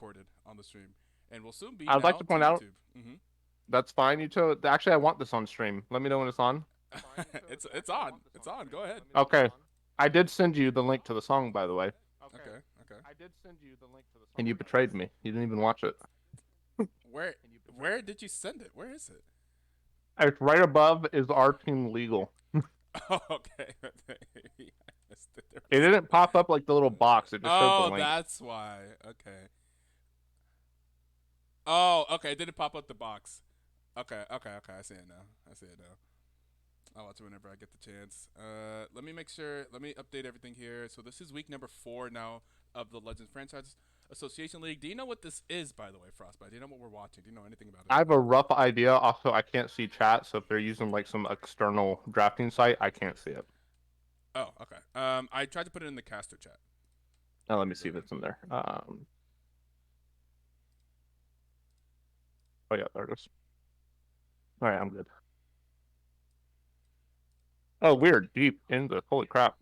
recorded on the stream, and will soon be I'd like now to to point out YouTube. Hmm. that's fine. You chose. Actually, I want this on stream. Let me know when it's on. It's on. It's on. Go ahead. Okay. I did send you the link to the song, by the way. Okay. Okay. And you betrayed me. You didn't even watch it. Where where did you send it? Where is it? It's right above is our team legal. Oh, okay. I missed it. It didn't pop up like the little box. It just showed the Oh, link. that's why. Okay. Oh, okay. Did it pop up the box? Okay. Okay. Okay. I see it now. I see it now. I'll watch it whenever I get the chance. Let me make sure. Let me update everything here. So this is week number 4 now of the Legends Franchise Association League. Do you know what this is, by the way, Frostbite? Do you know what we're watching? Do you know anything about it? I have a rough idea. Also, I can't see chat, so if they're using like some external drafting site, I can't see it. Oh, okay. I tried to put it in the caster chat. Now let me see if it's in there. Oh yeah, there it is. All right, I'm good. Oh, weird. Deep into holy crap.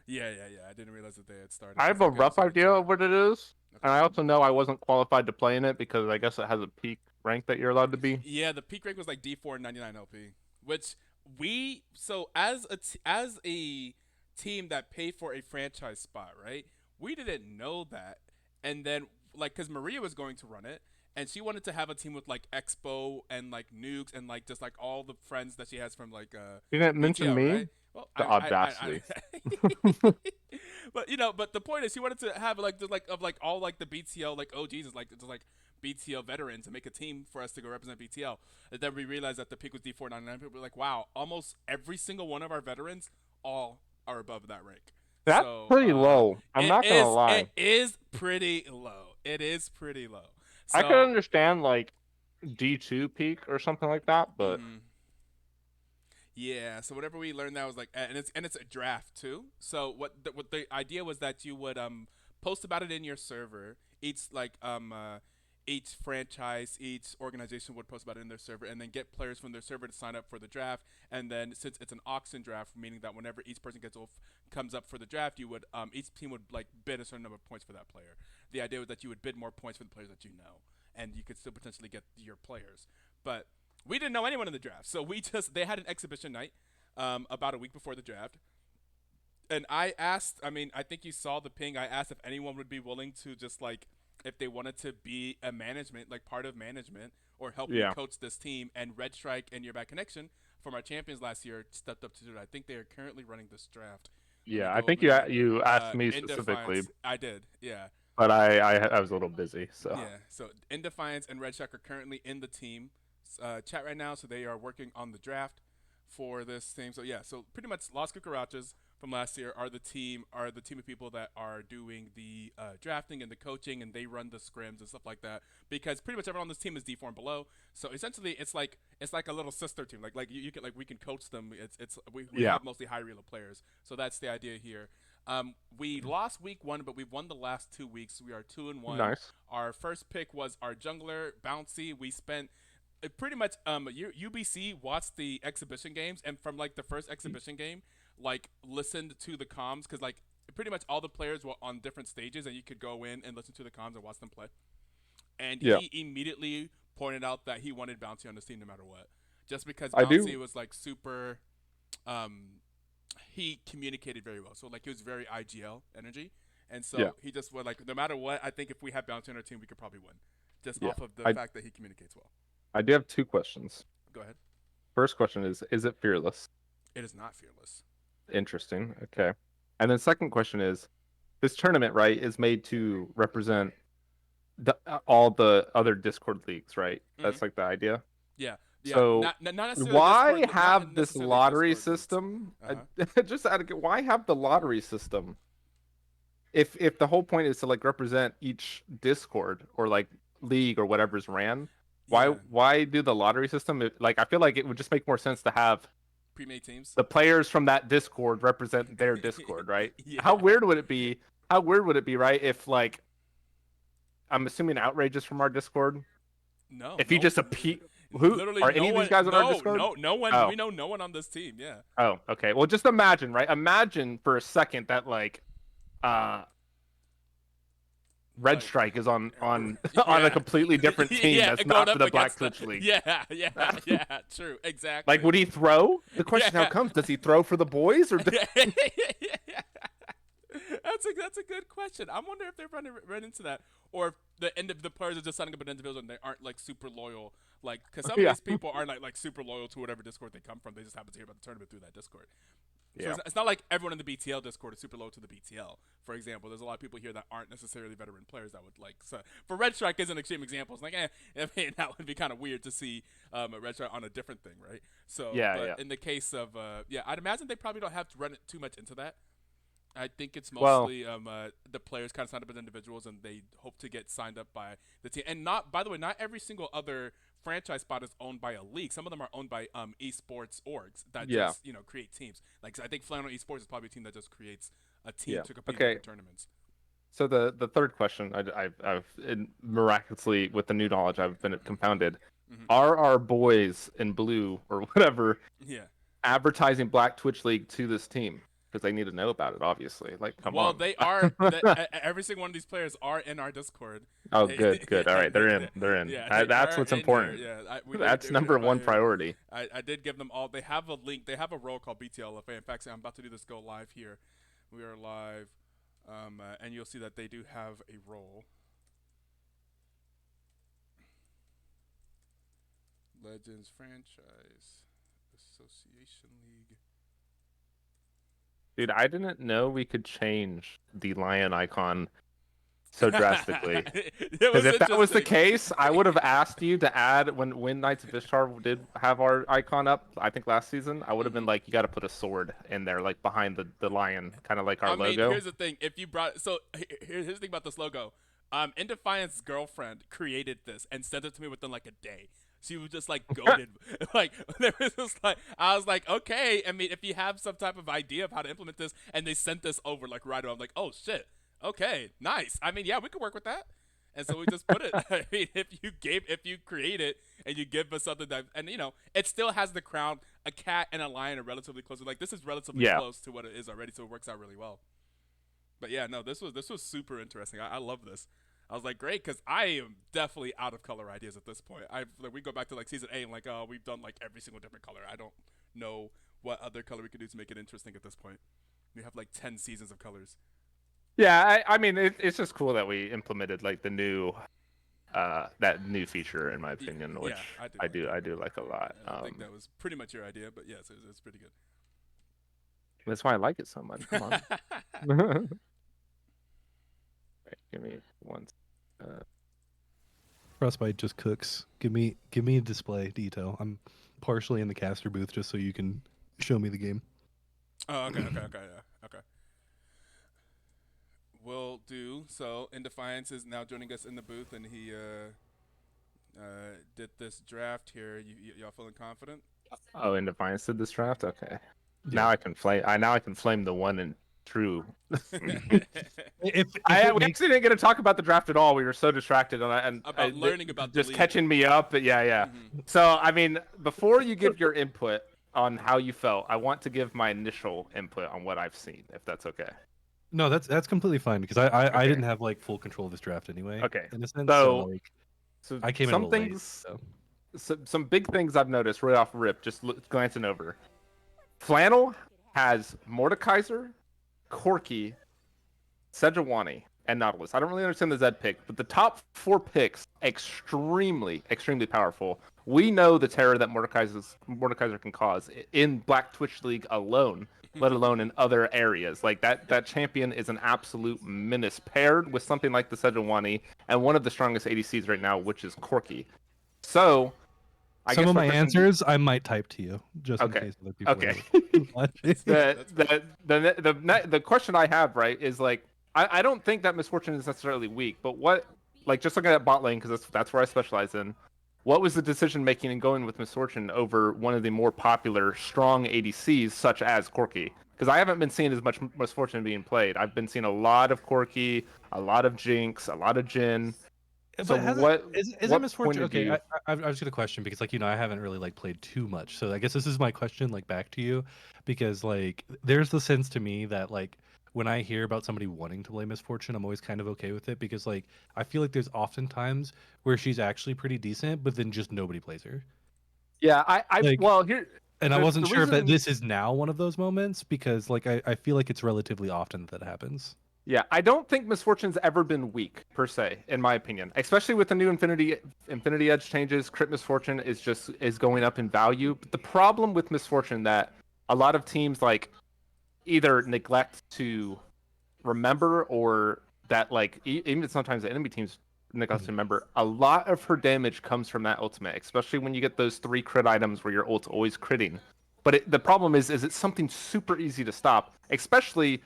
Yeah. I didn't realize that they had started. I have a rough idea of what it is, Okay. and I also know I wasn't qualified to play in it because I guess it has a peak rank that you're allowed to be. Yeah, the peak rank was like D499 LP, which we as a team that paid for a franchise spot, right? We didn't know that, and then like because Maria was going to run it, and she wanted to have a team with like Expo and like Nukes and like just like all the friends that she has from like You didn't mention BTL, me. right? Well, The audacity. but but the point is, she wanted to have like all like the BTL like oh Jesus like just like BTL veterans and make a team for us to go represent BTL. And then we realized that the peak was D499. People were like, wow, almost every single one of our veterans all are above that rank. That's So pretty low. I'm not gonna lie. it is pretty low. It is pretty low. I could So understand like D2 peak or something like that, but mhm. Yeah, so whatever we learned that was like, and it's a draft too. So what the idea was that you would post about it in your server. Each franchise, each organization would post about it in their server, and then get players from their server to sign up for the draft. And then since it's an auction draft, meaning that whenever each person comes up for the draft, you would each team would like bid a certain number of points for that player. The idea was that you would bid more points for the players that you know, and you could still potentially get your players, but we didn't know anyone in the draft, so they had an exhibition night about a week before the draft, and I asked. I mean, I think you saw the ping. I asked if anyone would be willing to just like if they wanted to be a management, like part of management, or help me yeah. coach this team. And Red Strike and Your Back Connection from our champions last year stepped up to do it. I think they are currently running this draft. Let me Yeah, I go think over there. you asked me specifically, Indefiance. I did. Yeah. but I was a little busy, so Yeah. So Indefiance and Red Shark are currently in the team chat right now, so they are working on the draft for this team. So yeah, so pretty much Las Cucarachas from last year are the team of people that are doing the drafting and the coaching, and they run the scrims and stuff like that. Because pretty much everyone on this team is D4 and below. So essentially, it's like a little sister team. Like you can like we can coach them. We yeah. have mostly high real players. So that's the idea here. We lost week 1, but we've won the last 2 weeks. We are 2-1. Nice. Our first pick was our jungler Bouncy. We spent pretty much UBC watched the exhibition games, and from like the first exhibition game, like listened to the comms because like pretty much all the players were on different stages, and you could go in and listen to the comms and watch them play. And Yeah, he immediately pointed out that he wanted Bouncy on the team no matter what, just because I Bouncy do. was like super. He communicated very well, so like he was very IGL energy, and Yeah, so he just was like, no matter what, I think if we had Bouncy on our team, we could probably win, just yeah. off of the I fact that he communicates well. I do have two questions. Go ahead. First question is it fearless? It is not fearless. Interesting. Okay. And then second question is, this tournament, right, is made to represent all the other Discord leagues, right? Mm-hmm. That's like the idea. Yeah, yeah. So Not necessarily why Discord. Not have this necessarily lottery Discord leagues. system? Uh huh. Just why have the lottery system? If the whole point is to like represent each Discord or like league or whatever's ran, Yeah. why do the lottery system? Like I feel like it would just make more sense to have Pre-made teams. the players from that Discord represent their Discord, right? Yeah. How weird would it be? How weird would it be, right? If like I'm assuming Outrage is from our Discord. No. If he No. just appear, who Literally, are no any of these one. guys on our No. Discord? No. No one. Oh, We know no one on this team. Yeah. oh, okay. Well, just imagine, right? Imagine for a second that like, uh, Red like Strike is on on on a yeah, completely different team yeah, that's going not for up the Black against the Twitch League. yeah, yeah, yeah, true, Like, exactly. would he throw? The question now Yeah. comes: does he throw for the boys or? That's a good question. I wonder if they're run into that, or if the end of the players are just signing up an individual and they aren't like super loyal. Like, because some of Yeah, these people aren't like super loyal to whatever Discord they come from. They just happen to hear about the tournament through that Discord. So yeah. it's not like everyone in the BTL Discord is super loyal to the BTL. For example, there's a lot of people here that aren't necessarily veteran players that would like. So for Red Strike is an extreme example. It's like, I mean, that would be kind of weird to see a Red Strike on a different thing, right? So, Yeah, but yeah. in the case of, yeah, I'd imagine they probably don't have to run it too much into that. I think it's Well, mostly the players kind of signed up as individuals, and they hope to get signed up by the team. And not, by the way, not every single other franchise spot is owned by a league. Some of them are owned by esports orgs that yeah, just create teams. Like, I think Flannel Esports is probably a team that just creates a team yeah. to compete in Okay. different tournaments. So the third question, miraculously with the new knowledge I've been compounded. Hmm. Are our boys in blue or whatever Yeah. advertising Black Twitch League to this team? Because they need to know about it, obviously. Like, come Well, on. they are. Every single one of these players are in our Discord. Oh, They, good, good. All right, they're in. yeah, They're in. yeah, they That's are what's in here. important. Yeah, That's we did number it right one here. priority. I did give them all. They have a link. They have a role called BTLFA. In fact, I'm about to do this go live here. We are live, and you'll see that they do have a role. Legends Franchise Association League. Dude, I didn't know we could change the lion icon so drastically. It Because was if that was the interesting. case, I would have asked you to add when Knights of Ishtar did have our icon up. I think last season, I would have been like, you got to put a sword in there, like behind the lion, kind of like our I mean, logo. here's the thing. If you brought here's the thing about this logo. Indefiance's girlfriend created this and sent it to me within like a day. She was just like goaded. Like there was just like I was like, okay. I mean, if you have some type of idea of how to implement this, and they sent this over like right away, I'm like, oh shit, okay, nice. I mean, yeah, we could work with that. And so we just put it. I mean, if you create it and you give us something that, and it still has the crown, a cat and a lion are relatively close. Like this is relatively Yeah. close to what it is already, so it works out really well. But yeah, no, this was super interesting. I love this. I was like, great, because I am definitely out of color ideas at this point. We go back to like season 8 and like, oh, we've done like every single different color. I don't know what other color we could do to make it interesting at this point. We have like 10 seasons of colors. Yeah, I mean, it's just cool that we implemented like the new, that new feature in my opinion, which Yeah, I do. I do like a lot. I think that was pretty much your idea, but yes, it's pretty good. That's why I like it so much. Come on. Right, give me one. Frostbyte just cooks. Give me a display detail. I'm partially in the caster booth just so you can show me the game. Oh, okay, yeah, okay. Will do. So, Indefiance is now joining us in the booth, and he did this draft here. Y'all feeling confident? Oh, Indefiance did this draft. Okay. Yeah. Now I can flame. Now I can flame the one and true. If We it actually makes, didn't get to talk about the draft at all. We were so distracted and About learning about the just league. catching me up. But yeah. Mhm. So I mean, before you give your input on how you felt, I want to give my initial input on what I've seen, if that's okay. no, that's completely fine because I Okay. didn't have like full control of this draft anyway. Okay. In a sense, So- like So I came in a some little late. things, So. some big things I've noticed right off rip, just glancing over. Flannel has Mordekaiser, Corky, Sejuani, and Nautilus. I don't really understand the Zed pick, but the top 4 picks, extremely, extremely powerful. We know the terror that Mordekaiser can cause in Black Twitch League alone, let alone in other areas. Like that champion is an absolute menace paired with something like the Sejuani and one of the strongest ADCs right now, which is Corky. So, I Some guess of my my question- answers I might type to you just Okay. in case other people. Okay. are watching. The question I have, right, is like I don't think that Misfortune is necessarily weak, but what, like, just looking at bot lane because that's where I specialize in. What was the decision making in going with Misfortune over one of the more popular strong ADCs such as Corky? Because I haven't been seeing as much Misfortune being played. I've been seeing a lot of Corky, a lot of Jinx, a lot of Jhin. So what is what it Misfortune? pointed Okay, you- I was just gonna question because like I haven't really like played too much, so I guess this is my question like back to you because like there's the sense to me that like when I hear about somebody wanting to play Misfortune, I'm always kind of okay with it because like I feel like there's often times where she's actually pretty decent, but then just nobody plays her. Yeah, Like, well, here, and I the wasn't sure if that reason. this is now one of those moments because like I feel like it's relatively often that happens. Yeah, I don't think Misfortune's ever been weak per se, in my opinion. Especially with the new Infinity Edge changes, Crit Misfortune is going up in value. But the problem with Misfortune that a lot of teams like either neglect to remember or that like even sometimes the enemy teams neglect to Mhm. remember, a lot of her damage comes from that ultimate, especially when you get those 3 crit items where your ult's always critting. But the problem is it's something super easy to stop, especially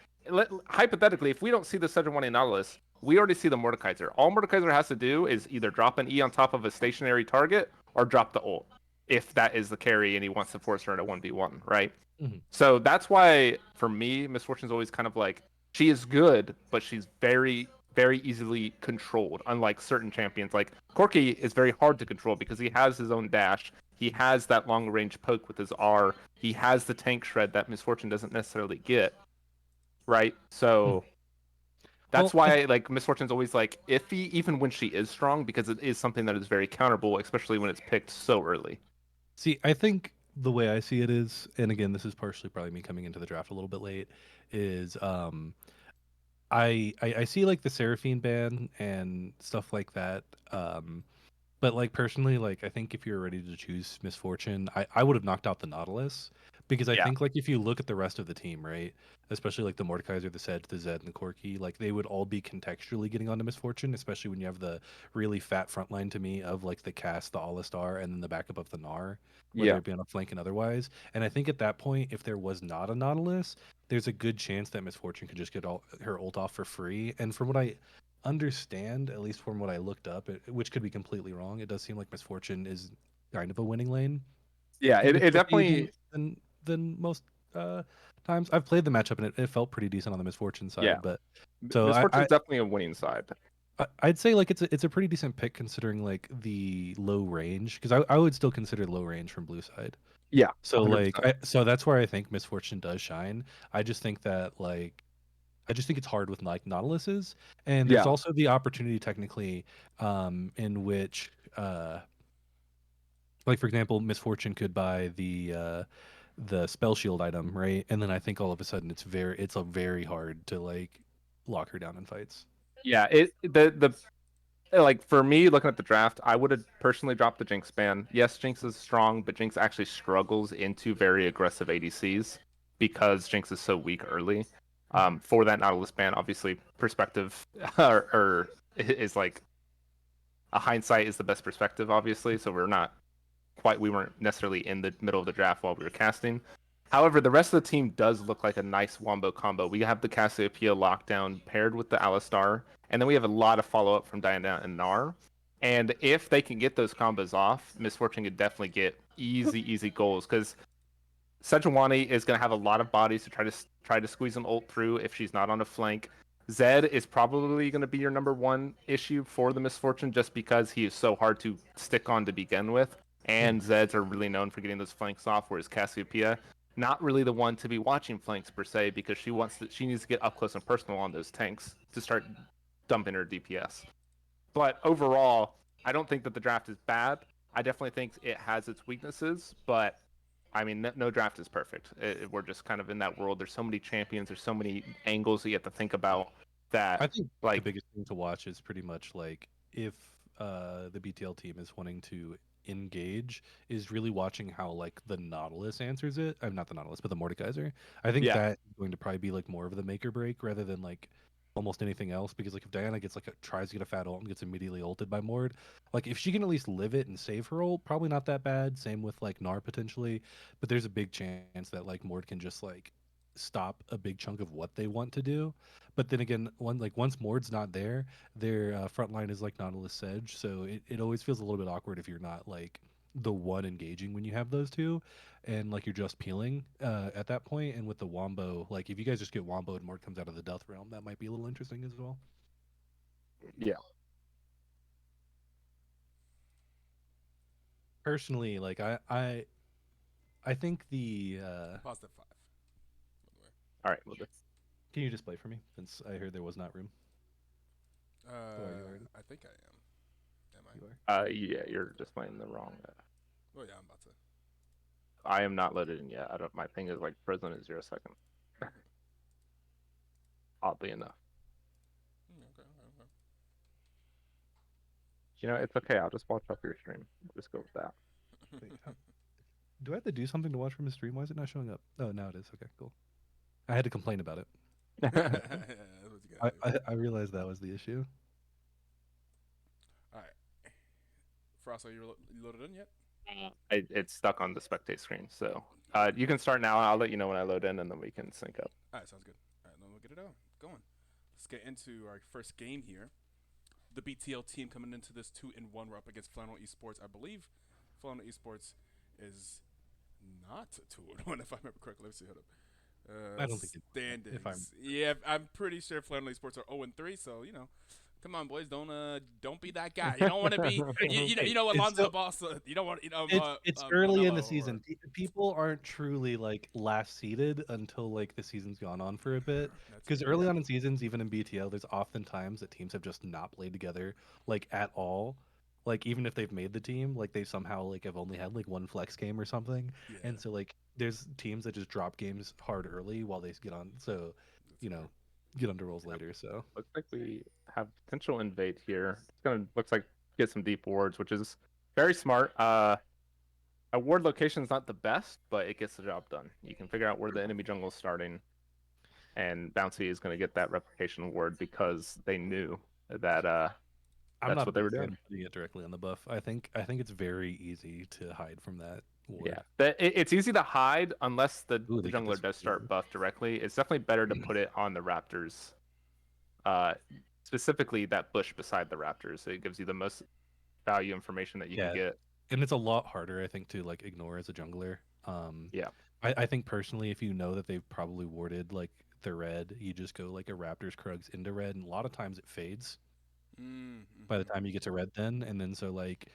hypothetically, if we don't see the Sejuani Nautilus, we already see the Mordekaiser. All Mordekaiser has to do is either drop an E on top of a stationary target or drop the ult, if that is the carry and he wants to force her into 1v1, right? Mhm. So that's why, for me, Misfortune's always kind of like she is good, but she's very, very easily controlled. Unlike certain champions, like Corki is very hard to control because he has his own dash. He has that long range poke with his R. He has the tank shred that Misfortune doesn't necessarily get, right? Mhm. So that's Well, I, why like Misfortune's always like iffy, even when she is strong, because it is something that is very counterable, especially when it's picked so early. see, I think the way I see it is, and again, this is partially probably me coming into the draft a little bit late, is I see like the Seraphine ban and stuff like that. But like personally, like I think if you're ready to choose Misfortune, I would have knocked out the Nautilus because I Yeah, think like if you look at the rest of the team, right, especially like the Mordekaiser, the Sedge, the Zed, and the Corki, like they would all be contextually getting onto Misfortune, especially when you have the really fat front line to me of like the cast, the Alistar, and then the backup of the Gnar, whether yeah, it be on a flank and otherwise. And I think at that point, if there was not a Nautilus, there's a good chance that Misfortune could just get all her ult off for free. And from what I understand, at least from what I looked up, which could be completely wrong, it does seem like Misfortune is kind of a winning lane yeah. in It difficulty definitely, than most uh, times. I've played the matchup and it felt pretty decent on the Misfortune yeah. side, but so Misfortune's definitely a winning side. I'd say like it's a pretty decent pick considering like the low range because I would still consider low range from blue side. Yeah, So like 100%. so that's where I think Misfortune does shine. I just think that like I just think it's hard with like Nautiluses, and there's Yeah, also the opportunity technically in which like for example, Misfortune could buy the spell shield item, right? And then I think all of a sudden it's a very hard to like lock her down in fights. yeah. The like for me looking at the draft, I would have personally dropped the Jinx ban. Yes, Jinx is strong, but Jinx actually struggles into very aggressive ADCs because Jinx is so weak early. Mhm. For that Nautilus ban, obviously perspective or is like a hindsight is the best perspective, obviously. So we weren't necessarily in the middle of the draft while we were casting. However, the rest of the team does look like a nice wombo combo. We have the Cassiopeia lockdown paired with the Alistar, and then we have a lot of follow up from Diana and Nar. And if they can get those combos off, Misfortune could definitely get easy goals because Sejuani is going to have a lot of bodies to try to squeeze an ult through if she's not on a flank. Zed is probably going to be your number one issue for the Misfortune just because he is so hard to stick on to begin with. Mhm. And Zeds are really known for getting those flanks off, whereas Cassiopeia, not really the one to be watching flanks per se because she needs to get up close and personal on those tanks to start dumping her DPS. But overall, I don't think that the draft is bad. I definitely think it has its weaknesses, but I mean, no draft is perfect. We're just kind of in that world. There's so many champions. There's so many angles that you have to think about I that, think the like, biggest thing to watch is pretty much like if the BTL team is wanting to engage, is really watching how like the Nautilus answers it. I'm not the Nautilus, but the Mordekaiser. I think yeah, that is going to probably be like more of the make or break rather than like almost anything else. Because like if Diana gets like tries to get a fat ult and gets immediately ulted by Mord, like if she can at least live it and save her ult, probably not that bad. Same with like Gnar potentially, but there's a big chance that like Mord can just like stop a big chunk of what they want to do. But then again, once Mord's not there, their front line is like Nautilus Sedge, so it always feels a little bit awkward if you're not like the one engaging when you have those two, and like you're just peeling at that point. And with the Wombo, like if you guys just get Wombo and Mord comes out of the Death Realm, that might be a little interesting as well. yeah, Personally, like I think the Positive 5. By the way. all right. Well, Can you display for me? Since I heard there was not room. Or are you already? I think I am. Am I? You are. Yeah, you're just playing the wrong. Oh yeah, I'm about to. I am not loaded in yet. I don't. My thing is like frozen at 0 second. Oddly enough. Okay. You know, it's okay. I'll just watch up your stream. Just go with that. Wait, do I have to do something to watch from his stream? Why is it not showing up? Oh, now it is. Okay, cool. I had to complain about it. Yeah, that's what you gotta do. I realized that was the issue. All right. Frost, are you loaded in yet? It's stuck on the spectate screen. So you can start now. I'll let you know when I load in, and then we can sync up. All right, sounds good. All right, then we'll get it out. Going. Let's get into our first game here. The BTL team coming into this 2-1. We're up against Flannel Esports. I believe Flannel Esports is not 2-1 if I remember correctly. Let's see. Hold up. I don't think standings. if I'm Yeah, I'm pretty sure Flannel Esports are 0-3. So come on, boys, don't be that guy. You don't want to be. You know Alonzo Boss. You don't want. It's early in the Lamelo season. People aren't truly like last seeded until like the season's gone on for a bit. Because early on in seasons, even in BTL, there's often times that teams have just not played together like at all. Like even if they've made the team, like they somehow like have only had like one flex game or something. Yeah, And so like there's teams that just drop games hard early while they get on. So you know get under rolls later. So Looks like we have potential invade here. It's gonna looks like get some deep wards, which is very smart. A ward location is not the best, but it gets the job done. You can figure out where the enemy jungle is starting, and Bouncy is gonna get that replication ward because they knew that I'm that's not what they were a big fan doing. of putting it directly on the buff. I think it's very easy to hide from that ward. Yeah, it's easy to hide unless the Ooh, they get jungler this does start ward. buff directly. It's definitely better to put it on the Raptors, specifically that bush beside the Raptors. It gives you the most value information that you can Yeah, get. and it's a lot harder, I think, to like ignore as a jungler. Yeah. I think personally, if you know that they've probably warded like the red, you just go like a Raptors Krugs into red, and a lot of times it fades by the time you get to red. And then so like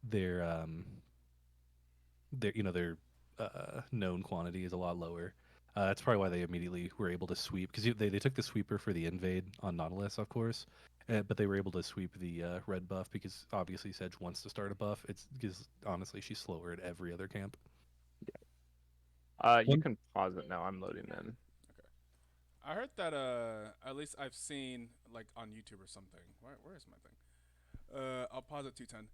their their known quantity is a lot lower. That's probably why they immediately were able to sweep because they took the sweeper for the invade on Nautilus, of course, but they were able to sweep the red buff because obviously Sedge wants to start a buff. It's because honestly she's slower at every other camp. You can pause it now. I'm loading in. Okay. I heard that at least I've seen like on YouTube or something. Where is my thing? I'll pause at 210.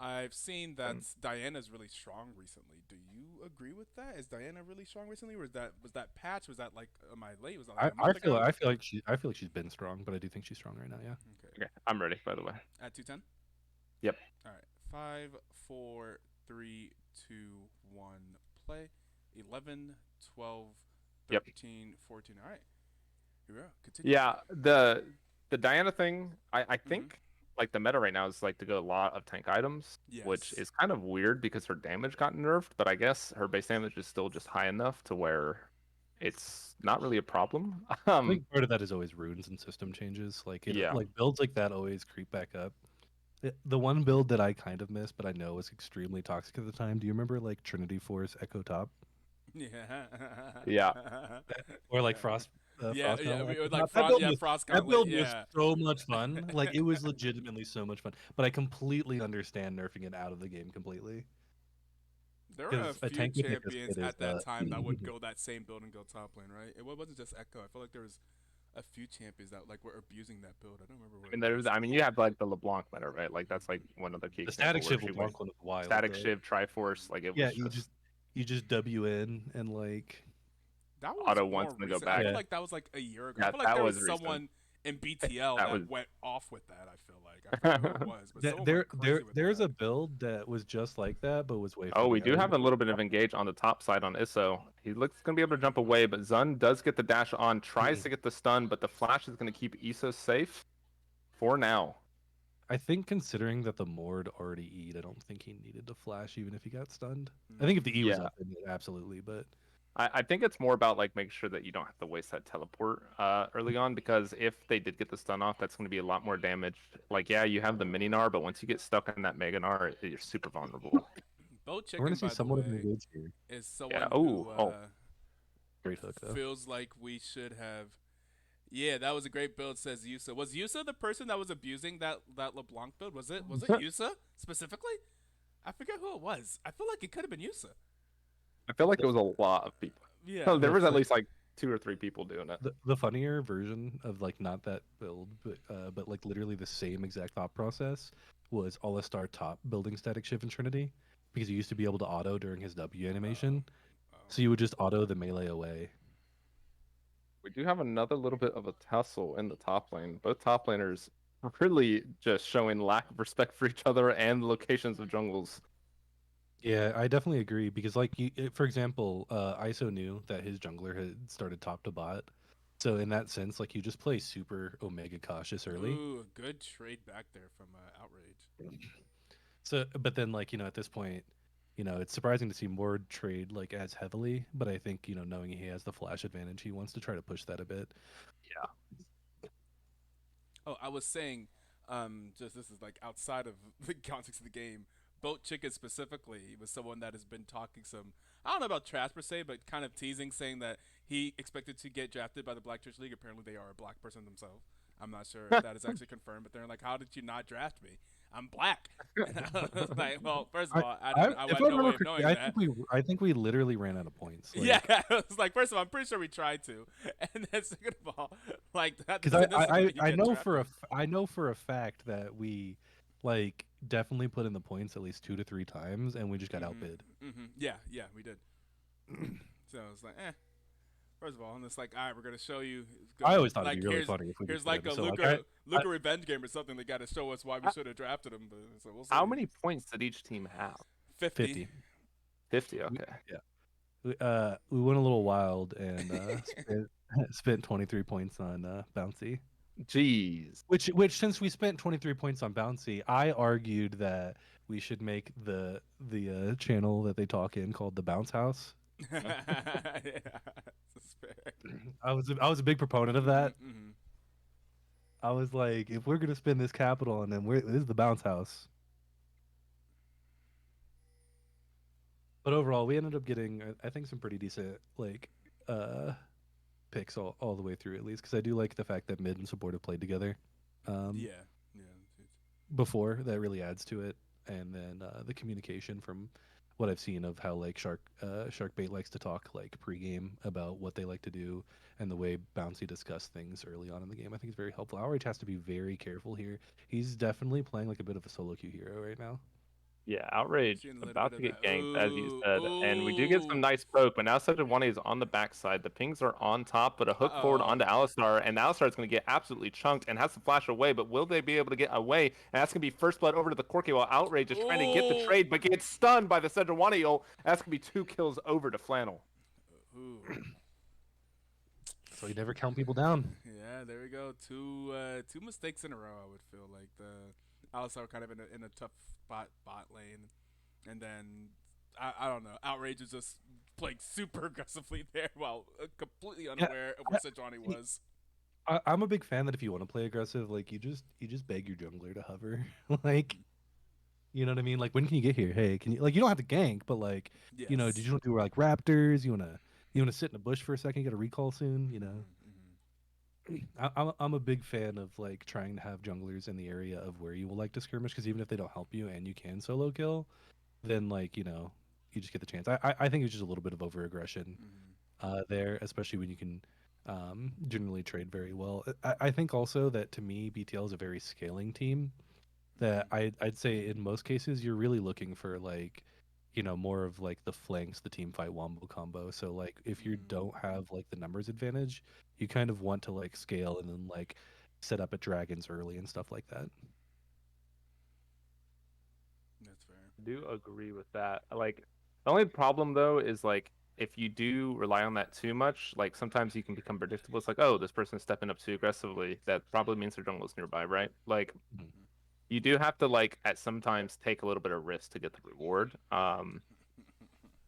I've seen that Diana's really strong recently. Do you agree with that? Is Diana really strong recently, or was that patch? Was that like am I late? Was that like a month ago? I feel like she's been strong, but I do think she's strong right now. Yeah. Okay. Okay, I'm ready. By the way. At 210. Yep. All right. 5, 4, 3, 2, 1. Play. 11, 12, 13, 14. All right. Here we go. Continue. Yeah, the Diana thing, I think like the meta right now is like to go a lot of tank items, which Yes. is kind of weird because her damage got nerfed, but I guess her base damage is still just high enough to where it's not really a problem. I think part of that is always runes and system changes. Like Yeah. like builds like that always creep back up. The one build that I kind of missed, but I know was extremely toxic at the time. Do you remember like Trinity Force Echo Top? Yeah. Yeah. Or like Frost. Yeah, Frost yeah, Gauntlet? like That build Frost that Gauntlet. build was Yeah. so much fun. Like it was legitimately so much fun. But I completely understand nerfing it out of the game completely. There were a 'Cause a few tank with Nick as champions good at is, that time that would go that same build and go top lane, right? It wasn't just Echo. I feel like there was a few champions that like were abusing that build. I don't remember what. I mean, you have like the LeBlanc meta, right? Like that's like one of the key. The static example where shiv she will went block one of the wild. static though. shiv, Triforce, like it Yeah, was you just W in and like That was auto more once and then go recent. I back. feel Yeah. like that was like a year ago. Yeah, I feel like that there was was recent. someone in BTL That that was- went off with that. I feel like I forgot who it was, but someone went crazy with there's that. a build that was just like that, but was way. Oh, we funnier. do have a little bit of engage on the top side on Isso. He looks gonna be able to jump away, but Zun does get the dash on, tries to get the stun, but the flash is gonna keep Isso safe for now. I think considering that the Mord already E'd, I don't think he needed to flash even if he got stunned. I think if the E was Yeah. up, then absolutely, but I think it's more about like making sure that you don't have to waste that teleport early on, because if they did get the stun off, that's gonna be a lot more damage. Like yeah, you have the mini Gnar, but once you get stuck in that Mega Gnar, you're super vulnerable. Boat we're Chicken, gonna see by the somewhat of an way, engage here. is someone Yeah. who Oh. Great hook though. feels like we should have Yeah, that was a great build, says Yusa. Was Yusa the person that was abusing that LeBlanc build? Was it Yusa specifically? I forget who it was. I feel like it could have been Yusa. I feel like it was a lot of people. Yeah. No, there The, was at the least like 2 or 3 people doing it. the funnier version of like not that build, but like literally the same exact thought process was All-Star top building static shift in Trinity because he used to be able to auto during his W animation. Oh. So you would just auto the melee away. We do have another little bit of a tussle in the top lane. Both top laners are really just showing lack of respect for each other and the locations of jungles. Yeah, I definitely agree because for example, ISO knew that his jungler had started top to bot. So in that sense, like you just play super Omega cautious early. Ooh, a good trade back there from Outrage. So, but then like at this point, it's surprising to see Mord trade like as heavily. But I think knowing he has the flash advantage, he wants to try to push that a bit. Oh, I was saying, just this is like outside of the context of the game. Boat Chicken specifically was someone that has been talking some, I don't know about trash per se, but kind of teasing, saying that he expected to get drafted by the Black Church League. Apparently, they are a black person themselves. I'm not sure if that is actually confirmed, but they're like, "How did you not draft me? I'm black." And I was like, "Well, first of all, I If had I no way remember of knowing correctly, that." I think we literally ran out of points. Like, Yeah, I was like, first of all, I'm pretty sure we tried to, and then second of all, like that because doesn't necessarily mean you I get know for drafted. I know for a fact that we like definitely put in the points at least 2 to 3 times, and we just got outbid. Yeah, yeah, we did. So I was like, First of all, and it's like, all right, we're gonna show you. I always thought it'd Like be really funny if we here's just did like it. a So like Luca revenge game or something. They got to show us why we should have drafted him. But so we'll see. How many points did each team have? 50. 50. 50, We, okay. yeah. We went a little wild and spent 23 points on Bouncy. Jeez. Which since we spent 23 points on Bouncy, I argued that we should make the channel that they talk in called the Bounce House. Yeah, that's fair. I was a big proponent of that. Mm-hmm. I was like, if we're gonna spend this capital and then this is the Bounce House. But overall, we ended up getting I think some pretty decent like uh picks all the way through at least because I do like the fact that mid and support have played together. Um, Yeah, yeah. Before that really adds to it, and then the communication from what I've seen of how like Sharkbait likes to talk like pregame about what they like to do and the way Bouncy discuss things early on in the game, I think is very helpful. Outrage has to be very careful here. He's definitely playing like a bit of a solo queue hero right now. Yeah, Outrage Seeing a little about bit to of get that. ganked, as you Ooh, said, and we do get some ooh. nice poke, but now Sejuani is on the backside. The pings are on top, but a hook forward Uh-oh. onto Alistar, and Alistar is going to get absolutely chunked and has to flash away, but will they be able to get away? And that's going to be first blood over to the Corki while Outrage is trying to get the Ooh. trade, but gets stunned by the Sejuani ult. That's going to be 2 kills over to Flannel. Ooh. So you never count people down. Yeah, there we go. Two mistakes in a row. I would feel like the Alistar kind of in a tough bot lane, and then I don't know. Outrage is just playing super aggressively there while completely Yeah, unaware of where Sejuani was. I'm a big fan that if you want to play aggressive, like you just beg your jungler to hover, like you know what I mean. Like when can you get here? Hey, can you like you don't have to gank, but like did Yes. you want to do like Raptors? You wanna sit in a bush for a second, get a recall soon? I'm a big fan of like trying to have junglers in the area of where you will like to skirmish because even if they don't help you and you can solo kill, then like you just get the chance. I think it's just a little bit of over aggression there, especially when you can generally trade very well. I think also that to me BTL is a very scaling team. That I'd say in most cases you're really looking for like more of like the flanks, the team fight wombo combo. So like if you don't have like the numbers advantage, you kind of want to like scale and then like set up at dragons early and stuff like that. That's fair. I do agree with that. Like, the only problem though is like if you do rely on that too much, like sometimes you can become predictable. It's like, oh, this person's stepping up too aggressively. That probably means their jungle's nearby, right? Like, Mhm. you do have to like at sometimes take a little bit of risk to get the reward.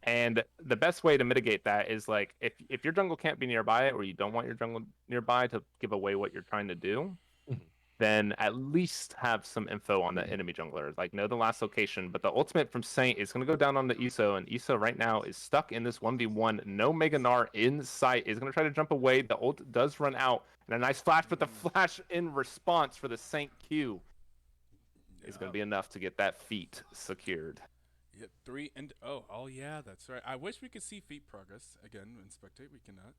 And the best way to mitigate that is like if your jungle can't be nearby or you don't want your jungle nearby to give away what you're trying to do, Mhm. then at least have some info on the enemy jungler. Like know the last location. But the ultimate from Saint is going to go down on the ISO, and ISO right now is stuck in this 1v1. No Mega Gnar in sight. Is going to try to jump away. The ult does run out, and a nice flash, but the flash in response for the Saint Q is going to be enough to get that feat secured. Yep, 3 and oh yeah, that's right. I wish we could see feet progress again in spectate. We cannot.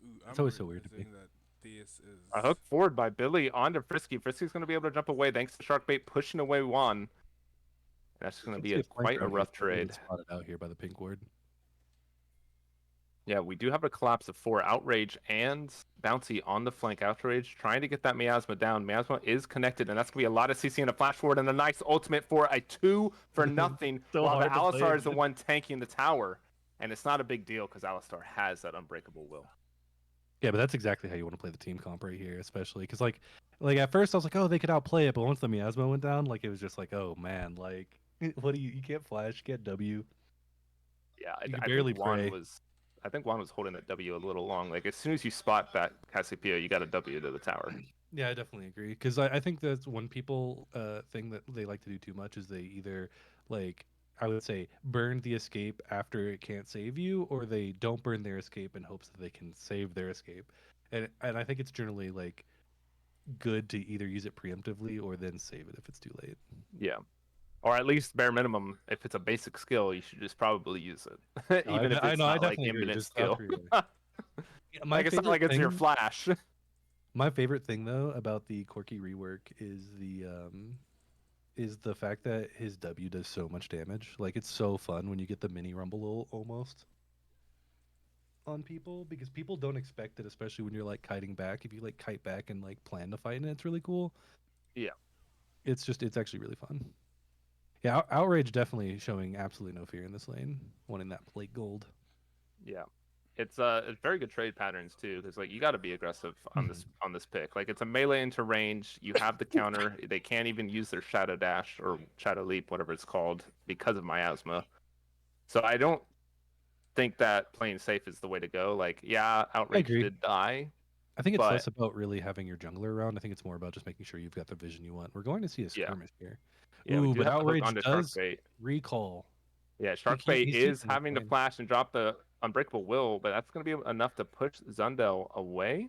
Ooh, It's I'm always so weird to me. realizing that this is A hook forward by Billy onto Frisky. Frisky's going to be able to jump away thanks to Sharkbait pushing away Juan. That's going to be quite a rough trade. Spotted out here by the pink ward. Yeah, we do have a collapse of 4. Outrage and Bouncy on the flank. Outrage trying to get that Miasma down. Miasma is connected, and that's going to be a lot of CC and a flash forward and a nice ultimate for a 2 for nothing, So while the hard to play Alistar is the again. one tanking the tower. And it's not a big deal because Alistar has that unbreakable will. Yeah, but that's exactly how you want to play the team comp right here, especially because like at first I was like, oh, they could outplay it, but once the miasma went down, like it was just like, oh man, like what do you can't flash, you can't W. Yeah, You can I barely think Juan pray. was. I think Juan was holding that W a little long. Like as soon as you spot that Cassiopeia, you got a W to the tower. Yeah, I definitely agree because I think that's one people thing that they like to do too much is they either like I would say burn the escape after it can't save you, or they don't burn their escape in hopes that they can save their escape, and I think it's generally like good to either use it preemptively or then save it if it's too late. Yeah. Or at least bare minimum, if it's a basic skill, you should just probably use it, No, even if I it's know, I not like definitely agree. infinite Just out skill. for your Yeah, Like it's not like it's your flash. my favorite thing though about the Corki rework is the fact that his W does so much damage. Like it's so fun when you get the mini rumble almost on people because people don't expect it, especially when you're like kiting back. If you like kite back and like plan to fight, and it's really cool. Yeah. It's actually really fun. Yeah, Outrage definitely showing absolutely no fear in this lane, wanting that plate gold. Yeah. It's very good trade patterns too, because like you got to be aggressive on this pick. Like it's a melee into range. You have the counter. They can't even use their shadow dash or shadow leap, whatever it's called, because of miasma. So I don't think that playing safe is the way to go. Like yeah, I outrage agree. did die. I think it's But less about really having your jungler around. I think it's more about just making sure you've got the vision you want. We're going to see a yeah, skirmish here. yeah, we Ooh, do but have the hook Outrage onto does Sharkbait. recall. Yeah, Sharkbait He's is taking that having to point. flash and drop the unbreakable will, but that's going to be enough to push Zundel away.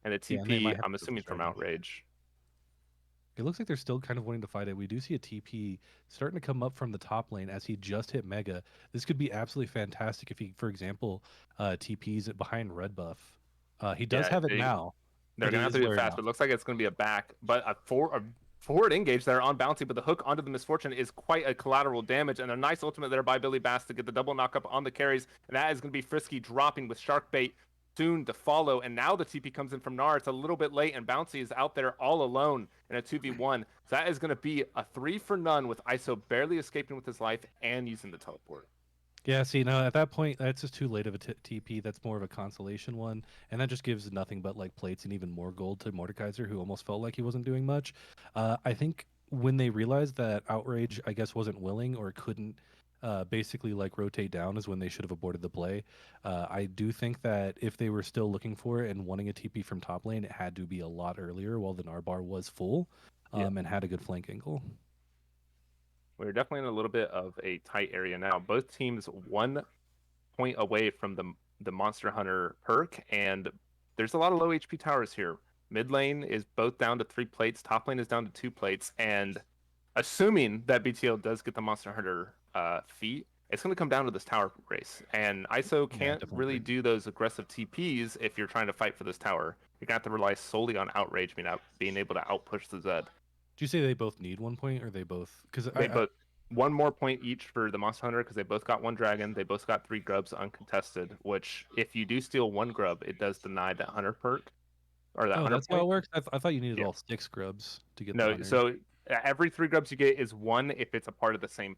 And a Yeah, and they TP, might have I'm to go for assuming from Dragon. Outrage. It looks like they're still kind of wanting to fight it. We do see a TP starting to come up from the top lane as he just hit Mega. This could be absolutely fantastic if he, for example, TPs it behind red buff. He does Yeah, have it now. they're It going to have is to do it wearing fast, off. but it looks like it's going to be a back. But a forward engage there on Bouncy, but the hook onto the Misfortune is quite a collateral damage. And a nice ultimate there by Billy Bass to get the double knock up on the carries. And that is going to be Frisky dropping with Sharkbait soon to follow. And now the TP comes in from Gnar. It's a little bit late, and Bouncy is out there all alone in a 2v1. So that is going to be a 3 for none with ISO barely escaping with his life and using the teleport. Yeah, see, no, at that point, that's just too late of a TP. That's more of a consolation one, and that just gives nothing but like plates and even more gold to Mordekaiser, who almost felt like he wasn't doing much. I think when they realized that Outrage, I guess, wasn't willing or couldn't basically like rotate down, is when they should have aborted the play. I do think that if they were still looking for it and wanting a TP from top lane, it had to be a lot earlier while the Narbar was full and had a good flank angle. We're definitely in a little bit of a tight area now. Both teams 1 point away from the Monster Hunter perk, and there's a lot of low HP towers here. Mid lane is both down to 3 plates, top lane is down to 2 plates, and assuming that BTL does get the Monster Hunter feat, it's going to come down to this tower race. And ISO Yeah, can't definitely really agree. do those aggressive TPs if you're trying to fight for this tower. You're going to have to rely solely on Outrage being able to outpush the Zed. Do you say they both need 1 point, or they both? Because They both 1 more point each for the Monster Hunter because they both got 1 dragon. They both got 3 grubs uncontested, which if you do steal 1 grub, it does deny that hunter perk or that Oh, hunter that's how point. it works. I thought you needed Yeah. all 6 grubs to get the No, hunters. so every 3 grubs you get is 1 if it's a part of the same.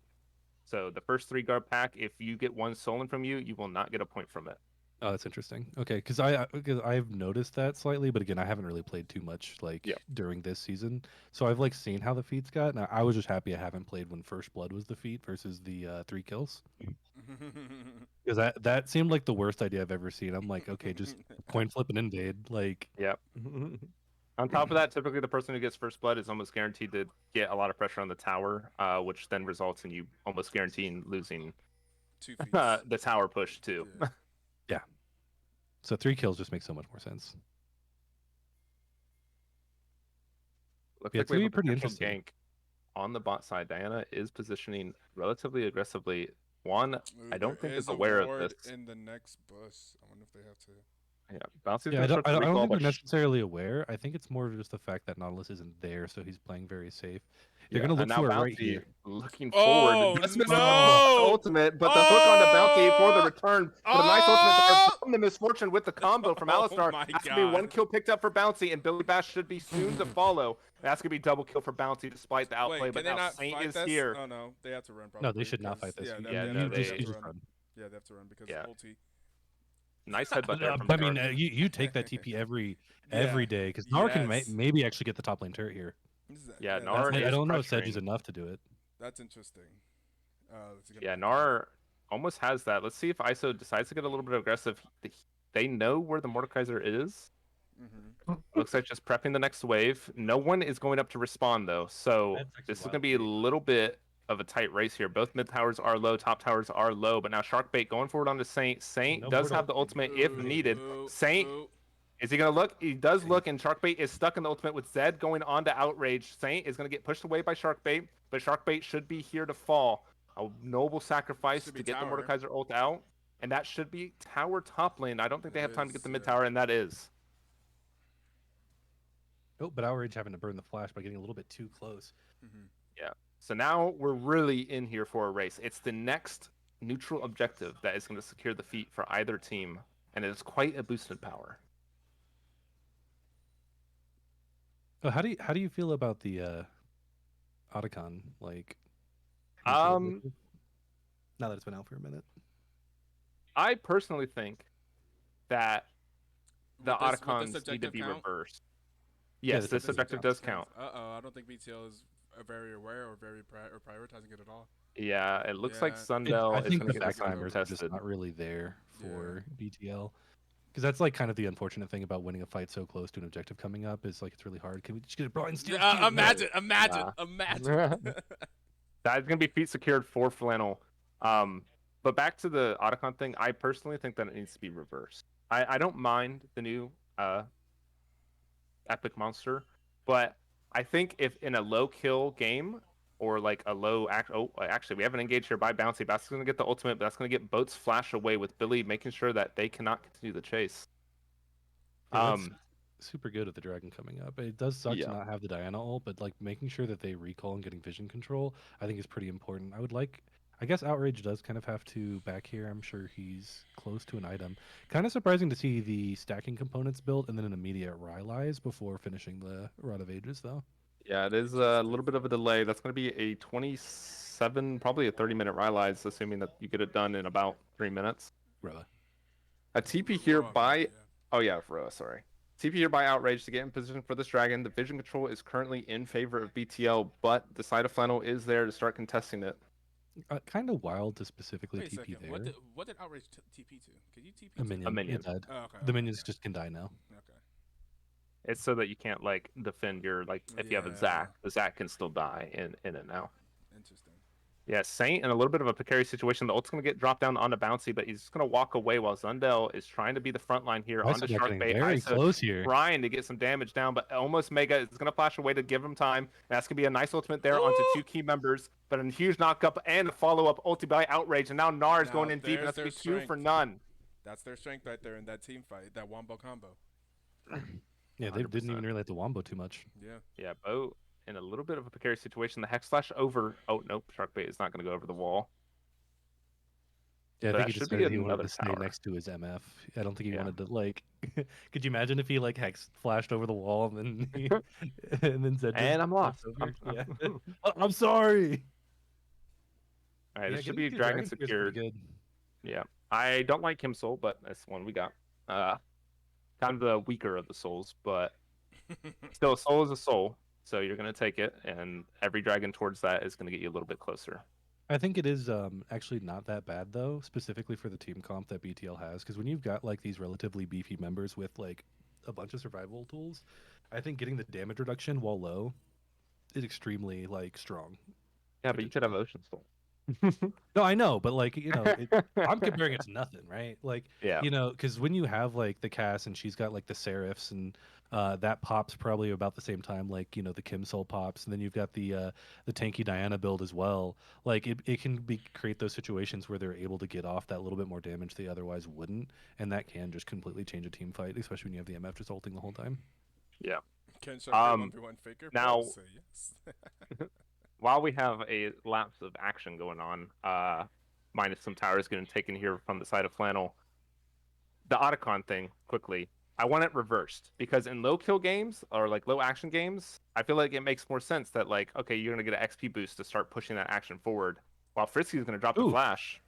So the first 3 grub pack, if you get 1 stolen from you, you will not get a point from it. Oh, that's interesting. Okay, because I've noticed that slightly, but again, I haven't really played too much like Yeah. during this season, so I've like seen how the feats got. And I was just happy I haven't played when First Blood was the feat versus the 3 kills, because that seemed like the worst idea I've ever seen. I'm like, okay, just coin flip and invade. Like, Yep. On top of that, typically the person who gets first blood is almost guaranteed to get a lot of pressure on the tower, which then results in you almost guaranteeing losing 2 feet. the tower push too. Yeah. Yeah. So 3 kills just makes so much more sense. Looks Yeah, like it's we gonna have be a pretty potential interesting. gank on the bot side. Diana is positioning relatively aggressively. Juan, I don't think is is a aware of ward this. in the next bush. I wonder if they have to. Yeah, Bouncy's Yeah, gonna start to I don't recall, think they're but necessarily aware. I think it's more of just the fact that Nautilus isn't there, so he's playing very safe. They're yeah, gonna look and now for it right Bouncy here. looking forward. Oh Does miss the no! ultimate, but the hook on the Bouncy for the return. But a nice ultimate there Oh! from the Misfortune with the combo from Oh Alistar. my That's gonna be 1 God. kill picked up for Bouncy, and Billy Bash should be soon to follow. That's gonna be double kill for Bouncy despite the outplay. Wait, But can they now not Saint fight is this? here. Oh no, they have to run probably. No, they should not fight 'cause, this. Yeah, Yeah, they no, have they- you to just run. run. Yeah, they have to run because Yeah. ulti. Nice headbutt there from I mean, Shark. you take that TP every Yeah. day because Nar can Yes. maybe actually get the top lane turret here. Yeah, that's, Nar I is don't know if Sedge is pressuring. enough to do it. that's interesting. Yeah, Nar almost has that. Let's see if ISO decides to get a little bit aggressive. They know where the Mordekaiser is. Mm-hmm. Looks like just prepping the next wave. No one is going up to respond though, so That's actually this is wild going to be to a see. little bit of a tight race here. Both mid towers are low, top towers are low, but now Sharkbait going forward onto Saint. Saint No does Mordor. have the ultimate if needed. Saint, is he going to look? He does look, and Sharkbait is stuck in the ultimate with Zed going on to Outrage. Saint is going to get pushed away by Sharkbait, but Sharkbait should be here to fall. A noble sacrifice Should to be get the tower. Mordekaiser ult out, and that should be tower top lane. I don't think they have time to get the mid yeah. tower, and that is. Oh, but Outrage having to burn the flash by getting a little bit too close. Mm-hmm. Yeah. So now we're really in here for a race. It's the next neutral objective that is going to secure the feat for either team, and it is quite a boosted power. So how do you feel about the Otacon? Like, Um, now that it's been out for a minute. I personally think that the Would this Otacons need to objective be count? reversed. Yeah, Yes, this this objective does count. I don't think BTL is very aware or very or prioritizing it at all. Yeah, it looks like Yeah. Sundell I is think going the to get back this one timers are just contested. not really there for BTL. Because that's like kind of the unfortunate thing about winning a fight so close to an objective coming up is like it's really hard. Can we just get a Brian Steele? Imagine. That is going to be feat secured for Flannel. But back to the Otacon thing, I personally think that it needs to be reversed. I don't mind the new Epic Monster, but I think if in a low kill game or like a low actually we haven't engaged here by Bouncy. Bouncy's going to get the ultimate, but that's going to get Boats flash away with Billy making sure that they cannot continue the chase. Yeah, that's super good with the dragon coming up. It does suck Yeah. to not have the Diana ult, but like making sure that they recall and getting vision control, I think is pretty important. I guess Outrage does kind of have to back here. I'm sure he's close to an item. Kind of surprising to see the stacking components built and then an immediate Rylai's before finishing the Rod of Ages, though. Yeah, it is a little bit of a delay. That's going to be a 27, probably a 30-minute Rylai's, assuming that you get it done in about 3 minutes. Roa. A TP here by... Oh yeah, Roa, sorry. TP here by Outrage to get in position for this dragon. The vision control is currently in favor of BTL, but the side of Flannel is there to start contesting it. Kind of wild to specifically Wait a TP second. there. What did Outrage TP to? Could you TP A minion. A minion. It died. Oh, okay, The minions just can die now. Okay. It's so that you can't like defend your if you have a Zac, the Zac can still die in it now. Interesting. Yeah, Saint in a little bit of a precarious situation. The ult's gonna get dropped down onto Bouncy, but he's just gonna walk away while Zundel is trying to be the front line here onto Sharkbait. Very close here. Trying to get some damage down, but almost Mega is gonna flash away to give him time. That's gonna be a nice ultimate there onto 2 key members, but a huge knockup and a follow-up ulti by Outrage, and now Nar is going in deep, and that's gonna be 2 for none. That's their strength right there in that team fight, that wombo combo. Yeah, they 100%. didn't even really let the wombo too much. Yeah. Yeah, Bo in a little bit of a precarious situation. The Hex Slash over. Oh, nope. Sharkbait is not going to go over the wall. Yeah, So I that think he should just be said he wanted another to stay tower. next to his MF. I don't think he Yeah. wanted to like. Could you imagine if he like hex flashed over the wall and then and then said, And I'm lost. over? Yeah. I'm sorry. All right, Yeah, this should getting be two Dragon dragons here is pretty secured. good. Yeah. I don't like him Soul, but that's the one we got. Kind of the weaker of the souls, but still, a soul is a soul. So you're going to take it, and every dragon towards that is going to get you a little bit closer. I think it is actually not that bad though, specifically for the team comp that BTL has, because when you've got like these relatively beefy members with like a bunch of survival tools, I think getting the damage reduction while low is extremely like strong. Yeah, but you could have Potentially. Ocean Soul. No, I know, but like I'm comparing it to nothing, right? Like Yeah. because when you have like the Cass and she's got like the Seraphs and that pops probably about the same time, like the Kim Soul pops, and then you've got the tanky Diana build as well. Like it can be create those situations where they're able to get off that little bit more damage they otherwise wouldn't, and that can just completely change a team fight, especially when you have the MF just ulting the whole time. Yeah. Can Sharpay Um, 1v1 Faker? Pro now say yes. while we have a lapse of action going on, minus some towers getting taken here from the side of Flannel, the Otacon thing quickly. I want it reversed because in low kill games or like low action games, I feel like it makes more sense that like, okay, you're gonna get an XP boost to start pushing that action forward, while Frisky is gonna drop the Ooh, flash.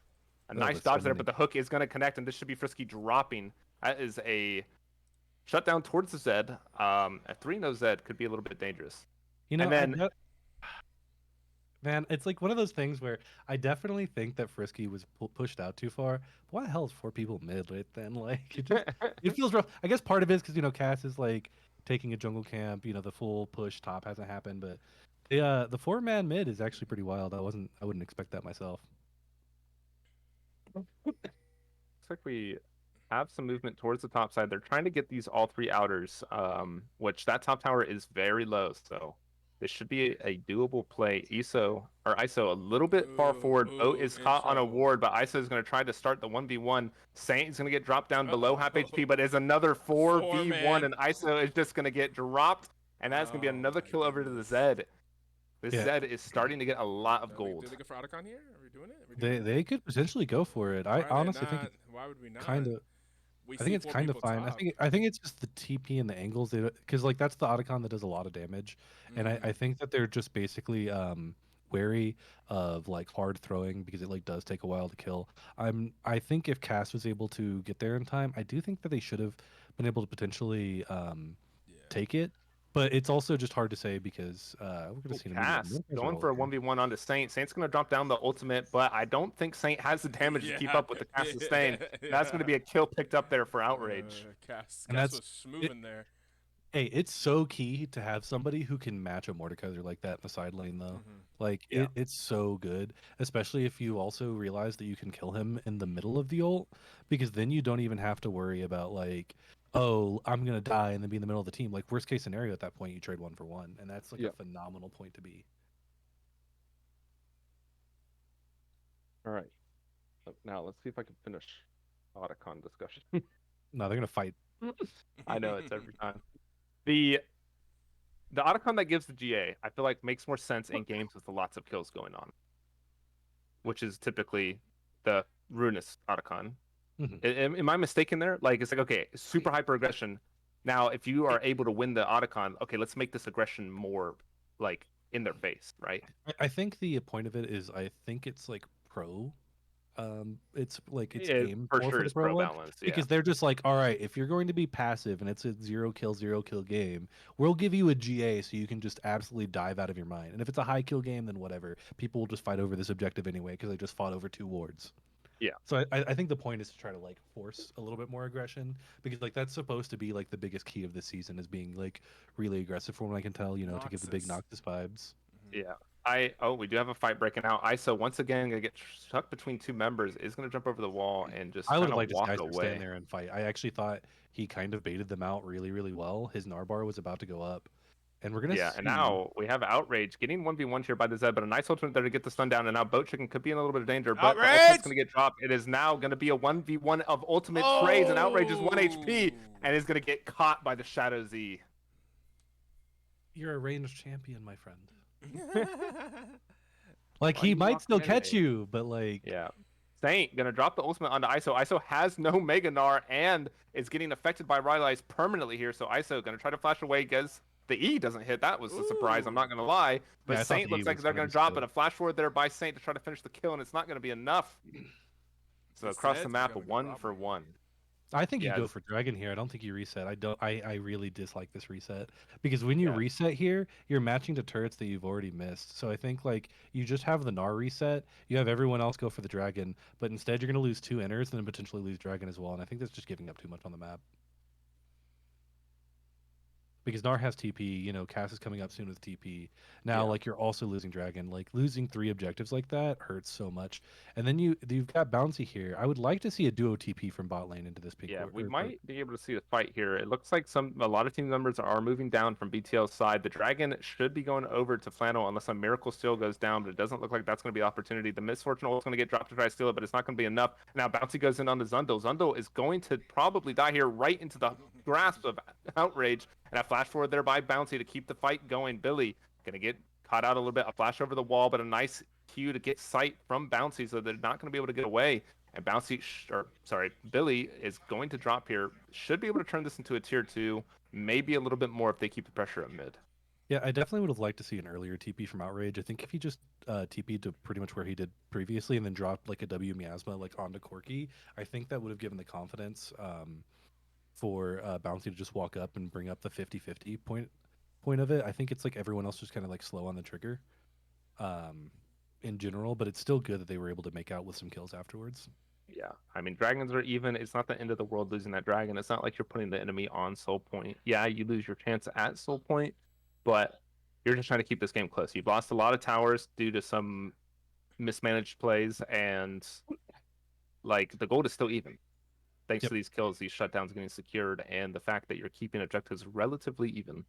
A oh, nice that's so dodge there, many. but the hook is gonna connect, and this should be Frisky dropping. That is a shutdown towards the Zed. A 3-no Zed could be a little bit dangerous. You And know, then man, it's like one of those things where I definitely think that Frisky was pushed out too far. Why the hell is 4 people mid right then? Like it feels rough. I guess part of it is because Cass is like taking a jungle camp. The full push top hasn't happened, but the 4-man mid is actually pretty wild. I wouldn't expect that myself. looks like we have some movement towards the top side. They're trying to get these all three outers, which that top tower is very low. So this should be a doable play. ISO a little bit far forward. Boat is caught on a Intro. ward, but ISO is going to try to start the 1v1. Saint is going to get dropped down below half Uh-oh. HP, but is another 4v1, man. and ISO is just going to get dropped. And that's going to be Oh another my kill over to the goodness. Zed. This Yeah. Zed is starting to get a lot of Do gold. they go for Otacon here? Are we doing it? Are we They doing they could potentially go for it. I Why are they honestly think not? it's Why would we not? kind of. We I think see it's 4 kind of people fine. top. I think it's just the TP and the angles because like that's the Otacon that does a lot of damage, and I think that they're just basically wary of like hard throwing because it like does take a while to kill. I think if Cass was able to get there in time, I do think that they should have been able to potentially Yeah. take it, but it's also just hard to say because we're gonna Ooh, see an immediate Cass going for a 1v1 onto Saint. Saint's going to drop down the ultimate, but I don't think Saint has the damage to keep Yeah. up with the Cass sustain. That's going to be a kill picked up there for Outrage. Cass and that's was smooth it. in there. Hey, it's so key to have somebody who can match a Mordekaiser like that in the side lane, though. Like Yeah. it's so good, especially if you also realize that you can kill him in the middle of the ult, because then you don't even have to worry about like, oh, I'm gonna die and then be in the middle of the team. Like worst case scenario at that point, you trade 1 for 1, and that's like Yeah. a phenomenal point to be. All right. So now let's see if I can finish Otacon discussion. No, they're gonna fight. I know it's every time. The Otacon that gives the GA, I feel like makes more sense in games with lots of kills going on, which is typically the Ruinous Otacon. Am I mistaken there? Like it's like okay, super hyper aggression. Now, if you are able to win the Otacon, okay, let's make this aggression more like in their face, right? I think the point of it is I think it's like pro. It's like it's It aimed for more sure for the is pro pro one balance. Yeah. because they're just like, all right, if you're going to be passive and it's a zero kill game, we'll give you a GA so you can just absolutely dive out of your mind. And if it's a high kill game, then whatever. People will just fight over this objective anyway because they just fought over 2 wards. Yeah. So I think the point is to try to like force a little bit more aggression because like that's supposed to be like the biggest key of this season is being like really aggressive from what I can tell, to give the big Noxus. Noctis vibes. Yeah. We do have a fight breaking out. ISO once again gonna get stuck between two members, is gonna jump over the wall and just I would kind have of liked this walk guy to stand away. there and fight. I actually thought he kind of baited them out really, really well. His Narbar was about to go up. And we're gonna Yeah, see. and now we have Outrage getting 1v1 here by the Zed, but a nice ultimate there to get the stun down, and now Boat Chicken could be in a little bit of danger, but the ultimate's Outrage! gonna get dropped. It is now gonna be a 1v1 of ultimate trades, and Outrage is 1 HP and is gonna get caught by the Shadow Z. You're a ranged champion, my friend. Like Why he you might walk still away? catch you, but like Yeah. Saint gonna drop the ultimate onto ISO. ISO has no Mega Gnar and is getting affected by Rylai's permanently here, so ISO gonna try to flash away because the E doesn't hit. That was a surprise, I'm not gonna lie. But Yeah, I thought Saint the E looks like was they're gonna gonna be drop slow. it. A flash forward there by Saint to try to finish the kill, and it's not gonna be enough. So across the map, 1-for-1. I think you Yeah, go for Dragon here. I don't think you reset. I really dislike this reset because when you Yeah. reset here, you're matching to turrets that you've already missed. So I think like you just have the Gnar reset. You have everyone else go for the Dragon, but instead you're gonna lose 2 inners and then potentially lose Dragon as well. And I think that's just giving up too much on the map. because Gnar has TP. You know, Cass is coming up soon with TP. Now, Yeah. like you're also losing Dragon. Like losing 3 objectives like that hurts so much. And then you've got Bouncy here. I would like to see a duo TP from bot lane into this pink. Yeah, we might be able to see the fight here. It looks like a lot of team members are moving down from BTL's side. The Dragon should be going over to Flannel unless a Miracle Steel goes down, but it doesn't look like that's going to be an opportunity. The Misfortune ult is going to get dropped to try to steal it, but it's not going to be enough. Now Bouncy goes in on the Zundel. Zundel is going to probably die here right into the grasp of Outrage, and a flash forward there by Bouncy to keep the fight going. Billy going to get caught out a little bit. A flash over the wall, but a nice cue to get sight from Bouncy, so they're not going to be able to get away. And Billy is going to drop here. Should be able to turn this into a tier 2, maybe a little bit more if they keep the pressure at mid. Yeah, I definitely would have liked to see an earlier TP from Outrage. I think if he just TP'd to pretty much where he did previously and then dropped like a W Miasma like onto Corki, I think that would have given the confidence for Bouncy to just walk up and bring up the 50-50 point of it. I think it's like everyone else just kind of like slow on the trigger in general, but it's still good that they were able to make out with some kills afterwards. Yeah, I mean, dragons are even. It's not the end of the world losing that dragon. It's not like you're putting the enemy on soul point. Yeah, you lose your chance at soul point, but you're just trying to keep this game close. You've lost a lot of towers due to some mismanaged plays, and like the gold is still even. Thanks to these kills, these shutdowns getting secured, and the fact that you're keeping objectives relatively even.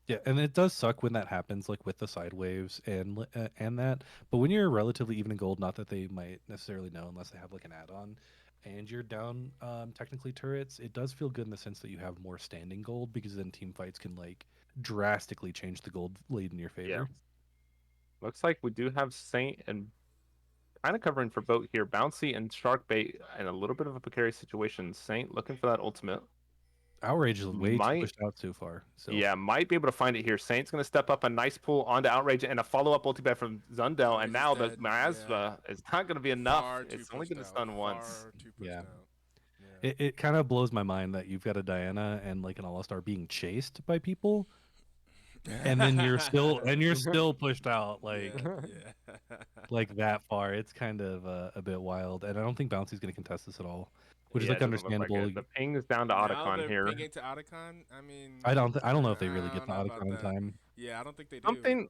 Yeah, and it does suck when that happens, like with the side waves and that. But when you're relatively even in gold, not that they might necessarily know unless they have like an add-on, and you're down technically turrets, it does feel good in the sense that you have more standing gold because then team fights can like drastically change the gold lead in your favor. Yeah. Looks like we do have Saint and kind of covering for boat here. Bouncy and Sharkbait in a little bit of a precarious situation. Saint looking for that ultimate. Outrage is way too pushed out too far. So yeah, might be able to find it here. Saint's going to step up a nice pull onto Outrage and a follow-up ultimate from Zundel, and now the Miasma is not going to be enough. It's only going to stun once. Yeah. It kind of blows my mind that you've got a Diana and like an All-Star being chased by people, and then you're still pushed out like that far. It's kind of a bit wild, and I don't think Bouncy's going to contest this at all. Which is like understandable. Like the ping is down to Otacon here. Pinging to Otacon? I mean, I don't know if they really get to Otacon in time. Yeah, I don't think they do.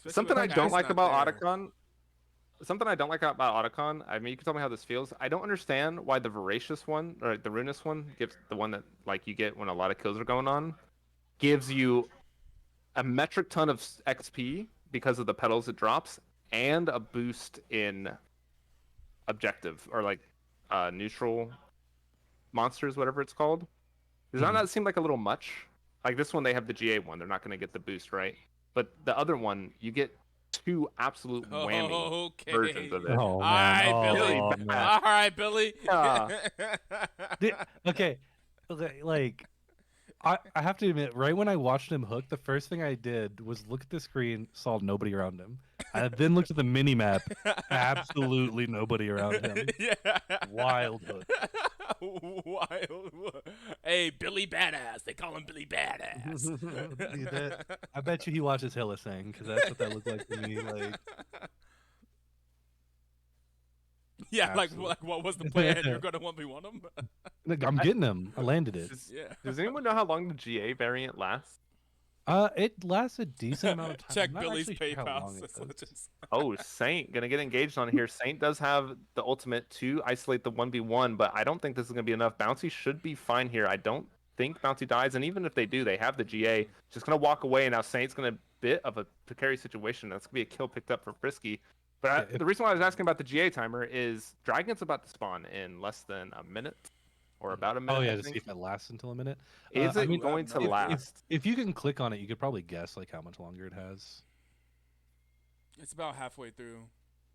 Something I don't like about Otacon. Something I don't like about Otacon. I mean, you can tell me how this feels. I don't understand why the Voracious one or the Runus one gives the one that like you get when a lot of kills are going on, gives you a metric ton of XP because of the petals it drops and a boost in objective or like neutral monsters, whatever it's called. Does that not seem like a little much? Like this one, they have the GA one. They're not going to get the boost, right? But the other one, you get 2 absolute whammy versions of it. Oh, man. All right, Billy. Okay, like I have to admit, right when I watched him hook, the first thing I did was look at the screen, saw nobody around him. I then looked at the mini map, absolutely nobody around him. Yeah. Wild hook. Wild. Hey, Billy Badass. They call him Billy Badass. I bet you he watches Hillisang because that's what that looked like to me. Like, yeah, like what was the plan? You're gonna 1v1 him? I'm getting him. I landed it. Does anyone know how long the GA variant lasts? It lasts a decent amount of time. Check Billy's PayPal. Oh, Saint gonna get engaged on here. Saint does have the ultimate to isolate the 1v1, but I don't think this is gonna be enough. Bouncy should be fine here. I don't think Bouncy dies, and even if they do, they have the GA. Just gonna walk away, and now Saint's gonna bit of a precarious situation. That's gonna be a kill picked up for Frisky. But the reason why I was asking about the GA timer is Dragon's about to spawn in less than a minute. Or about a minute. Oh yeah, to see if it lasts until a minute. Is it going to last? If you can click on it, you could probably guess like how much longer it has. It's about halfway through.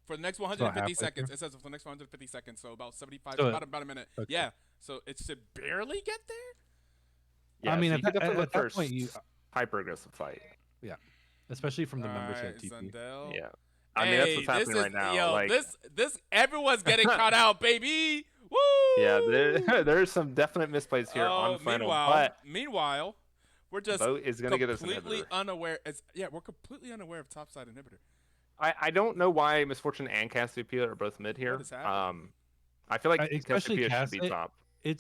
For the next 150 seconds, it says for the next 150 seconds, so about 75, about a minute. Okay. Yeah, so it should barely get there. Yeah, I mean, so at that point, you hyper aggressive fight. Yeah, especially from the membership TP. Zundel. Yeah, I mean that's what's happening right now. Yo, like this everyone's getting caught out, baby. Woo! Yeah, there's some definite misplays here on Flannel. Meanwhile, we're just completely unaware. We're completely unaware of topside inhibitor. I don't know why Misfortune and Cassiopeia are both mid here. What is happening? I feel like Cassiopeia should be top.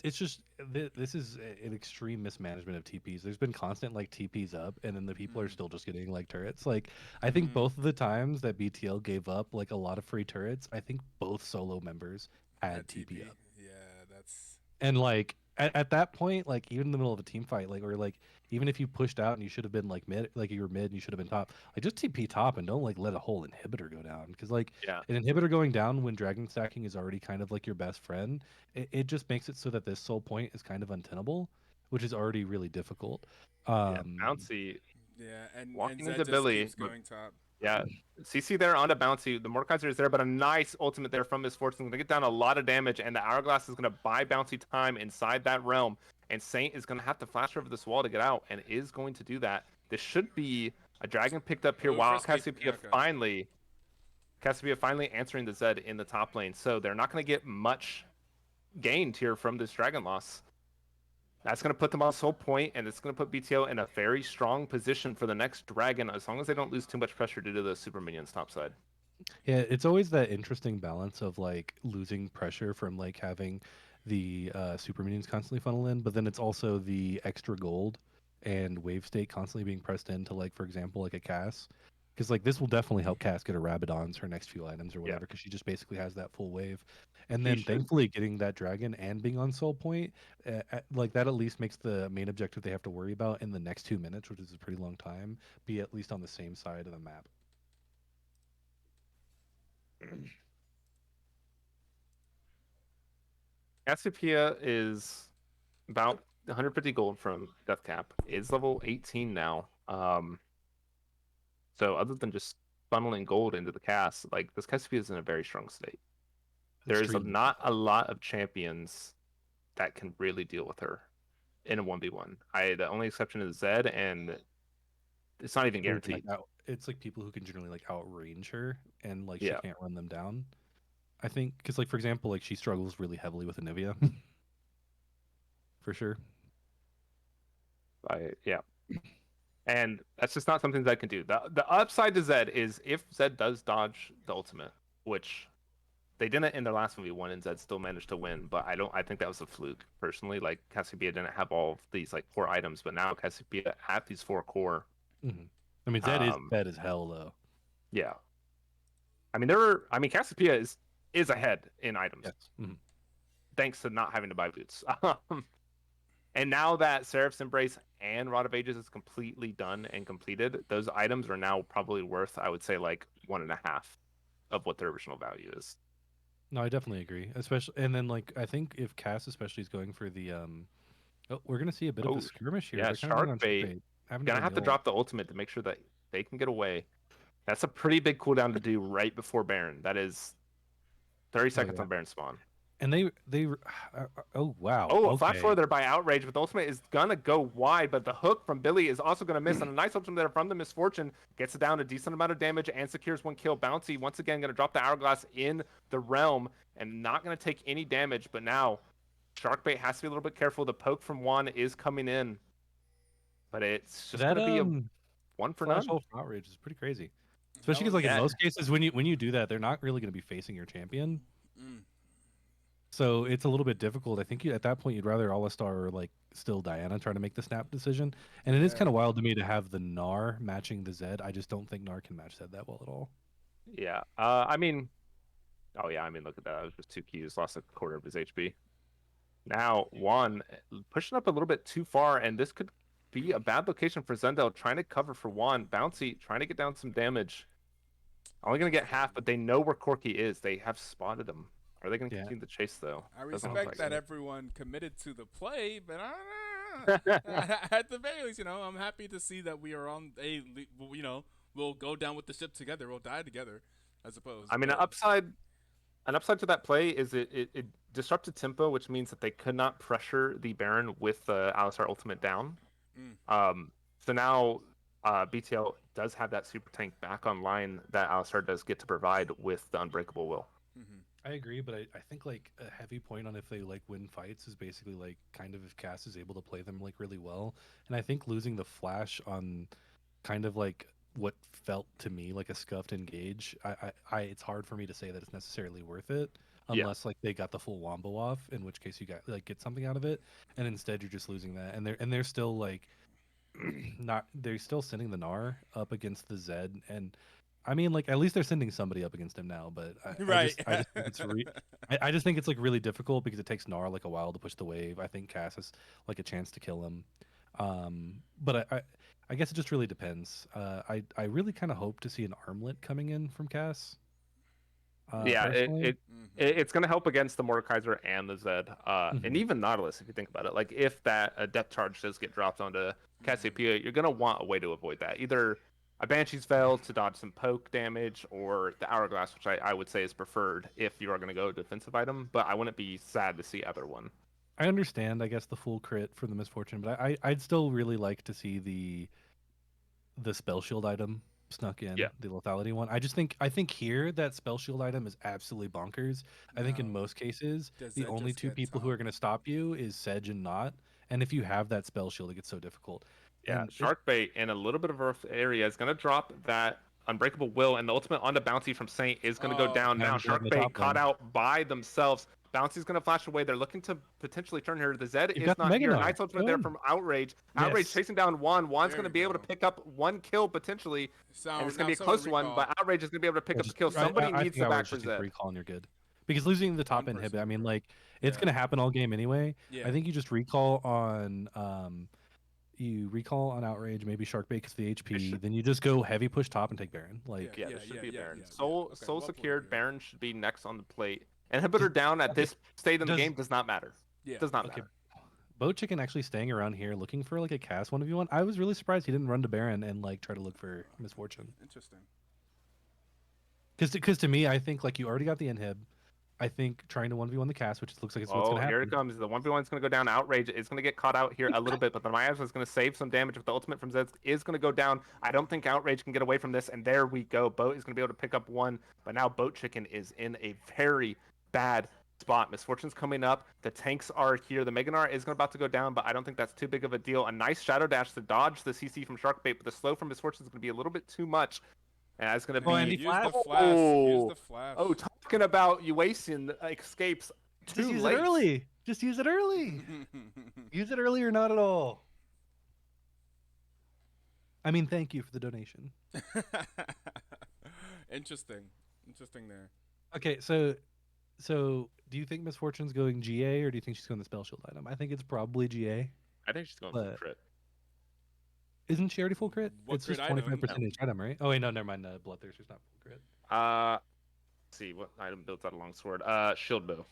it's just this is an extreme mismanagement of TPs. There's been constant like TPs up, and then the people are Mm. still just getting like turrets. Like I think Mm-hmm. both of the times that BTL gave up like a lot of free turrets, I think both solo members had At TP TP. up. Yeah, that's. And like at that point, like even in the middle of a team fight, like or like even if you pushed out and you should have been like mid, like you were mid and you should have been top, like just TP top and don't like let a whole inhibitor go down because like Yeah. an inhibitor going down when dragon stacking is already kind of like your best friend, it just makes it so that this soul point is kind of untenable, which is already really difficult. Yeah. Um, Bouncy Yeah, and walking Zed into just Billy, keeps but going top. yeah. CC there onto Bouncy. The Mordekaiser is there, but a nice ultimate there from Miss Fortune. Gonna get down a lot of damage, and the Hourglass is gonna buy Bouncy time inside that realm. And Saint is gonna have to flash over this wall to get out, and is going to do that. This should be a dragon picked up here Oh, while Frisky. Cassiopeia Okay. finally answering the Zed in the top lane. So they're not gonna get much gained here from this dragon loss. That's going to put them on soul point, and it's going to put BTO in a very strong position for the next dragon, as long as they don't lose too much pressure due to the super minions topside. Yeah, it's always that interesting balance of like losing pressure from like having the super minions constantly funnel in, but then it's also the extra gold and wave state constantly being pressed into like for example like a Cass, because like this will definitely help Cass get a Rabadon's her next few items or Yeah, whatever, because she just basically has that full wave, and he then should. thankfully getting that dragon and being on soul point, like that at least makes the main objective they have to worry about in the next 2 minutes, which is a pretty long time, be at least on the same side of the map. Cassiopeia is about 150 gold from Death Cap. Is level 18 now. So other than just funneling gold into the cast, like this Cassiopeia is in a very strong state. There is Extremely. not a lot of champions that can really deal with her in a 1v1. The only exception is Zed, and it's not even People who can like guaranteed. it's like people who can generally like outrange her and like she Yeah, can't run them down. I think because like for example like she struggles really heavily with Anivia for sure. yeah. And that's just not something Zed can do. The upside to Zed is if Zed does dodge the ultimate, which they didn't in their last 1v1, and Zed still managed to win. But I think that was a fluke personally. Like Cassiopeia didn't have all of these like core items, but now Cassiopeia had these 4 core. Hmm. I mean Zed is Um, fed as hell though. yeah. I mean Cassiopeia is ahead in items Yes. Hmm. thanks to not having to buy boots. And now that Seraph's Embrace and Rod of Ages is completely done and completed, those items are now probably worth, I would say, like 1.5 of what their original value is. No, I definitely agree. Especially and then like I think if Cass especially is going for the oh we're gonna see a bit of a Oh, skirmish here. yeah, They're kind of going Shark on shark Bait. bait, having to Gonna go have to mill. drop the ultimate to make sure that they can get away. That's a pretty big cooldown to do right before Baron. That is 30 Oh seconds yeah. on Baron spawn. And they oh wow. Oh, a flash Okay. forward there by Outrage, but the ultimate is gonna go wide, but the hook from Billy is also gonna miss, and a nice ultimate there from the Misfortune gets it down a decent amount of damage and secures 1 kill. Bouncy once again gonna drop the Hourglass in the realm and not gonna take any damage, but now Sharkbait has to be a little bit careful. The poke from Juan is coming in, but it's just That gonna be a one for flash none. ult for outrage is pretty crazy. That Especially because, was. like, in Yeah, most cases, when you do that, they're not really going to be facing your champion, Mm. so it's a little bit difficult. I think at that point you'd rather Alistar or like still Diana try to make the snap decision. And it is Yeah. kind of wild to me to have the Gnar matching the Zed. I just don't think Gnar can match Zed that well at all. yeah. I mean, oh yeah, I mean, look at that. It was just 2 Qs, lost a quarter of his HP. Now, Juan pushing up a little bit too far, and this could be a bad location for Zendel trying to cover for Juan. Bouncy trying to get down some damage. Only going to get half, but they know where Corky is. They have spotted him. Are they going to Yeah, continue the chase, though? I Doesn't look respect like that it. everyone committed to the play, but I don't know. At the very least, I'm happy to see that we are on a, we'll go down with the ship together. We'll die together, I suppose. I mean, But an upside to that play is it disrupted tempo, which means that they could not pressure the Baron with the Alistar ultimate down. mm, So now BTL does have that super tank back online that Alistar does get to provide with the Unbreakable Will. hmm I agree, but I think like a heavy point on if they like win fights is basically like kind of if Cass is able to play them like really well. And I think losing the flash on kind of like what felt to me like a scuffed engage, I it's hard for me to say that it's necessarily worth it. unless like they got the full wombo off, in which case you got like get something out of it, and instead you're just losing that, and they're still like not they're still sending the Gnar up against the Zed, and I mean like at least they're sending somebody up against him now, but Right. I just think I just think it's like really difficult because it takes Gnar like a while to push the wave. I think Cass has like a chance to kill him, but I guess it just really depends. I really kind of hope to see an armlet coming in from Cass. Yeah, Personally. it's going to help against the Mordekaiser and the Zed, and Mhm. even Nautilus if you think about it. Like if that depth charge does get dropped onto Cassiopeia, you're going to want a way to avoid that. Either a Banshee's Veil to dodge some poke damage, or the Hourglass, which I would say is preferred if you are going to go defensive item. But I wouldn't be sad to see either one. I understand, I guess, the full crit for the Misfortune, but I'd still really like to see the spell shield item snuck in, Yeah. the lethality one. I think here that spell shield item is absolutely bonkers. I think in No. most cases Does the that only just two get people who are going to stop you is Sedge and Not, and if you have that spell shield, it gets so difficult. Yeah, And Sharkbait in a little bit of rough area is going to drop that Unbreakable Will, and the ultimate onto Bouncy from Saint is going to go down now. Down the Sharkbait top caught lane. out by themselves. Bouncy's going to flash away. They're looking to potentially turn here. The Zed You've is got the not here. Meganar. Knight's ultimate Go there in. from Outrage. Outrage Yes. chasing down Juan. Juan's There going to you be able to go. pick up one kill potentially, and it's going to be a close one, but Outrage is going to be able to pick up the kill. Somebody I needs think the back Outrage for just needs Zed. recall and you're good. Because losing the top One inhibit, person. I mean, like it's Yeah. gonna happen all game anyway. Yeah. I think you just recall on you recall on Outrage, maybe Sharkbait because the HP. should- Then you just go heavy push top and take Baron. Like Yeah, this should be a Baron. yeah. Soul Okay, Soul well secured. played, yeah. Baron should be next on the plate. Inhibitor down at okay, this state in the does- game does not matter. Yeah. Does not okay, matter. Boat Chicken actually staying around here looking for like a cast 1v1. I was really surprised he didn't run to Baron and like try to look for Misfortune. Interesting. Because to me, I think like you already got the inhib. I think trying to 1v1 the cast, which looks like it's what's Oh, gonna happen. here it comes. The 1v1 is going to go down. Outrage is going to get caught out here a little bit, but the Miasma is going to save some damage with the ultimate from Zed is going to go down. I don't think Outrage can get away from this, and there we go. Boat is going to be able to pick up one, but now Boat Chicken is in a very bad spot. Misfortune's coming up. The tanks are here. The Meganar is about to go down, but I don't think that's too big of a deal. A nice Shadow Dash to dodge the CC from Sharkbait, but the slow from Misfortune is going to be a little bit too much. And that's going to Oh, and be... he Use the flash. flash. Use the flash. Oh, talking about Uasian escapes too Just use late. it early. Just use it early. Use it early or not at all. I mean, thank you for the donation. Interesting. Interesting there. Okay, so do you think Misfortune's going GA or do you think she's going the spell shield item? I think it's probably GA. I think she's going for But- crit. Isn't she already full crit? What It's crit just item? 25% each item, right? Oh wait, no, never mind. Bloodthirster's not full crit. Let's see what item builds out a longsword. Shield bow.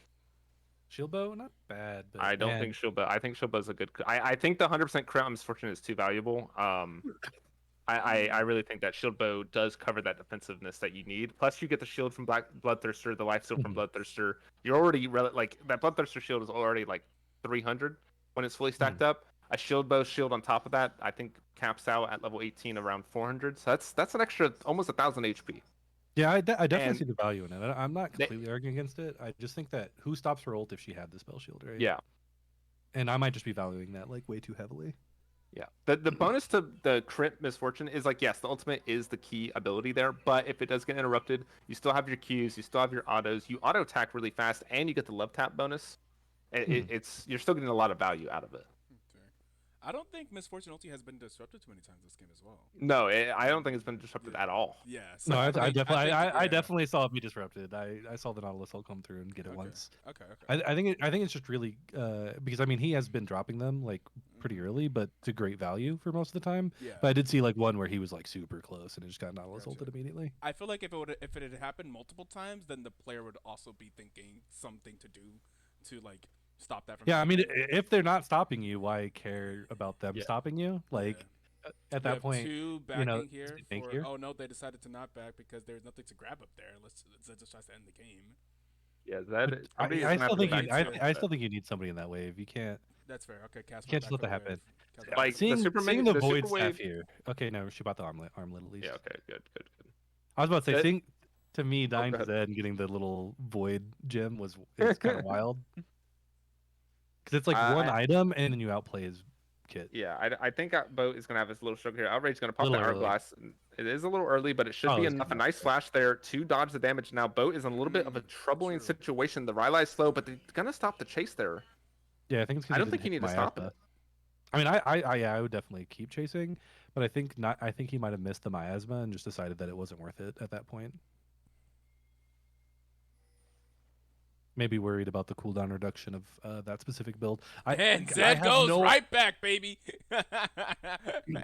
Shield bow, not bad. But I don't man, think shield bow. I think shield bow is a good. I think the 100% crit on Misfortune is too valuable. I really think that shield bow does cover that defensiveness that you need. Plus, you get the shield from Bloodthirster, the life steal from Bloodthirster. You're already like that. Bloodthirster shield is already like 300 when it's fully stacked up. A shield bow shield on top of that, I think caps out at level 18 around 400. So that's an extra almost 1,000 HP. Yeah, I definitely And see the value in it. I'm not completely arguing against it. I just think that who stops her ult if she had the spell shield, right? Yeah. And I might just be valuing that like way too heavily. Yeah. The bonus to the crit Misfortune is like, yes, the ultimate is the key ability there, but if it does get interrupted, you still have your Qs, you still have your autos, you auto attack really fast, and you get the love tap bonus. It's you're still getting a lot of value out of it. I don't think Misfortune ulti has been disrupted too many times this game as well. No, I don't think it's been disrupted at all. Yeah. No, I think- I yeah. definitely saw it be disrupted. I saw the Nautilus ult come through and get it once. Okay. Okay. I think it's just really because I mean he has been dropping them like pretty early, but to great value for most of the time. Yeah. But I did see like one where he was like super close and it just got Nautilus Gotcha. ulted immediately. I feel like if it had happened multiple times, then the player would also be thinking something to do to like stop that from. Yeah, I mean happening. if they're not stopping you, why care about them stopping you? Like at We that have point, two backing know, here. thank For, you. oh no, they decided to not back because there's nothing to grab up there. Let's just tries to end the game. Yeah, that is, I still think I too, still think you need somebody in that wave. You can't That's fair. Okay, Cass. can't just let that happen. Like, seeing the super seeing mini- the the void super staff wave- here. Okay, no, she bought the armlet at least. Yeah, okay, good. I was about to say, That- seeing to me dying go to ahead. Zed and getting the little void gem was kind of wild. Because it's like one item and then you outplay his kit. Yeah, I think Boat is gonna have his little struggle here. Outrage is gonna pop the Little early. hourglass, It is a little early, but it should Oh, be it's enough. A good. nice flash there to dodge the damage. Now, Boat is in a little bit of a troubling true. situation. The Rylai's slow, but they're going to stop the chase there. Yeah, I think it's I because don't he think didn't you hit need to stop miasma. it. I mean, yeah, I would definitely keep chasing, but I think not. I think he might have missed the miasma and just decided that it wasn't worth it at that point. Maybe worried about the cooldown reduction of that specific build. And I Zed have goes no, right back, baby.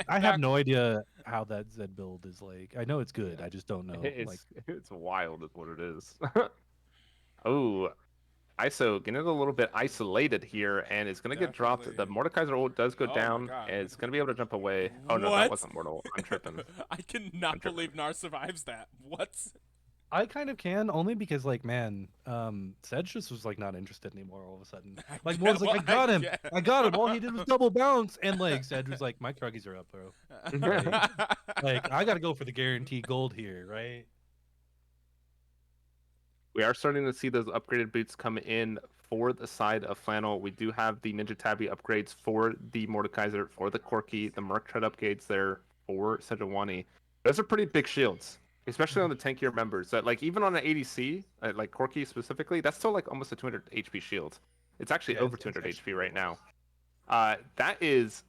I have no idea how that Zed build is like. I know it's good. I just don't know. Like, It's wild, is what it is. Oh, ISO getting a little bit isolated here, and it's going to get dropped. The Definitely. Mordekaiser ult does go Oh my down, God. and it's going to be able to jump away. Oh, no, that What? wasn't Mortal. I'm tripping. I cannot believe Nar survives that. What? I kind of can only because like man, Zed just was like not interested anymore all of a sudden. Like Mor's like, I got him, I got him. All he did was double bounce, and like Zed was like, my cruggies are up, bro. Like I gotta go for the guaranteed gold here, right? We are starting to see those upgraded boots come in for the side of Flannel. We do have the Ninja Tabby upgrades for the Mordekaiser, for the Corki, the Merc Tread upgrades there for Sejuani. Those are pretty big shields, especially on the tankier members. That like even on an ADC, like Corki specifically, that's still like almost a 200 HP shield. It's actually over 200 HP right now. That is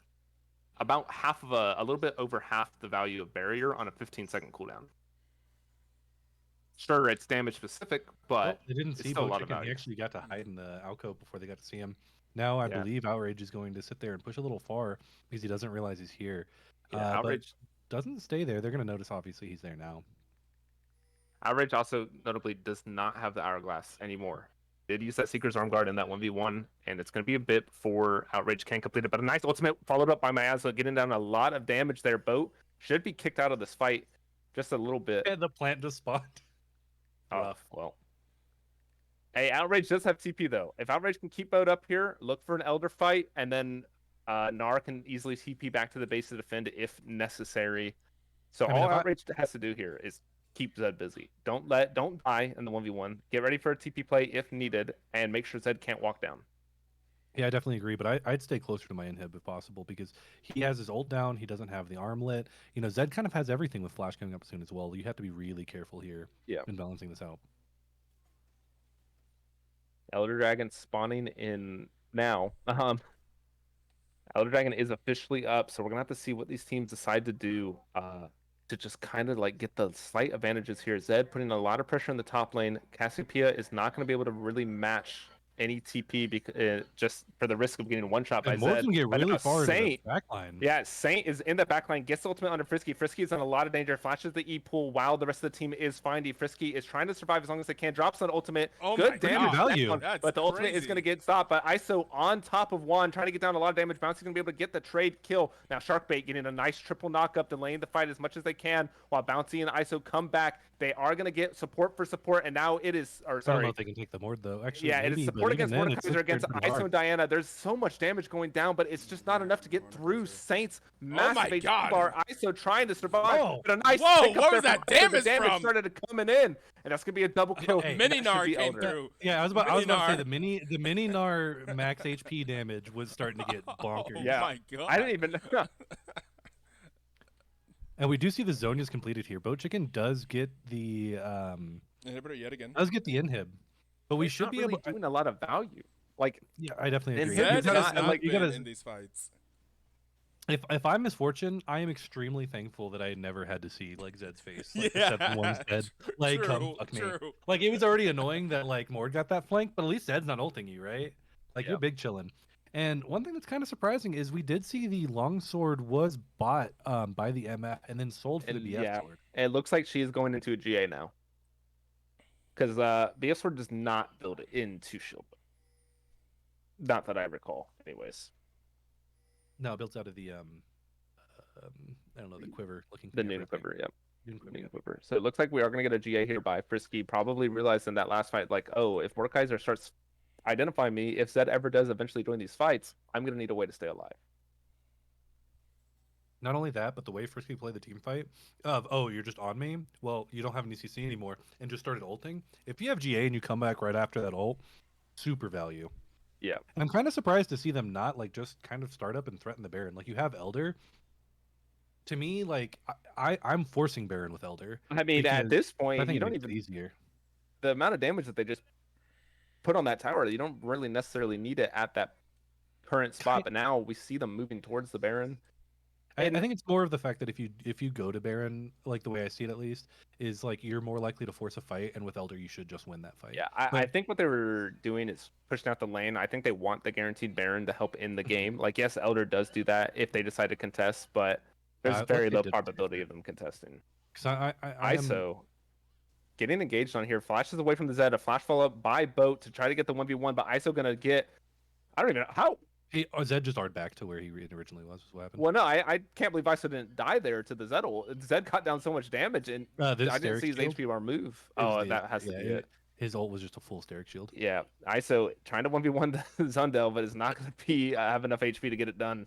about half of a little bit over half the value of barrier on a 15-second cooldown. Sure, it's damage specific, but they didn't it's see still a Bo lot of Chicken. He value. actually got to hide in the alcove before they got to see him. Now I believe Outrage is going to sit there and push a little far because he doesn't realize he's here. Yeah, Outrage doesn't stay there. They're going to notice. Obviously, he's there now. Outrage also notably does not have the Hourglass anymore. Did use that Seeker's Arm Guard in that 1v1, and it's going to be a bit before Outrage can complete it. But a nice ultimate followed up by Miasma, getting down a lot of damage there. Boat should be kicked out of this fight just a little bit. And the plant just spawned. Rough. Well. Hey, Outrage does have TP, though. If Outrage can keep Boat up here, look for an Elder fight, and then Gnar can easily TP back to the base to defend if necessary. So all Outrage has to do here is keep Zed busy. Don't die in the 1v1. Get ready for a TP play if needed, and make sure Zed can't walk down. Yeah, I definitely agree, but I'd stay closer to my inhib if possible because he has his ult down. He doesn't have the armlet. You know, Zed kind of has everything with Flash coming up soon as well. You have to be really careful here in balancing this out. Elder Dragon spawning in now. Elder Dragon is officially up, so we're gonna have to see what these teams decide to do to just kind of like get the slight advantages here. Zed putting a lot of pressure in the top lane. Cassiopeia is not going to be able to really match any TP because just for the risk of getting one shot by Zed. Can get really far Saint, in the backline. Yeah, Saint is in the backline, gets the ultimate onto Frisky. Frisky is in a lot of danger, flashes the E pool while the rest of the team is finding. Frisky is trying to survive as long as they can, drops an ultimate. Good damage value. But the ultimate is going to get stopped. But ISO on top of one, trying to get down a lot of damage. Bouncy's going to be able to get the trade kill. Now Sharkbait getting a nice triple knock-up, delaying the fight as much as they can while Bouncy and ISO come back. They are going to get support for support, and now it is, or sorry. I don't know if they can take the Mord, though. Actually, yeah, maybe, it is support against Mordekaiser against ISO hard. and Diana. There's so much damage going down, but it's just not enough to get through Saint's massive HP bar. ISO trying to survive. But a nice pick up what was that damage the damage from? started coming in, and that's going to be a double kill. Hey, Mini Gnar came through. Yeah, I was about to say the mini Gnar max HP damage was starting to get bonkers. Oh yeah. my God. I didn't even know. And we do see the Zonia's completed here. Boat Chicken does get the inhibitor yet again. Does get the inhib, but we should be really able doing a lot of value. Like, yeah, I definitely agree. Zed has not like, been in these fights. If I'm Misfortune, I am extremely thankful that I never had to see like Zed's face. Like, yeah, except one Zed. Like, come fuck me. Like, it was already annoying that like Mord got that flank, but at least Zed's not ulting you, right? Like, you're big chillin'. And one thing that's kind of surprising is we did see the longsword was bought by the MF and then sold for the BF sword. It looks like she is going into a GA now. Because BF sword does not build into shield. Not that I recall, anyways. No, it builds out of the I don't know, the quiver looking. The Noon Quiver, yeah. Noon Quiver. So it looks like we are going to get a GA here by Frisky. Probably realized in that last fight, like, oh, if Mordekaiser starts identifying me, if Zed ever does eventually join these fights, I'm going to need a way to stay alive. Not only that, but the way Frisky played the team fight of, oh, you're just on me? Well, you don't have any CC anymore, and just started ulting. If you have GA and you come back right after that ult, super value. Yeah. And I'm kind of surprised to see them not, like, just kind of start up and threaten the Baron. Like, you have Elder. to me, like I'm forcing Baron with Elder I mean, at because this I point, think you it don't makes it even easier. the amount of damage that they just put on that tower. You don't really necessarily need it at that current spot. But now we see them moving towards the Baron. I And think it's more of the fact that if you go to Baron, like the way I see it at least, is like you're more likely to force a fight, and with Elder you should just win that fight. yeah, I But think what they were doing is pushing out the lane. I think they want the guaranteed Baron to help in the game. Like, yes, Elder does do that if they decide to contest, but there's like very they low did, probability of them contesting. because I am. ISO getting engaged on here, flashes away from the Zed, a flash follow up by Boat to try to get the 1v1, but ISO gonna get, I don't even know how. Zed just art back to where he originally was. What happened? Well, no, I can't believe ISO didn't die there to the Zed ult. Zed got down so much damage, and This I didn't Steric see his shield HP bar move. is Oh, the that has to be it. his ult was just a full Steric shield. Yeah, ISO trying to 1v1 the Zundel, but is not going to be have enough HP to get it done.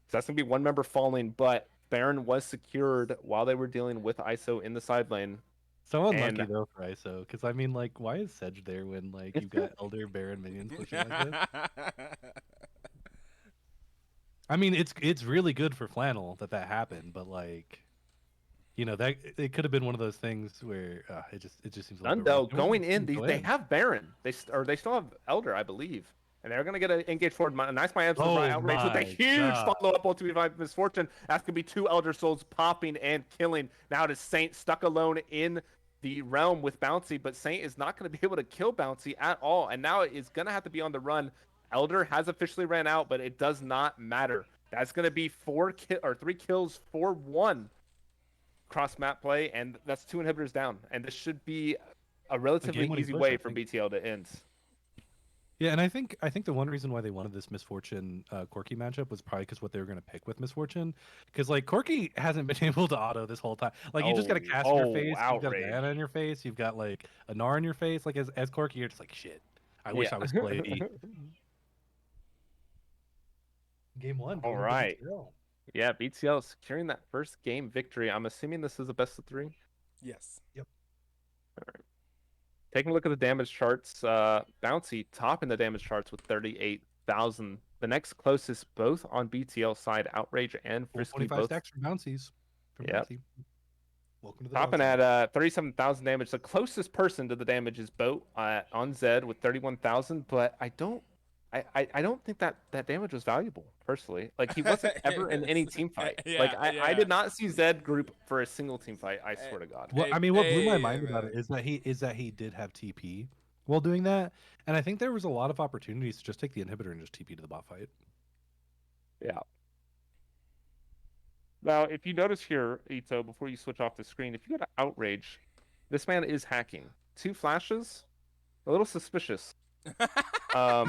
So that's going to be one member falling, but Baron was secured while they were dealing with ISO in the side lane. So unlucky though for ISO, because I mean, like, why is Sedge there when like you got Elder Baron minions pushing like this? I mean, it's really good for Flannel that happened, but like, that it could have been one of those things where it just seems a little bit rough. Zundel going in. They have Baron. They still have Elder, I believe. And they're going to get an engage forward. Nice my outrage with a huge follow-up ultimate by Misfortune. That's going to be 2 Elder Souls popping and killing. Now it is Saint stuck alone in the realm with Bouncy, but Saint is not going to be able to kill Bouncy at all. And now it is going to have to be on the run. Elder has officially ran out, but it does not matter. That's going to be 3 kills for 1 cross map play, and that's 2 inhibitors down. And this should be a relatively easy way for BTL to end. Yeah, and I think the one reason why they wanted this Misfortune Corki matchup was probably because what they were going to pick with Misfortune, because like Corki hasn't been able to auto this whole time. Like you just got to cast in your face, you've got Diana in your face, you've got like a Gnar in your face. Like as Corki, you're just like shit. I wish I was played. Game 1. All right. Yeah, BTL securing that first game victory. I'm assuming this is a best of 3. Yes. Yep. All right. Taking a look at the damage charts, Bouncy topping the damage charts with 38,000. The next closest, both on BTL side, Outrage and Frisky. 25 stacks from Bouncies. Yeah. Welcome to the topping at 37,000 damage. The closest person to the damage is Boat on Zed with 31,000. But I don't think that damage was valuable personally. Like he wasn't ever in any team fight. I did not see Zed group for a single team fight. I swear to God. Well, I mean, what blew my mind about it is that he did have TP while doing that, and I think there was a lot of opportunities to just take the inhibitor and just TP to the bot fight. Yeah. Now, if you notice here, Ito, before you switch off the screen, if you go to Outrage, this man is hacking. 2 flashes, a little suspicious. I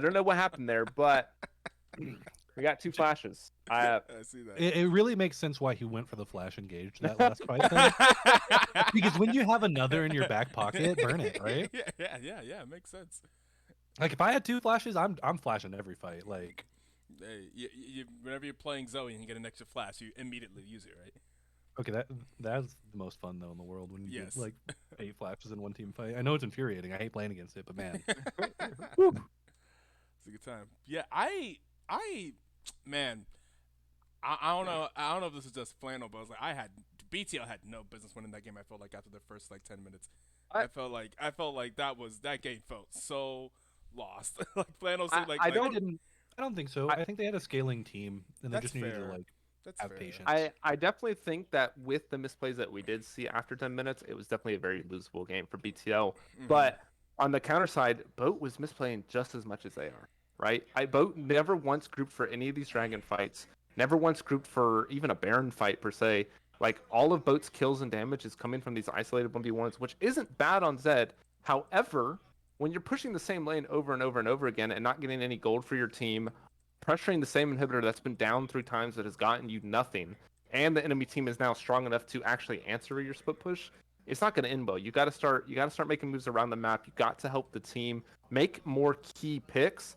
don't know what happened there, but we got 2 flashes. I see that. It really makes sense why he went for the flash engage that last fight. Because when you have another in your back pocket, burn it, right? Yeah, it makes sense. Like if I had 2 flashes, I'm flashing every fight. Like, hey, whenever you're playing Zoe and you get an extra flash, you immediately use it, right? Okay, that's the most fun though in the world when you get like 8 flashes in one team fight. I know it's infuriating. I hate playing against it, but man, it's a good time. Yeah, man, I don't know. I don't know if this is just Flannel, but I was like, BTL had no business winning that game. I felt like after the first like 10 minutes, I felt like that game felt so lost. Like Flannel seemed like I don't think so. I think they had a scaling team and they just needed to like have patience. I definitely think that with the misplays that we did see after 10 minutes, it was definitely a very losable game for BTL. But on the counter side, Boat was misplaying just as much as they are, right? Boat never once grouped for any of these dragon fights, never once grouped for even a Baron fight per se. Like all of Boat's kills and damage is coming from these isolated 1v1s, which isn't bad on Zed. However, when you're pushing the same lane over and over and over again and not getting any gold for your team, pressuring the same inhibitor that's been down 3 times that has gotten you nothing, and the enemy team is now strong enough to actually answer your split push, it's not going to end well. You got to start making moves around the map. You got to help the team make more key picks,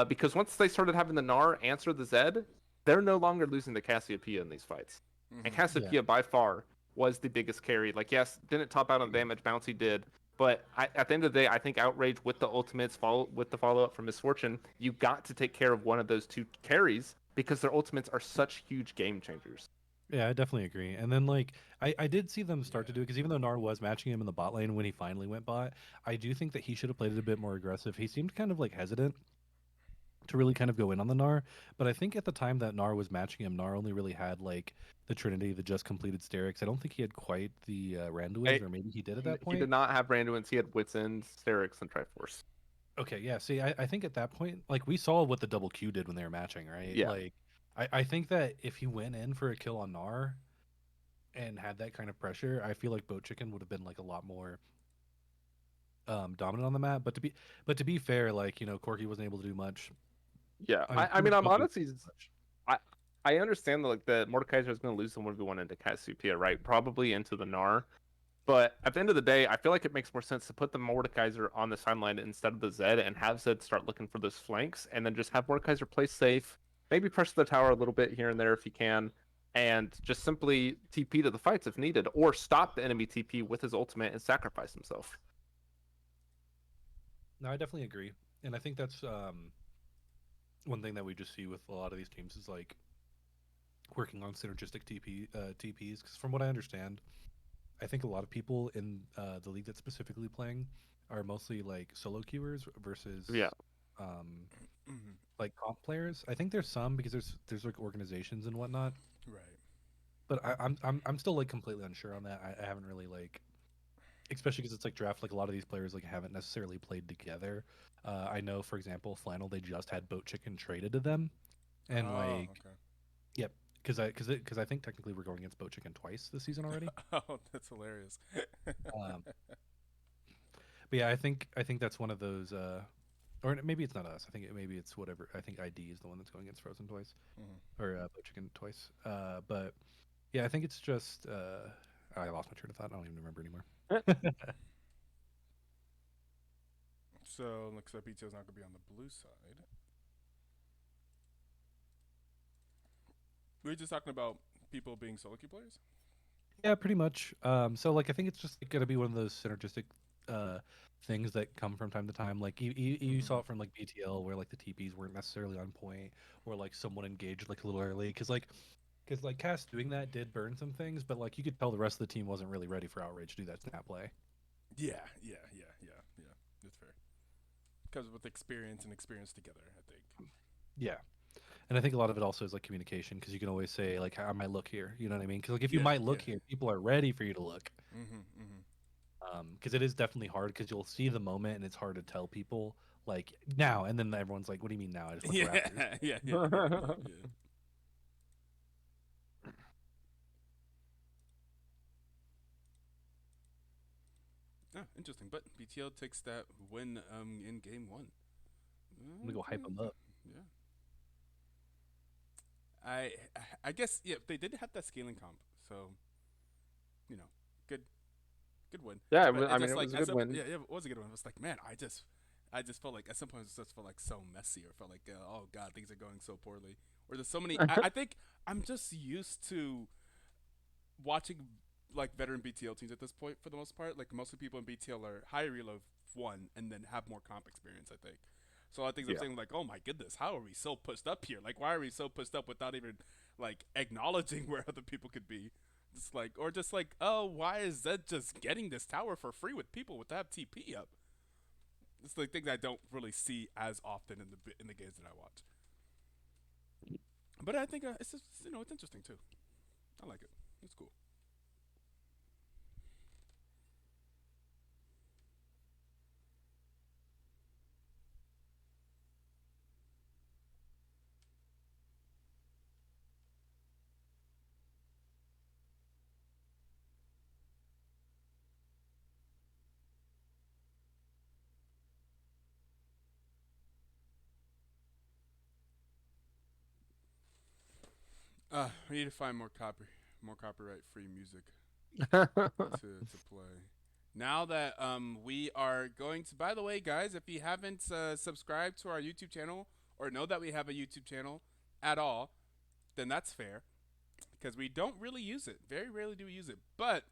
because once they started having the Gnar answer the Zed, they're no longer losing to Cassiopeia in these fights. And Cassiopeia by far was the biggest carry. Like, yes, didn't top out on damage, Bouncy did. But at the end of the day, I think Outrage with the ultimates, with the follow-up from Misfortune, you got to take care of one of those 2 carries because their ultimates are such huge game changers. Yeah, I definitely agree. And then like I did see them start to do it because even though Nar was matching him in the bot lane when he finally went bot, I do think that he should have played it a bit more aggressive. He seemed kind of like hesitant to really kind of go in on the Nar, but I think at the time that Nar was matching him, Nar only really had like the Trinity, the just completed Sterix. I don't think he had quite the Randuin's, or maybe he did at that He point. did not have Randuin's. He had Wits End, Sterix, and Triforce. Okay, yeah. See, I think at that point, like we saw what the double Q did when they were matching, right? Yeah. Like I think that if he went in for a kill on Nar and had that kind of pressure, I feel like Boat Chicken would have been like a lot more dominant on the map. But to be fair, like, you know, Corki wasn't able to do much. Yeah. I mean, I mean, I'm Kobe honestly, much. I I understand that like the Mordekaiser is going to lose the 1v1 into Cassiopeia, right? Probably into the Gnar. But at the end of the day, I feel like it makes more sense to put the Mordekaiser on the sideline instead of the Zed and have Zed start looking for those flanks and then just have Mordekaiser play safe, maybe pressure the tower a little bit here and there if he can, and just simply TP to the fights if needed, or stop the enemy TP with his ultimate and sacrifice himself. No, I definitely agree, and I think that's one thing that we just see with a lot of these teams is like working on synergistic TPs. Because from what I understand, I think a lot of people in the league that's specifically playing are mostly like solo queuers versus Yeah. um, Mhm. like comp players. I think there's some because there's like organizations and whatnot, Right. but I'm still like completely unsure on that. I haven't really like, especially because it's like draft. Like a lot of these players like haven't necessarily played together. I know, for example, Flannel they just had Boat Chicken traded to them, and Oh, like okay. yep, because I think technically we're going against Boat Chicken twice this season already. Oh, that's hilarious. Um, but yeah, I think that's one of those. Or maybe it's not us. I think maybe it's whatever. I think ID is the one that's going against Frozen twice, Mhm. or Boat Chicken twice. But yeah, I think it's just. I lost my train of thought. I don't even remember anymore. So looks like BTO's not gonna be on the blue side. We were just talking about people being solo queue players. Yeah, pretty much. So like I think it's just gonna be one of those synergistic uh things that come from time to time. Like you Mhm. saw it from like BTL where like the TPs weren't necessarily on point, or like someone engaged like a little early because like Cass doing that did burn some things, but like you could tell the rest of the team wasn't really ready for Outrage to do that snap play. Yeah, yeah. That's fair. Because with experience and experience together, I think. Yeah. And I think a lot of it also is like communication because you can always say like how might look here, you know what I mean? Because like if you Yeah, might look yeah. here, people are ready for you to look. Mhm. Because it is definitely hard because you'll see the moment and it's hard to tell people like now, and then everyone's like, "What do you mean now? I just looked for Yeah, Raptors." yeah. Ah, interesting. But BTL takes that win in game one. I'm gonna go hype them up. Yeah. I I guess yeah they did have that scaling comp, so you know good good win. Yeah, But it I mean, just it like was a good win. yeah, it was a good one. It was like man I just felt like at some points it just felt like so messy or felt like oh god things are going so poorly or there's so many. I think I'm just used to watching like veteran BTL teams at this point for the most part. Like most of the people in BTL are high reload one and then have more comp experience. I think. So a lot of things I'm Yeah. saying like, oh my goodness, how are we so pushed up here? Like, why are we so pushed up without even like acknowledging where other people could be? Just like, or just like, oh, why is Zed just getting this tower for free with people without TP up? It's like things I don't really see as often in the games that I watch. But I think it's just it's interesting too. I like it. It's cool. We need to find more copyright free music to play. Now that we are going to, by the way, guys, if you haven't subscribed to our YouTube channel or know that we have a YouTube channel at all, then that's fair because we don't really use it. Very rarely do we use it, but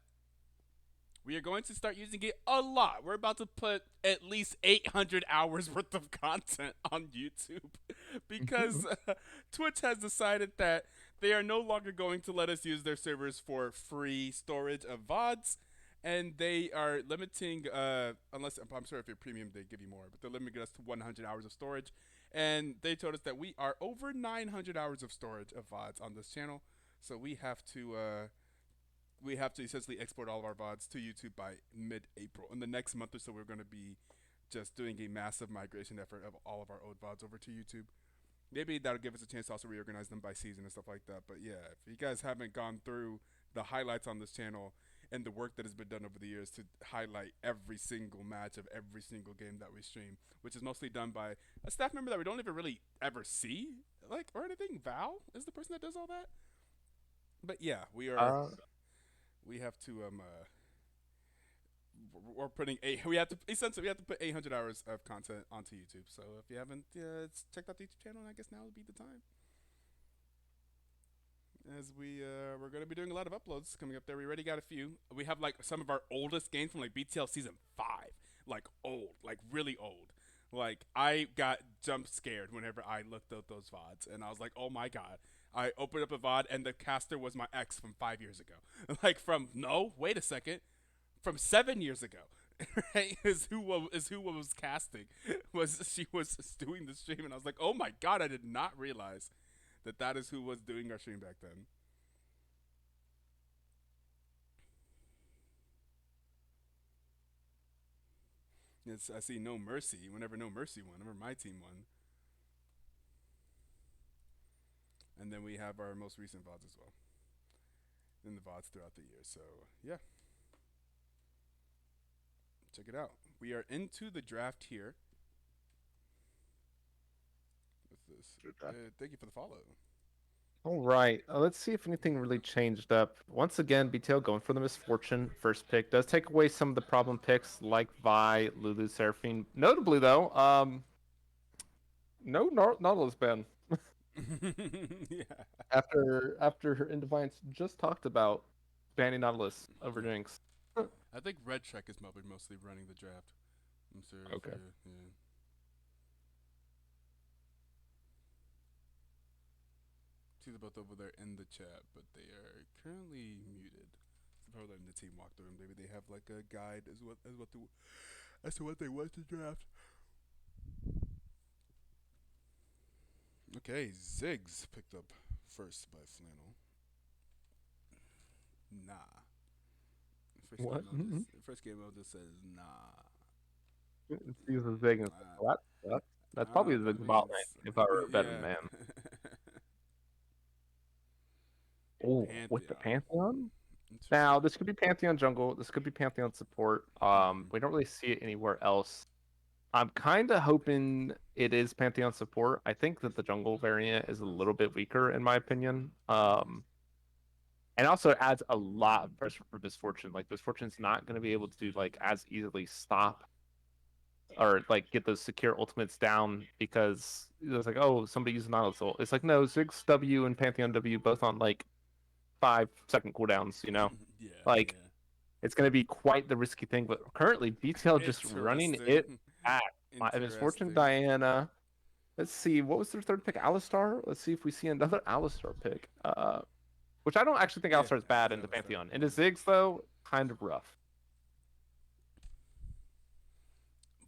we are going to start using it a lot. We're about to put at least 800 hours worth of content on YouTube because Twitch has decided that they are no longer going to let us use their servers for free storage of VODs. And they are limiting, unless I'm sure if you're premium, they give you more, but they're limiting us to 100 hours of storage. And they told us that we are over 900 hours of storage of VODs on this channel. So we have to essentially export all of our VODs to YouTube by mid-April. In the next month or so, we're going to be just doing a massive migration effort of all of our old VODs over to YouTube. Maybe that'll give us a chance to also reorganize them by season and stuff like that. But yeah, if you guys haven't gone through the highlights on this channel and the work that has been done over the years to highlight every single match of every single game that we stream, which is mostly done by a staff member that we don't even really ever see, like, or anything. Val is the person that does all that. But yeah, we have to we're putting we have to put 800 hours of content onto YouTube. So if you haven't checked out the YouTube channel, I guess now would be the time. As we're going to be doing a lot of uploads coming up there. We already got a few. We have like some of our oldest games from like BTL season 5, like old, like really old. Like I got jump scared whenever I looked at those VODs, and I was like, oh my god. I opened up a VOD and the caster was my ex from 5 years ago. Like wait a second, from 7 years ago. Right, is who was casting. She was doing the stream, and I was like, oh my god, I did not realize that is who was doing our stream back then. I see No Mercy. Whenever No Mercy won, whenever my team won. And then we have our most recent VODs as well. And the VODs throughout the year. So, yeah. Check it out. We are into the draft here. With this. Thank you for the follow. All right, let's see if anything really changed up. Once again, BTL going for the misfortune. First pick does take away some of the problem picks like Vi, Lulu, Seraphine. Notably, though, no Nautilus ban. Yeah. After her Indefiance just talked about banning Nautilus over Jinx. I think Red Trek is probably mostly running the draft. I'm sure. Okay. Yeah. See them both over there in the chat, but they are currently muted. So probably letting the team walk through them. Maybe they have like a guide as to what they want to draft. Okay, Ziggs picked up first by Flannel. Nah. First game mode just says nah. It's using Zig. That's probably the big bot lane if I were a betting man. Oh, with the Pantheon? Now, this could be Pantheon jungle. This could be Pantheon support. We don't really see it anywhere else. I'm kind of hoping it is Pantheon support. I think that the jungle variant is a little bit weaker, in my opinion. And also it adds a lot of pressure for Misfortune. Like, Misfortune's not going to be able to, like, as easily stop or, like, get those secure ultimates down because it's like, oh, somebody used Nautilus ult. It's like, no, Ziggs W and Pantheon W both on, like, 5-second cooldowns, you know? Yeah. Like, it's going to be quite the risky thing, but currently BTL just running it back. Misfortune Diana. Let's see, what was their third pick? Alistar? Let's see if we see another Alistar pick. Which I don't actually think Alistar is bad in the Pantheon. Into Ziggs, though, kind of rough.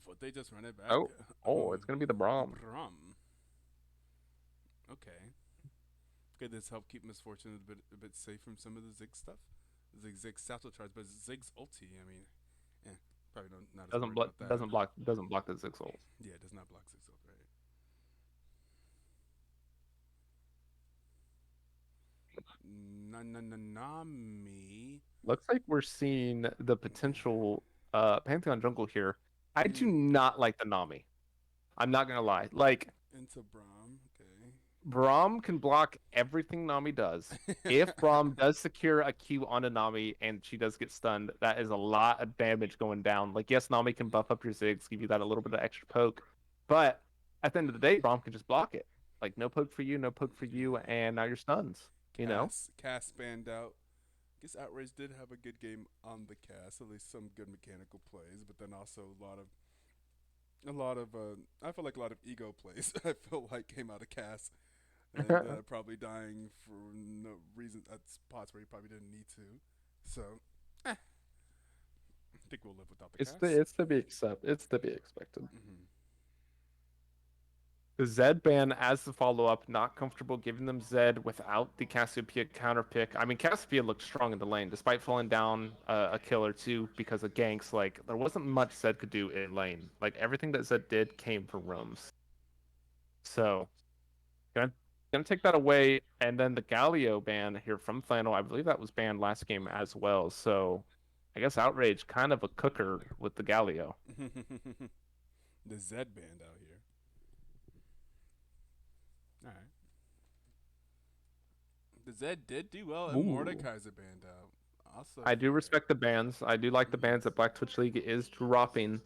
But they just run it back. Oh, it's going to be the Braum. Okay. Could this help keep Misfortune a bit safe from some of the Ziggs stuff? Ziggs Satchel charge, but Ziggs ulti, I mean, probably not as doesn't block the Ziggs ult. Yeah, it does not block Ziggs ult, right? Nami. Looks like we're seeing the potential Pantheon jungle here. I do not like the Nami. I'm not gonna lie. Like, into Braum, okay. Braum can block everything Nami does. If Braum does secure a Q on a Nami and she does get stunned, that is a lot of damage going down. Like, yes, Nami can buff up your Ziggs, give you that a little bit of extra poke, but at the end of the day, Braum can just block it. Like, no poke for you, and now you're stuns. You know? Cass spanned out guess Outrage did have a good game on the cast, at least some good mechanical plays, but then also I feel like a lot of ego plays. I feel like came out of cast and probably dying for no reason at spots where he probably didn't need to. So, I think we'll live without the cast. It's to be expected. Mm-hmm. The Zed ban as the follow-up, not comfortable giving them Zed without the Cassiopeia counter pick. I mean, Cassiopeia looked strong in the lane, despite falling down a kill or two because of ganks. Like, there wasn't much Zed could do in lane. Like, everything that Zed did came from roams. So, gonna, gonna take that away. And then the Galio ban here from Flannel, I believe that was banned last game as well. So, I guess Outrage kind of a cooker with the Galio. The Zed band out here. All right. The Zed did do well, and Ooh. Mordekaiser band out. Also, I do respect the bans. I do like the bans that Black Twitch League is dropping.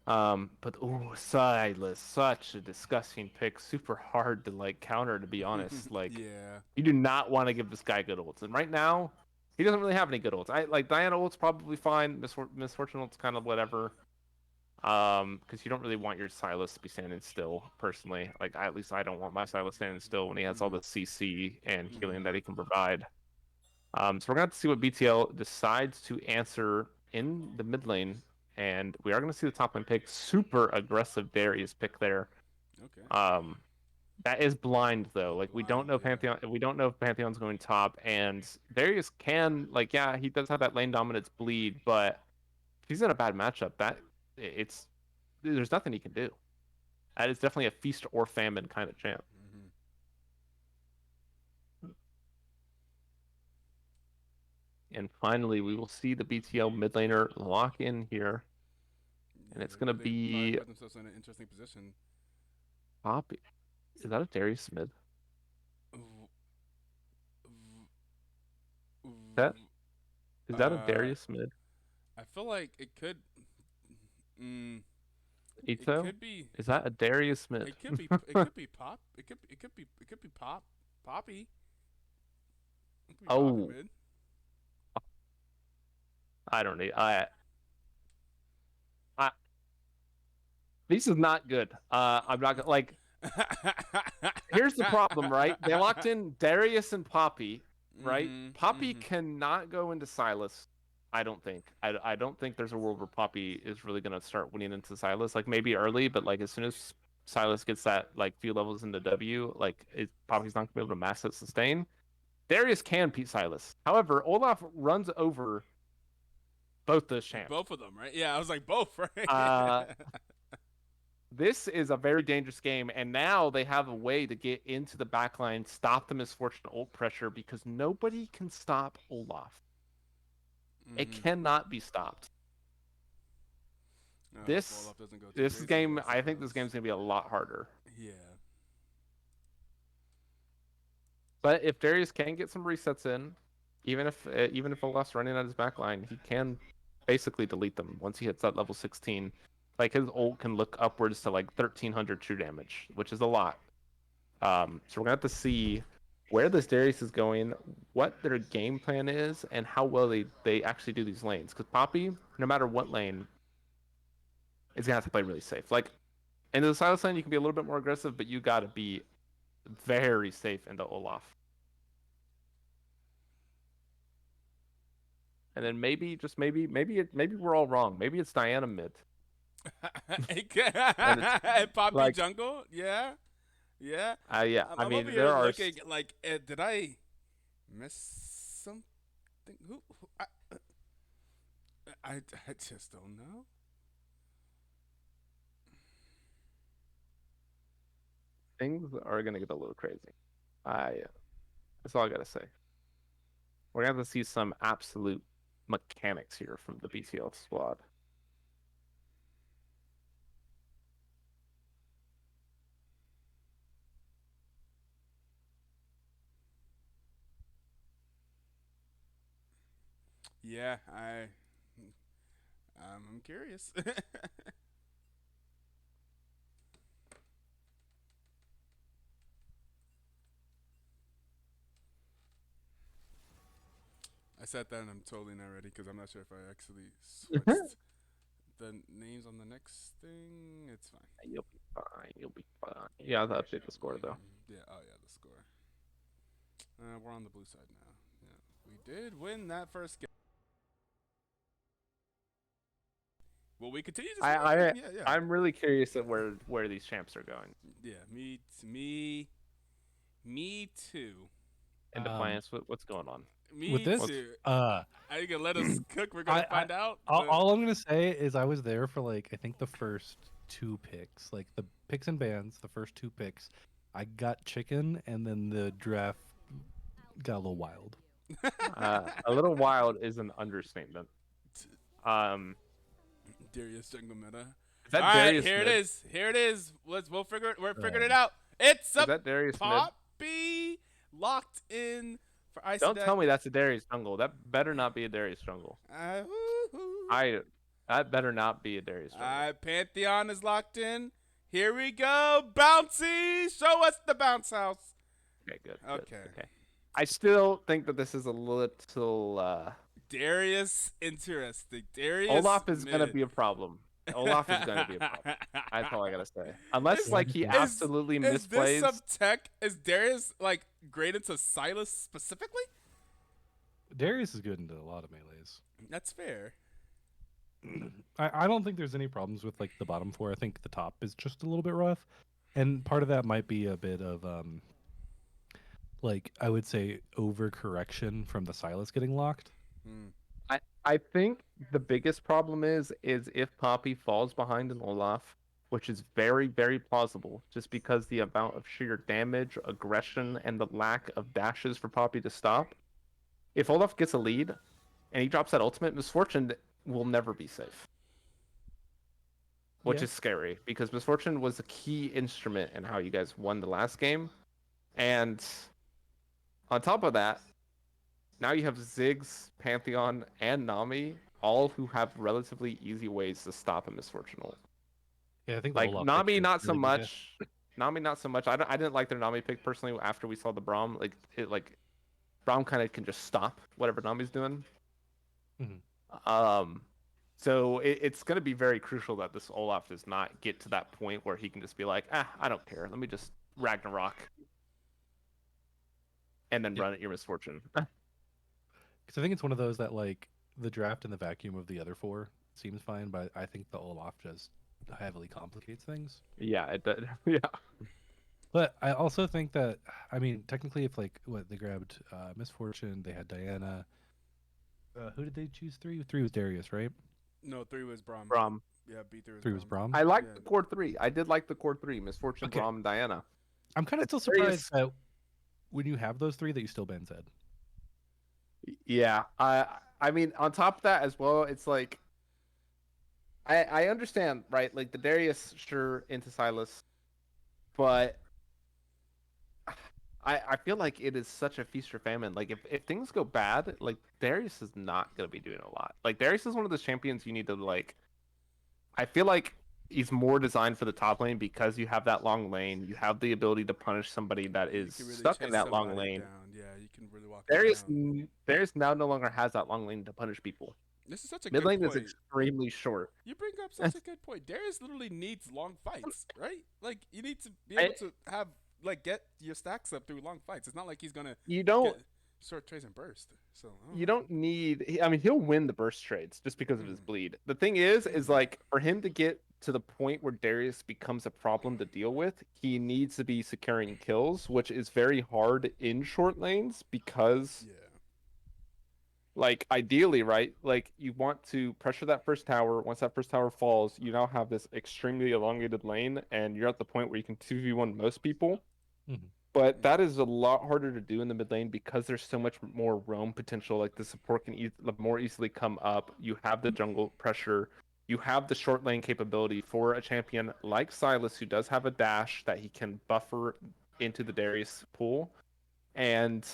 But Silas, such a disgusting pick. Super hard to like counter, to be honest. Like, yeah. you do not want to give this guy good ults, and right now, he doesn't really have any good ults. I like Diana ult's probably fine. Misfortune ult's kind of whatever. Because you don't really want your Silas to be standing still. Personally, like at least I don't want my Silas standing still when he has all the CC and healing that he can provide. So we're gonna have to see what BTL decides to answer in the mid lane, and we are gonna see the top lane pick. Super aggressive Darius pick there. Okay. That is blind though. Like we don't Blind, know yeah. Pantheon. We don't know if Pantheon's going top, and Darius can like yeah he does have that lane dominance bleed, but if he's in a bad matchup, it's there's nothing he can do. That is definitely a feast or famine kind of champ. Mm-hmm. And finally, we will see the BTL mid laner lock in here. And it's going to be put themselves in an interesting position. Poppy. Is that a Darius Smith? That is that a Darius Smith? I feel like it could. It Ito? could be. Is that a Darius Smith? It could be. It could be pop. It could. It could be. It could be pop. Poppy. It could be Oh. Poppy mid. I don't need. This is not good. I'm not gonna like. Here's the problem, right? They locked in Darius and Poppy, right? Poppy cannot go into Silas. I don't think. I don't think there's a world where Poppy is really gonna start winning into Silas. Like maybe early, but like as soon as Silas gets that like few levels into W, like Poppy's not gonna be able to mass it sustain. Darius can beat Silas. However, Olaf runs over both those champs. Both of them, right? Yeah, I was like both, right? This is a very dangerous game, and now they have a way to get into the backline, stop the Misfortune ult pressure, because nobody can stop Olaf. It cannot be stopped. This game, I think this game's going to be a lot harder. Yeah. But if Darius can get some resets in, even if Olaf's running at his backline, he can basically delete them once he hits that level 16. Like his ult can look upwards to like 1300 true damage, which is a lot. So we're gonna have to see where this Darius is going, what their game plan is, and how well they actually do these lanes. Because Poppy, no matter what lane, is gonna have to play really safe. Like into the Silas lane, you can be a little bit more aggressive, but you gotta be very safe into Olaf. And then maybe we're all wrong. Maybe it's Diana mid. Poppy like, jungle, yeah. Yeah. I'm I mean, over there here are looking like, did I miss something? Who I just don't know. Things are gonna get a little crazy. That's all I gotta say. We're gonna have to see some absolute mechanics here from the BTL squad. Yeah, I'm curious. I said that and I'm totally not ready because I'm not sure if I actually switched the names on the next thing. It's fine. You'll be fine. You'll be fine. Yeah, I'll update the score though. Yeah. Oh yeah, the score. We're on the blue side now. Yeah, we did win that first game. Will we continue this? Yeah. I'm really curious at where these champs are going. Yeah, me too. Indefiance, what's going on? Me with this, too. Are you gonna let us cook? We're gonna find out. All I'm gonna say is I was there for like I think the first 2 picks, like the picks and bans, the first 2 picks. I got chicken, and then the draft got a little wild. A little wild is an understatement. Darius jungle meta. Is that All right, Darius here Mid? it is. Here it is. We'll figure it. We're figuring it out. It's Is a that Darius Mid? Poppy locked in for ice. Don't tell me that's a Darius jungle. That better not be a Darius jungle. That better not be a Darius jungle. Pantheon is locked in. Here we go. Bouncy. Show us the bounce house. Okay, good. Okay. I still think that this is a little. Darius, interesting. Darius. Olaf is Mid. gonna be a problem. Olaf is gonna be a problem. That's all I gotta say. Unless he absolutely Is misplays. this some tech? Is Darius like great into Silas specifically? Darius is good into a lot of melees. That's fair. I don't think there's any problems with like the bottom 4. I think the top is just a little bit rough, and part of that might be a bit of like I would say overcorrection from the Silas getting locked. I think the biggest problem is if Poppy falls behind an Olaf, which is very, very plausible, just because the amount of sheer damage, aggression, and the lack of dashes for Poppy to stop. If Olaf gets a lead, and he drops that ultimate, Misfortune will never be safe. Which is scary, because Misfortune was a key instrument in how you guys won the last game. And on top of that, now you have Ziggs, Pantheon, and Nami, all who have relatively easy ways to stop a Misfortune ult. Yeah, I think Like Olaf Nami, pick not is so really good. much. Nami, not so much. I didn't like their Nami pick personally. After we saw the Braum, Braum kind of can just stop whatever Nami's doing. Mhm. So it's going to be very crucial that this Olaf does not get to that point where he can just be like, I don't care. Let me just Ragnarok. And then run at your Misfortune. Because I think it's one of those that like the draft in the vacuum of the other 4 seems fine, but I think the Olaf just heavily complicates things. Yeah, it does. Yeah. But I also think that technically if like they grabbed Misfortune, they had Diana. Who did they choose 3? 3 was Darius, right? No, 3 was Braum. Braum. Yeah, B3 was 3 was Braum. I like the core 3. I did like the core 3. Misfortune, Okay. Braum, Diana. I'm kind of still surprised that when you have those 3 that you still ban Zed. Yeah. I mean, on top of that as well, it's like I understand, right? Like the Darius sure into Silas, but I feel like it is such a feast or famine. Like if things go bad, like Darius is not gonna be doing a lot. Like Darius is one of those champions you need to like. I feel like he's more designed for the top lane because you have that long lane. You have the ability to punish somebody that is really stuck in chase that long somebody lane. down. Yeah, you can really walk them Darius down. Darius now no longer has that long lane to punish people. This is such a Mid good lane point. is extremely short. You bring up such a good point. Darius literally needs long fights, right? Like you need to be able to have get your stacks up through long fights. It's not like he's gonna get short trades and burst. So You don't need. I mean, he'll win the burst trades just because of his bleed. The thing is like for him to get to the point where Darius becomes a problem to deal with, he needs to be securing kills, which is very hard in short lanes because, like, ideally, right? Like, you want to pressure that first tower. Once that first tower falls, you now have this extremely elongated lane, and you're at the point where you can 2v1 most people. But that is a lot harder to do in the mid lane because there's so much more roam potential. Like the support can more easily come up. You have the jungle pressure. You have the short lane capability for a champion like Silas, who does have a dash that he can buffer into the Darius pool. And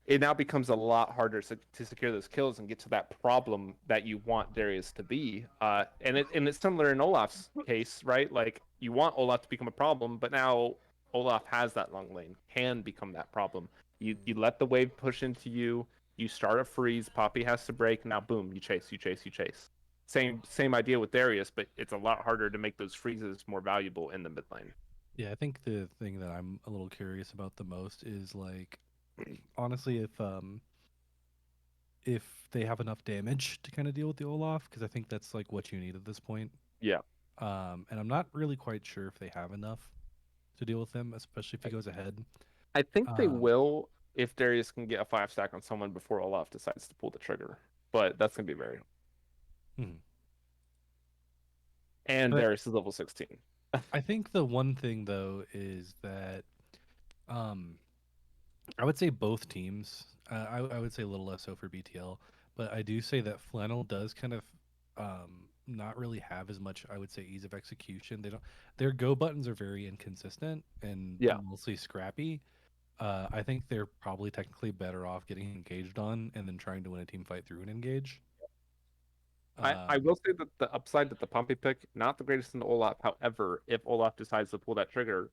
it now becomes a lot harder to secure those kills and get to that problem that you want Darius to be. And it's similar in Olaf's case, right? Like you want Olaf to become a problem, but now Olaf has that long lane, can become that problem. You let the wave push into you. You start a freeze, Poppy has to break, now boom, you chase, you chase, you chase. Same idea with Darius, but it's a lot harder to make those freezes more valuable in the mid lane. Yeah, I think the thing that I'm a little curious about the most is like, honestly, if they have enough damage to kind of deal with the Olaf, because I think that's like what you need at this point. Yeah. And I'm not really quite sure if they have enough to deal with him, especially if he goes ahead. I think they Um, will if Darius can get a 5-stack on someone before Olaf decides to pull the trigger. But that's gonna be very mhm. and But Darius is level 16. I think the one thing though is that um, I would say both teams. I would say a little less so for BTL, but I do say that Flannel does kind of not really have as much. I would say ease of execution. They don't. Their go buttons are very inconsistent and Yeah. mostly scrappy. I think they're probably technically better off getting engaged on and then trying to win a team fight through an engage. I will say that the upside that the Pompey pick, not the greatest in the Olaf. However, if Olaf decides to pull that trigger,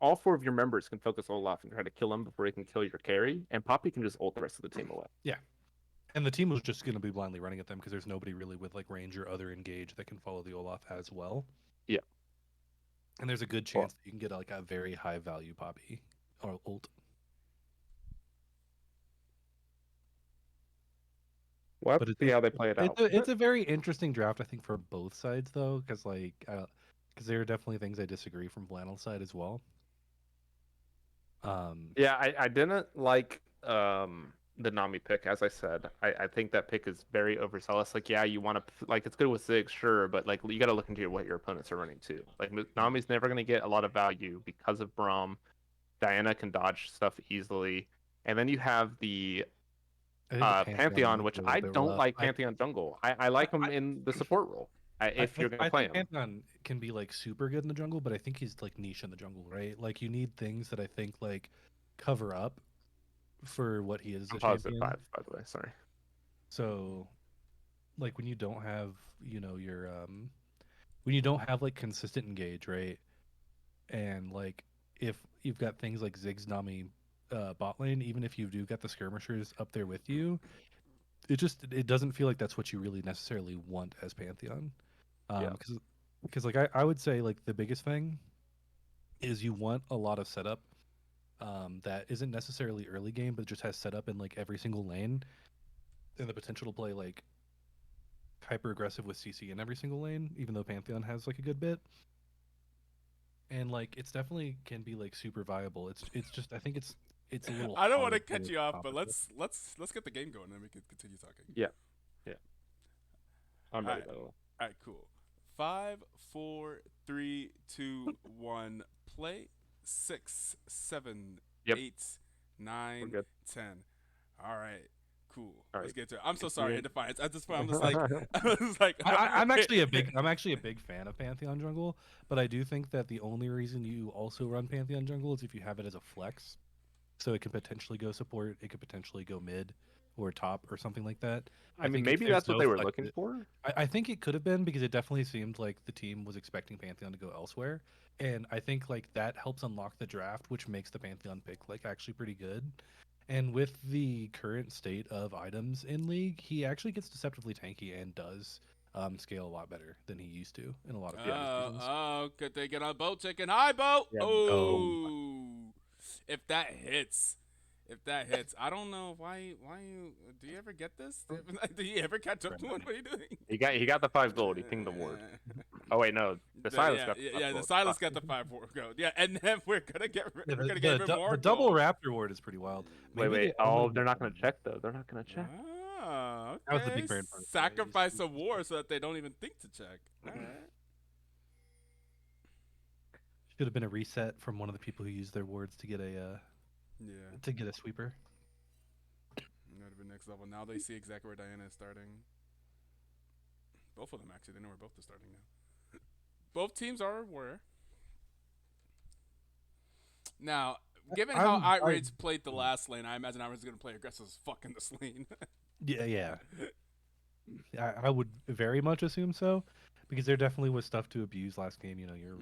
all 4 of your members can focus Olaf and try to kill him before he can kill your carry, and Poppy can just ult the rest of the team away. Yeah, and the team was just going to be blindly running at them because there's nobody really with like range or other engage that can follow the Olaf as well. Yeah. And there's a good chance that you can get like a very high value Poppy or ult. We'll have But to see how they play it out. It's a very interesting draft, I think, for both sides though, because like because there are definitely things I disagree from Flannel's side as well. Yeah, I didn't like the Nami pick, as I said. I think that pick is very overzealous. Like, yeah, you want to like it's good with Ziggs, sure, but like you got to look into what your opponents are running too. Like Nami's never going to get a lot of value because of Braum. Diana can dodge stuff easily, and then you have the I think the Pantheon, which is a I little bit don't rough. like Pantheon jungle. I like him in the support role if you're going to I play think him. Pantheon can be like super good in the jungle, but I think he's like niche in the jungle, right? Like you need things that I think like cover up for what he is as I'm a positive champion. 5, by the way. Sorry. So like when you don't have, your when you don't have like consistent engage, right? And like if you've got things like Ziggs Nami bot lane, even if you do got the skirmishers up there with you, it doesn't feel like that's what you really necessarily want as Pantheon. Yeah. Because like I would say like the biggest thing is you want a lot of setup that isn't necessarily early game, but just has setup in like every single lane and the potential to play like hyper aggressive with CC in every single lane, even though Pantheon has like a good bit. And like it's definitely can be like super viable. It's just I think it's a little. I don't want to hard cut you off, but accomplish it. let's get the game going, and then we can continue talking. Yeah. Yeah. I'm ready, Alright. by the way. All right, cool. 5, 4, 3, 2, 1. Play. 6, 7, Yep. 8, We're 9, good. 10. All right, cool. All Let's right. get to it. I'm so It's sorry, weird. Indefiance. At this point, I'm just like, I was like, I'm actually a big fan of Pantheon jungle, but I do think that the only reason you also run Pantheon jungle is if you have it as a flex, so it could potentially go support, it could potentially go mid or top or something like that. I mean, think if maybe there's that's what no they were flex- looking for. I think it could have been because it definitely seemed like the team was expecting Pantheon to go elsewhere, and I think like that helps unlock the draft, which makes the Pantheon pick like actually pretty good. And with the current state of items in League, he actually gets deceptively tanky and does scale a lot better than he used to in a lot of previous seasons. oh, could they get on boat chicken? High boat. Yeah. Oh, if that hits. If that hits, I don't know why you do you ever get this? Do you ever catch up to one? What are you doing? He got the 5 gold. He pinged the ward. Oh wait, no, the Silas got the 5 the gold. Silas got the 5-4 gold. Yeah, and then we're gonna get Yeah, we're gonna get even more the double gold. Raptor ward is pretty wild. Wait, Maybe wait. they only Oh, they're not need- gonna check though. They're not gonna check. Ah, okay. That was the big brain part. Sacrifice a war so that they don't even think to check. All right. Should have been a reset from one of the people who used their wards to get a Yeah. sweeper. That would have been next level. Now they see exactly where Diana is starting. Both of them actually. They know where both are starting now. Both teams are aware. Now, given how Outrage played the last lane, I imagine Outrage is going to play aggressive as fuck in this lane. Yeah. I would very much assume so, because there definitely was stuff to abuse last game. Your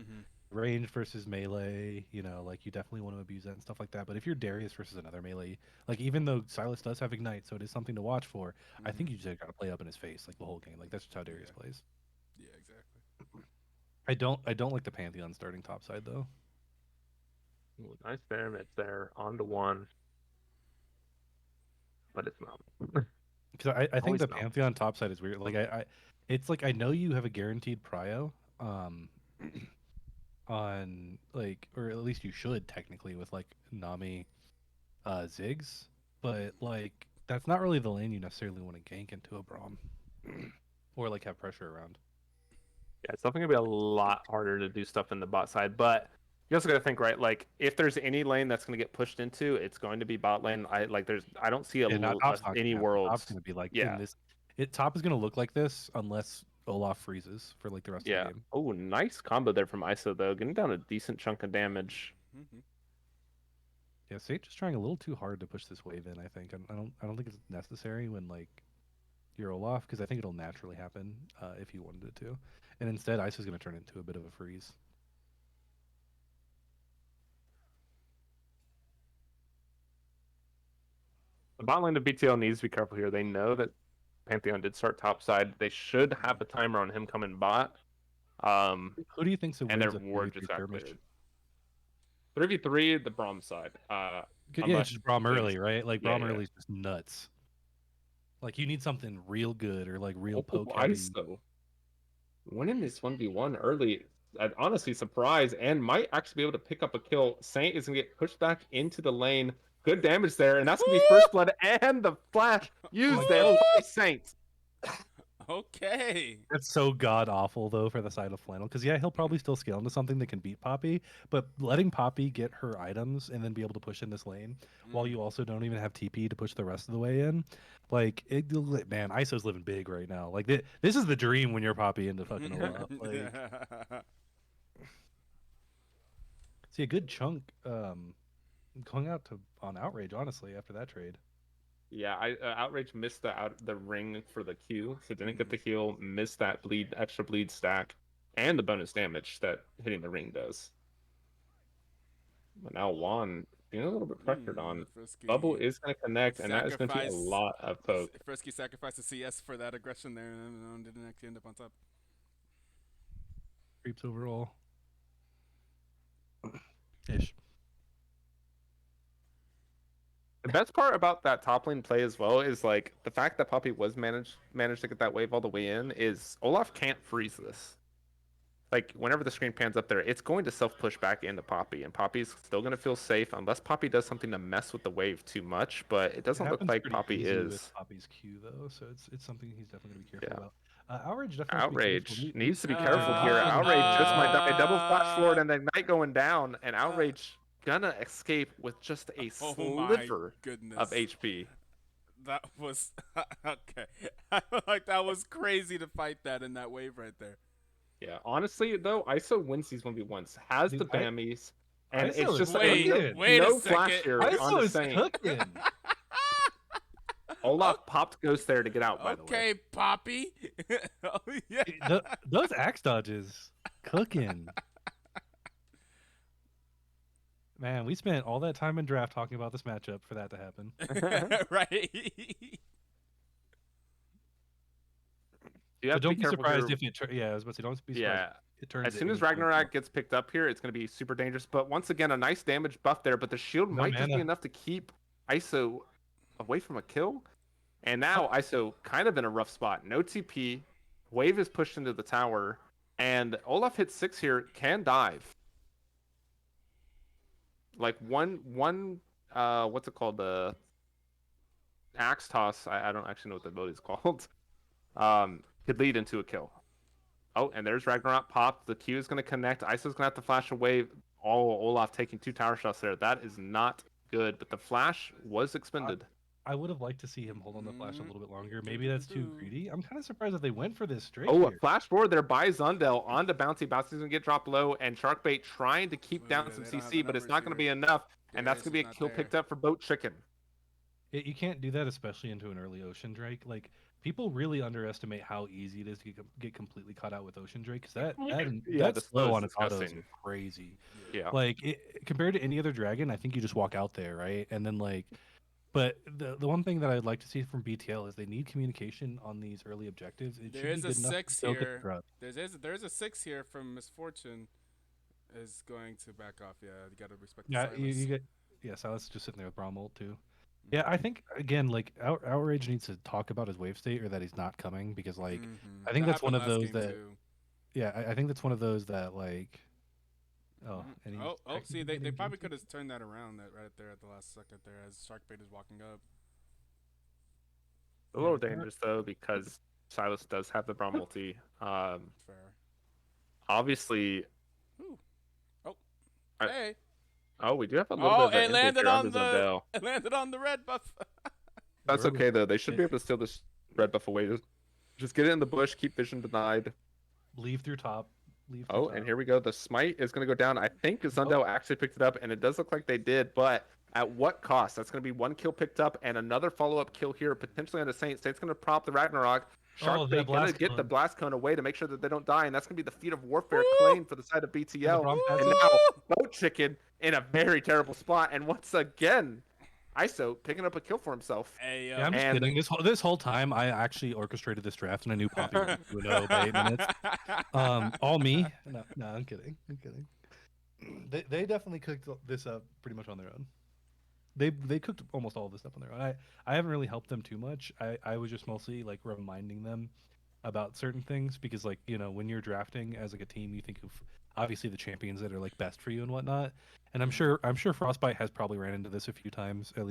range versus melee, you know, like you definitely want to abuse that and stuff like that. But if you're Darius versus another melee, like even though Silas does have Ignite, so it is something to watch for, I think you just gotta play up in his face like the whole game. Like that's just how Darius Yeah. plays. Yeah, exactly. I don't like the Pantheon starting top side though. Ooh, nice pyramid there, on to one. But it's not. Because I think Always the not. Pantheon top side is weird. Like it's like I know you have a guaranteed prio, on like, or at least you should technically with like Nami, Ziggs, but like that's not really the lane you necessarily want to gank into a Braum, or like have pressure around. Yeah, it's definitely gonna be a lot harder to do stuff in the bot side, but you also gotta think, right? Like, if there's any lane that's gonna get pushed into, it's going to be bot lane. I don't see Yeah, not top's not any gonna happen. Top's worlds. gonna be like in Yeah, this. Top is gonna look like this unless Olaf freezes for like the rest of the yeah. game. Oh, nice combo there from ISO though, getting down a decent chunk of damage. Mm-hmm. Yeah, Sage is trying a little too hard to push this wave in. I think I don't think it's necessary when like you're Olaf because I think it'll naturally happen if you wanted it to, and instead ISO's gonna turn into a bit of a freeze. The bot lane of BTL needs to be careful here. They know that Pantheon did start top side. They should have a timer on him coming bot. Who do you think's a And their wins a ward 3v3 just got skirmish? cleared. 3v3, the Braum side. Yeah, Unless it's just Braum Wings- early, right? Like Yeah, Braum yeah. early is just nuts. Like you need something real good or like real Oh, poke heavy. ISO. Winning this 1v1 early, I'd honestly surprised and might actually be able to pick up a kill. Saint is going to get pushed back into the lane. Good damage there, and that's going to be first blood and the flash used there by Saint. Okay. That's so god awful though for the side of Flannel because yeah, he'll probably still scale into something that can beat Poppy, but letting Poppy get her items and then be able to push in this lane while you also don't even have TP to push the rest of the way in, like man, ISO's living big right now. Like this is the dream when you're Poppy into fucking Olaf. Like see a good chunk going out to on Outrage honestly after that trade. Yeah, Outrage missed the ring for the Q, so didn't get the heal, missed that extra bleed stack, and the bonus damage that hitting the ring does. But now Juan being a little bit pressured on. Frisky Bubble is going to connect, and that is going to be a sacrifice- lot of poke. Frisky sacrificed the CS for that aggression there and didn't actually end up on top. Creeps overall. Ish. The best part about that top lane play as well is like the fact that Poppy was managed to get that wave all the way in is Olaf can't freeze this. Like whenever the screen pans up there, it's going to self push back into Poppy, and Poppy's still going to feel safe unless Poppy does something to mess with the wave too much. But it doesn't look like Poppy is. With Poppy's Q though, so it's something he's definitely going to be careful Yeah. about. Outrage definitely Outrage needs to be careful turns here. into Outrage just might die. Double Uh, flash forward and Ignite going down, and Outrage gonna escape with just a Oh my sliver goodness. of HP. That was okay. I feel like that was crazy to fight that in that wave right there. Yeah, honestly though, ISO wins these 1v1s, has Dude, the Bammies, and ISO it's is just wait no a flash second. here on ISO the is Saint. cooking. Olaf popped Ghost there to get out, by the way. Okay, Poppy. Oh yeah. Those axe dodges cooking. Man, we spent all that time in draft talking about this matchup for that to happen. Right. You have But to don't be careful surprised here. if it. Yeah, I was about to say, don't be surprised. Yeah, It turns as soon it as into something Ragnarok gets picked up here, it's going to be super dangerous. But once again, a nice damage buff there, but the shield No might just be mana. enough to keep ISO away from a kill. And now ISO kind of in a rough spot. No TP, wave is pushed into the tower, and Olaf hits 6 here, can dive. Like one what's it called? The axe toss. I don't actually know what the ability is called. Could lead into a kill. Oh, and there's Ragnarok popped. The Q is going to connect. ISO's going to have to flash away. Oh, Olaf taking 2 tower shots there. That is not good, but the flash was expended. I would have liked to see him hold on the flash a little bit longer. Maybe that's too greedy. I'm kind of surprised that they went for this straight. Oh, a here. flash forward there by Zundel onto Bouncy. Bouncy's going to get dropped low, and Sharkbait trying to keep down yeah, some they don't have CC, the but it's numbers not going to here. be enough. And that's Darius going to be is a not kill there. picked up for Boat Chicken. You can't do that, especially into an early ocean Drake. Like people really underestimate how easy it is to get completely caught out with Ocean Drake, because Yeah, that the slow slow is on its autos disgusting. is crazy. Yeah. Like compared to any other dragon, I think you just walk out there, right? And then like, but the one thing that I'd like to see from BTL is they need communication on these early objectives. It There should be is a good enough to 6 still get here. corrupt. There's a 6 here from Misfortune. Is going to back off. Yeah, you gotta respect the Yeah, Silas. you get Silas just sitting there with Bromwell too. Yeah, Mhm. I think again, like Outrage needs to talk about his wave state or that he's not coming because like I think That that's one happened of last those game that too. I think that's one of those that like and he's Oh, see, technically they getting probably jumped. could have turned that around that right there at the last second there as Sharkbait is walking up. A Yeah, little but dangerous though because Silas does have the Braum multi. Fair. Obviously, Ooh. Oh, I, hey. oh, we do have a little bit Oh, of an invis here on the Zundel. it landed on the red buff. That's Word was okay though. They should it, be able to steal this red buff away. Just get it in the bush. Keep vision denied. leave through top, leave through Oh, and top. here we go. The smite is going to go down. I think Oh, Zundel actually picked it up, and it does look like they did, but at what cost? That's going to be one kill picked up and another follow-up kill here, potentially on the Saint. Saint's going to prop the Ragnarok. oh, that Sharkbait going to blast get the cone blast cone away to make sure that they don't die, and that's going to be the feat of warfare Woo! claim for the side of and the BTL. Brom And passive. now, Boat Chicken in a very terrible spot, and once again, ISO picking up a kill for himself. Hey, Yeah, I'm just And kidding. This whole time, I actually orchestrated this draft, and I knew Poppy would be 2-0 by 8 minutes. All me. No, no, I'm kidding. I'm kidding. They definitely cooked this up pretty much on their own. They cooked almost all of this up on their own. I haven't really helped them too much. I was just mostly like reminding them about certain things because like when you're drafting as like a team, you think of obviously the champions that are like best for you and whatnot. And I'm sure Frostbyte has probably ran into this a few times, at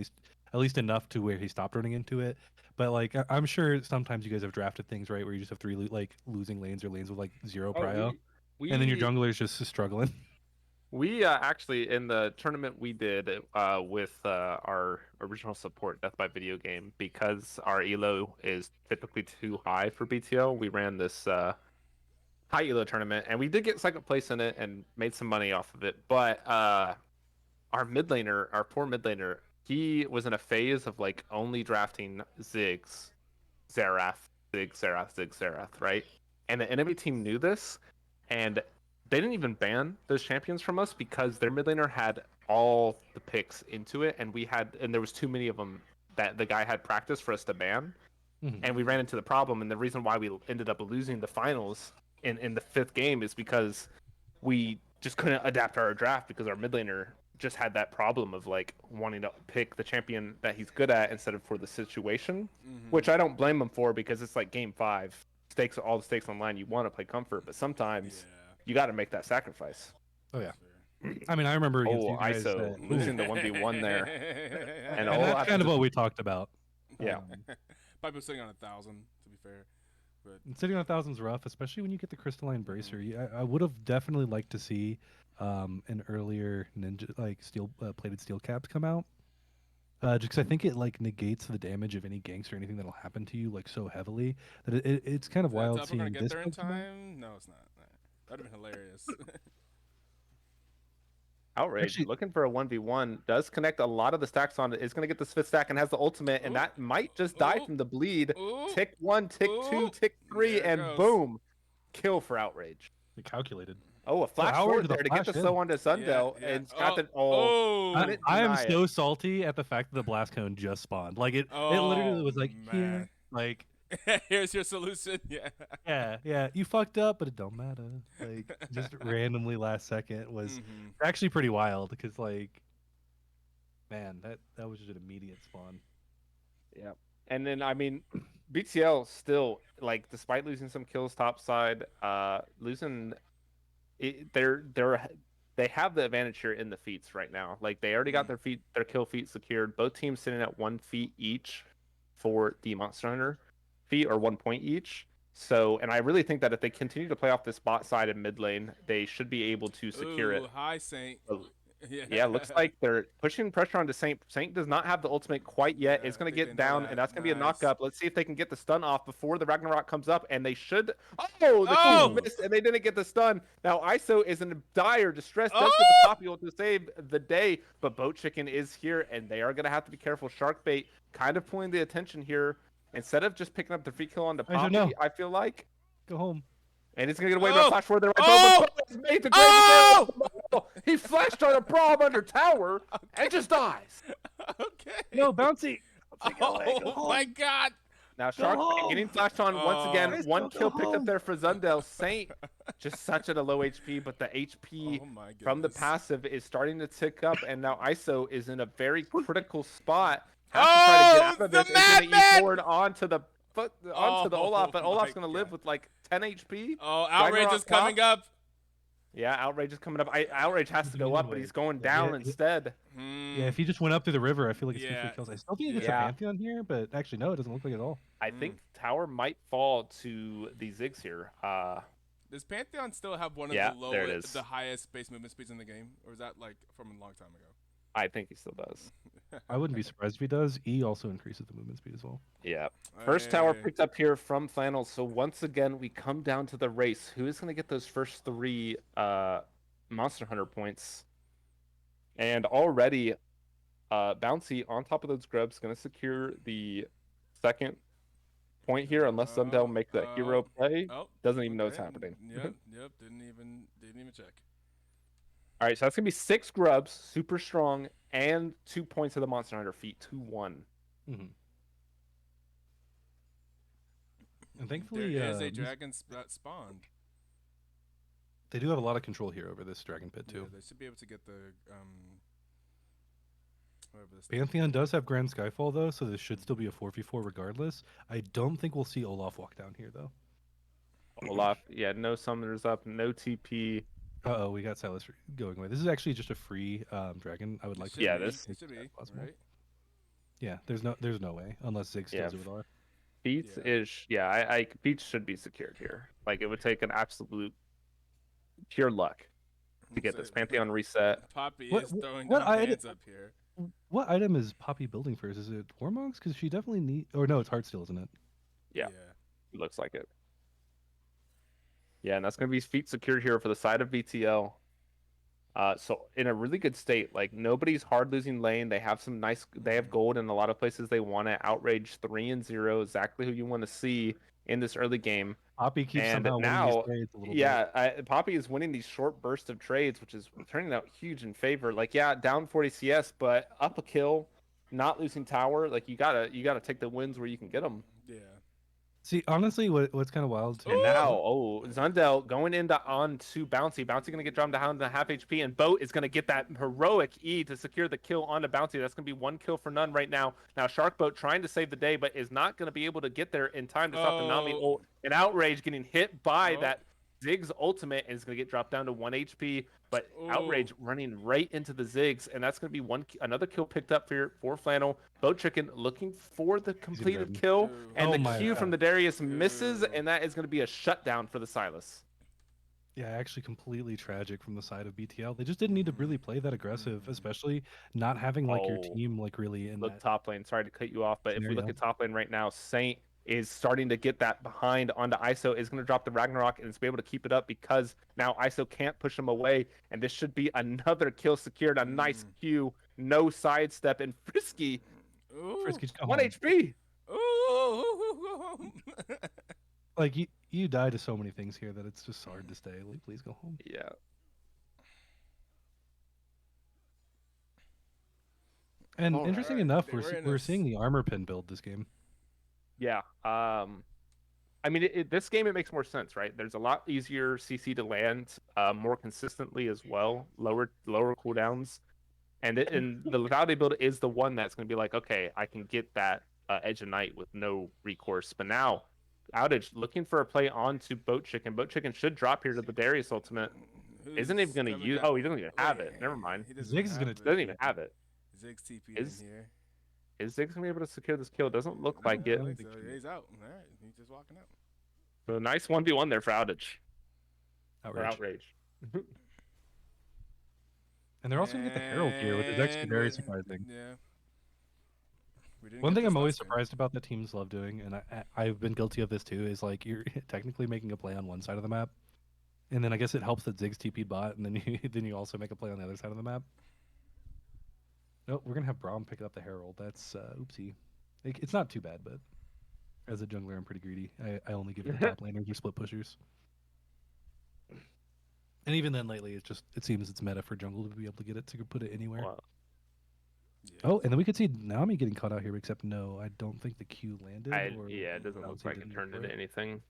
least enough to where he stopped running into it. But like I'm sure sometimes you guys have drafted things right where you just have three like losing lanes or lanes with like zero oh, prio, we and then your jungler is just struggling. We actually in the tournament we did with our original support Death by Video Game, because our elo is typically too high for BTL. We ran this high elo tournament and we did get second place in it and made some money off of it. But our mid laner, our poor mid laner, he was in a phase of like only drafting Ziggs, Xerath, Ziggs, Xerath, Ziggs, Xerath, right? And the enemy team knew this, and they didn't even ban those champions from us because their mid laner had all the picks into it, and there was too many of them that the guy had practice for us to ban, Mhm. and we ran into the problem. And the reason why we ended up losing the finals in the fifth game is because we just couldn't adapt our draft because our mid laner just had that problem of like wanting to pick the champion that he's good at instead of for the situation, which I don't blame him for because it's like game 5, all the stakes online. You want to play comfort, but sometimes you got to make that sacrifice. Oh yeah. I mean, I remember against Oh, you guys. ISO losing the 1v1 there, and And all that's after kind of just- what we talked about. Yeah. Probably sitting on 1,000 to be fair, but And sitting on 1,000's rough, especially when you get the crystalline bracer. I would have definitely liked to see an earlier ninja like steel plated steel caps come out. Just because I think it like negates the damage of any ganks or anything that'll happen to you like so heavily that it's kind of wild we're seeing gonna get this there in build come out. time. No, it's not. That'd have been hilarious. Outrage Actually, looking for a 1v1, does connect a lot of the stacks on it, is going to get this fifth stack and has the ultimate, and Ooh, that might just die ooh, from the bleed. ooh, Tick 1, tick 2, ooh. tick 3, There it and goes. boom, kill for Outrage. it calculated. Oh, a flash Outrage forward with a there to get flash the in. slow onto Sundell, Yeah. and it's got the couldn't I am deny it. so salty at the fact that the blast cone just spawned. Like it literally was like here, man. like Here's your solution. Yeah. yeah, you fucked up, but it don't matter. Like just randomly last second was actually pretty wild because like, man, that was just an immediate spawn. Yeah. And then I mean, BTL still, like, despite losing some kills topside, losing they have the advantage here in the feats right now. Like they already got their kill feet secured. Both teams sitting at 1 feat each for the Monster Hunter feat, or 1 point each. So, and I really think that if they continue to play off this bot side and mid lane, they should be able to secure it. Hi, Saint. Yeah, looks like they're pushing pressure onto Saint. Saint does not have the ultimate quite yet. Yeah, It's going to I think get they know down, that. and that's going to be a Nice. knock up. Let's see if they can get the stun off before the Ragnarok comes up, and they should. Oh, the Oh! Q missed, and they didn't get the stun. Now, ISO is in dire distress. Does get the Poppy ult to save the day, but Boat Chicken is here, and they are going to have to be careful. Sharkbait kind of pulling the attention here instead of just picking up the free kill on the I don't know. Poppy, I feel like, Go home. and he's gonna get away with a Oh! flash forward there. Oh! But Bo has made the great Oh! mistake. He flashed on a Braum under tower and just dies. Okay. No, bouncy. Oh my God. Now Shark home. getting flashed on once again. Guys, One go kill picked up home. there for Zundel. Saint just such at a low HP, but the HP Oh my from the goodness. passive is starting to tick up, and now ISO is in a very critical spot. Has to try to get out of the this. Is going to E madman! forward onto the Olaf, but Oh Olaf's my going to live God. with like 10 HP. Oh, outrage Ragnarok is coming top. up. Yeah, Outrage is coming up. Outrage has to He's go getting up, but away. he's going Yeah, down yeah. instead. Yeah, if he just went up through the river, I feel like it's two Yeah. free kills. I still think he gets Yeah. a Pantheon here, but actually, no, it doesn't look like it at all. I think Tower might fall to the Ziggs here. Does Pantheon still have one of Yeah, the there it lowest, is. the highest base movement speeds in the game, or is that like from a long time ago? I think he still does. I wouldn't be surprised if he does. E also increases the movement speed as well. Yeah. First tower Hey. picked up here from Flannel. So once again, we come down to the race. Who is going to get those first 3 Monster Hunter points? And already, Bouncy on top of those grubs going to secure the second point here, unless Sundell make the hero play. Oh, Doesn't even know it's okay. happening. Yep. Didn't even check. All right, so that's going to be 6 grubs, super strong, and 2 points of the Monster Hunter feat, 2-1. Mm-hmm. And thankfully, There is a dragon that spawned. they do have a lot of control here over this dragon pit Yeah, too. they should be able to get the whatever this thing- Pantheon does have Grand Skyfall though, so this should still be a 4v4 regardless. I don't think we'll see Olaf walk down here though. Olaf, yeah, no summoners up, no TP. Uh-oh, we got Silas going away. This is actually just a free dragon. I would It like should to. Yeah, be, this- it should be possible. right. Yeah, there's no way unless Zig steals Yeah. it with R. Beats Yeah. is Beats should be secured here. Like it would take an absolute pure luck to get So, this Pantheon reset. Poppy What- is throwing what down item- hands up here. What item is Poppy building first? Is it Warmogs? Because she definitely need. Or no, it's Heartsteel, isn't it? Yeah. It looks like it. Yeah, and that's gonna be feet secured here for the side of VTL. So in a really good state. Like nobody's hard losing lane. They have some nice. They have gold in a lot of places they want it. Outrage 3-0, exactly who you want to see in this early game. Poppy keeps And somehow winning now, these trades a little bit. yeah, Poppy is winning these short bursts of trades, which is turning out huge in favor. Like, yeah, down 40 CS, but up a kill, not losing tower. Like, you gotta take the wins where you can get them. Yeah. See, honestly, what's kind of wild too. And now, Zundel going onto Bouncy. Bouncy gonna get dropped down to half HP, and Boat is gonna get that heroic E to secure the kill onto Bouncy. That's gonna be 1 kill for none right now. Now Shark Boat trying to save the day, but is not gonna be able to get there in time to stop the Nami ult. And Outrage getting hit by that Ziggs ultimate is gonna get dropped down to 1 HP. But Outrage running right into the Ziggs, and that's gonna be another kill picked up for Flannel. Boat Chicken looking for the completed kill, and the Q from the Darius misses, and that is gonna be a shutdown for the Silas. Yeah, actually completely tragic from the side of BTL. They just didn't need to really play that aggressive, especially not having like your team like really in Look that. top lane. Sorry to cut you off, but if we look scenario. at top lane right now, Saint is starting to get that behind onto ISO, is going to drop the Ragnarok and is be able to keep it up because now ISO can't push him away, and this should be another kill secured. A nice Q, no sidestep, and Frisky, Frisky's go 1 home. HP. Ooh. Like you die to so many things here that it's just hard to stay. Like, please go home. Yeah. And All interesting right. enough, They were in we're a seeing the armor pin build this game. Yeah. I mean, this game, it makes more sense, right? There's a lot easier CC to land, more consistently as well, lower cooldowns. And the lethality build is the one that's going to be like, okay, I can get that Edge of Night with no recourse. But now, Outage looking for a play onto Boat Chicken. Boat Chicken should drop here to the Darius ultimate. Isn't even going to use... Oh, he doesn't even have it. Never mind. Ziggs is gonna- Doesn't even have it. Ziggs TP Is- in here. Is Ziggs going to be able to secure this kill? Doesn't look like it. I think so. Yeah, he's out. All right, he's just walking out. So nice 1v1 there for Outage. Or Outrage. Outrage. And they're also gonna get the Herald here, which is actually And very we- surprising. Yeah. We didn't One get thing this I'm always last game. surprised about that teams love doing, and I've been guilty of this too, is like you're technically making a play on one side of the map, and then I guess it helps that Ziggs TP bot, and then you also make a play on the other side of the map. Nope, we're gonna have Braum pick up the Herald. That's oopsie. It's not too bad, but As a jungler, I'm pretty greedy. I only give it to top laners or split pushers. And even then, lately, it seems it's meta for jungle to be able to get it to put it anywhere. Wow. Yeah. Oh, and then we could see Naomi getting caught out here, except no, I don't think the Q landed. Yeah, it doesn't look Bouncy like it didn't turned deploy. into anything.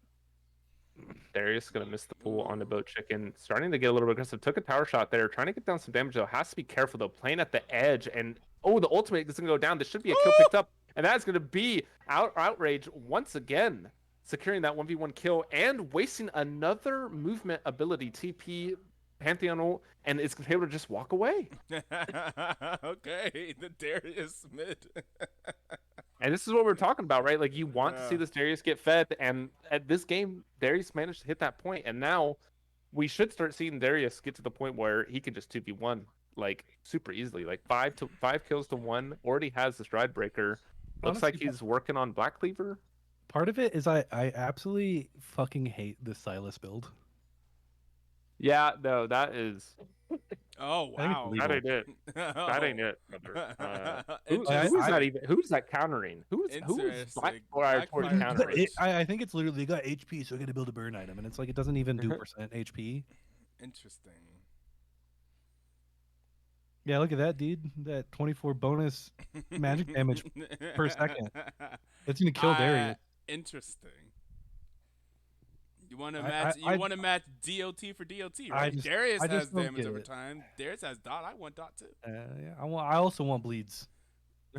Darius gonna miss the pool on the boat chicken. Starting to get a little bit aggressive. Took a tower shot there. Trying to get down some damage though. Has to be careful though. Playing at the edge and the ultimate is gonna go down. This should be a kill picked up, and that's gonna be outrage once again, securing that 1v1 kill and wasting another movement ability TP Pantheon ult, and it's gonna be able to just walk away. Okay, the Darius mid. And this is what we're talking about, right? Like, you want to see Yeah. this Darius get fed, and at this game, Darius managed to hit that point, and now we should start seeing Darius get to the point where he can just 2v1 like super easily, like 5 kills to 1. Already has the stride breaker. Looks Honestly, like he's working on Black Cleaver. Part of it is I absolutely fucking hate this Silas build. Yeah, no, that is Oh I think it's wow. illegal. that ain't it. That ain't it, brother. Who's not even? Who's that countering? Who's Black Black Fire Fire countering? I think it's literally they got HP, so I got to build a burn item, and it's like it doesn't even do percent HP. Interesting. Yeah, look at that, dude. That 24 bonus magic damage per second. It's gonna kill Darius. Interesting. You want to I- match? I- You want to match DOT for DOT, right? just- Darius I just has don't damage get over it. time. Darius has dot. I want dot too. Yeah, I also want bleeds.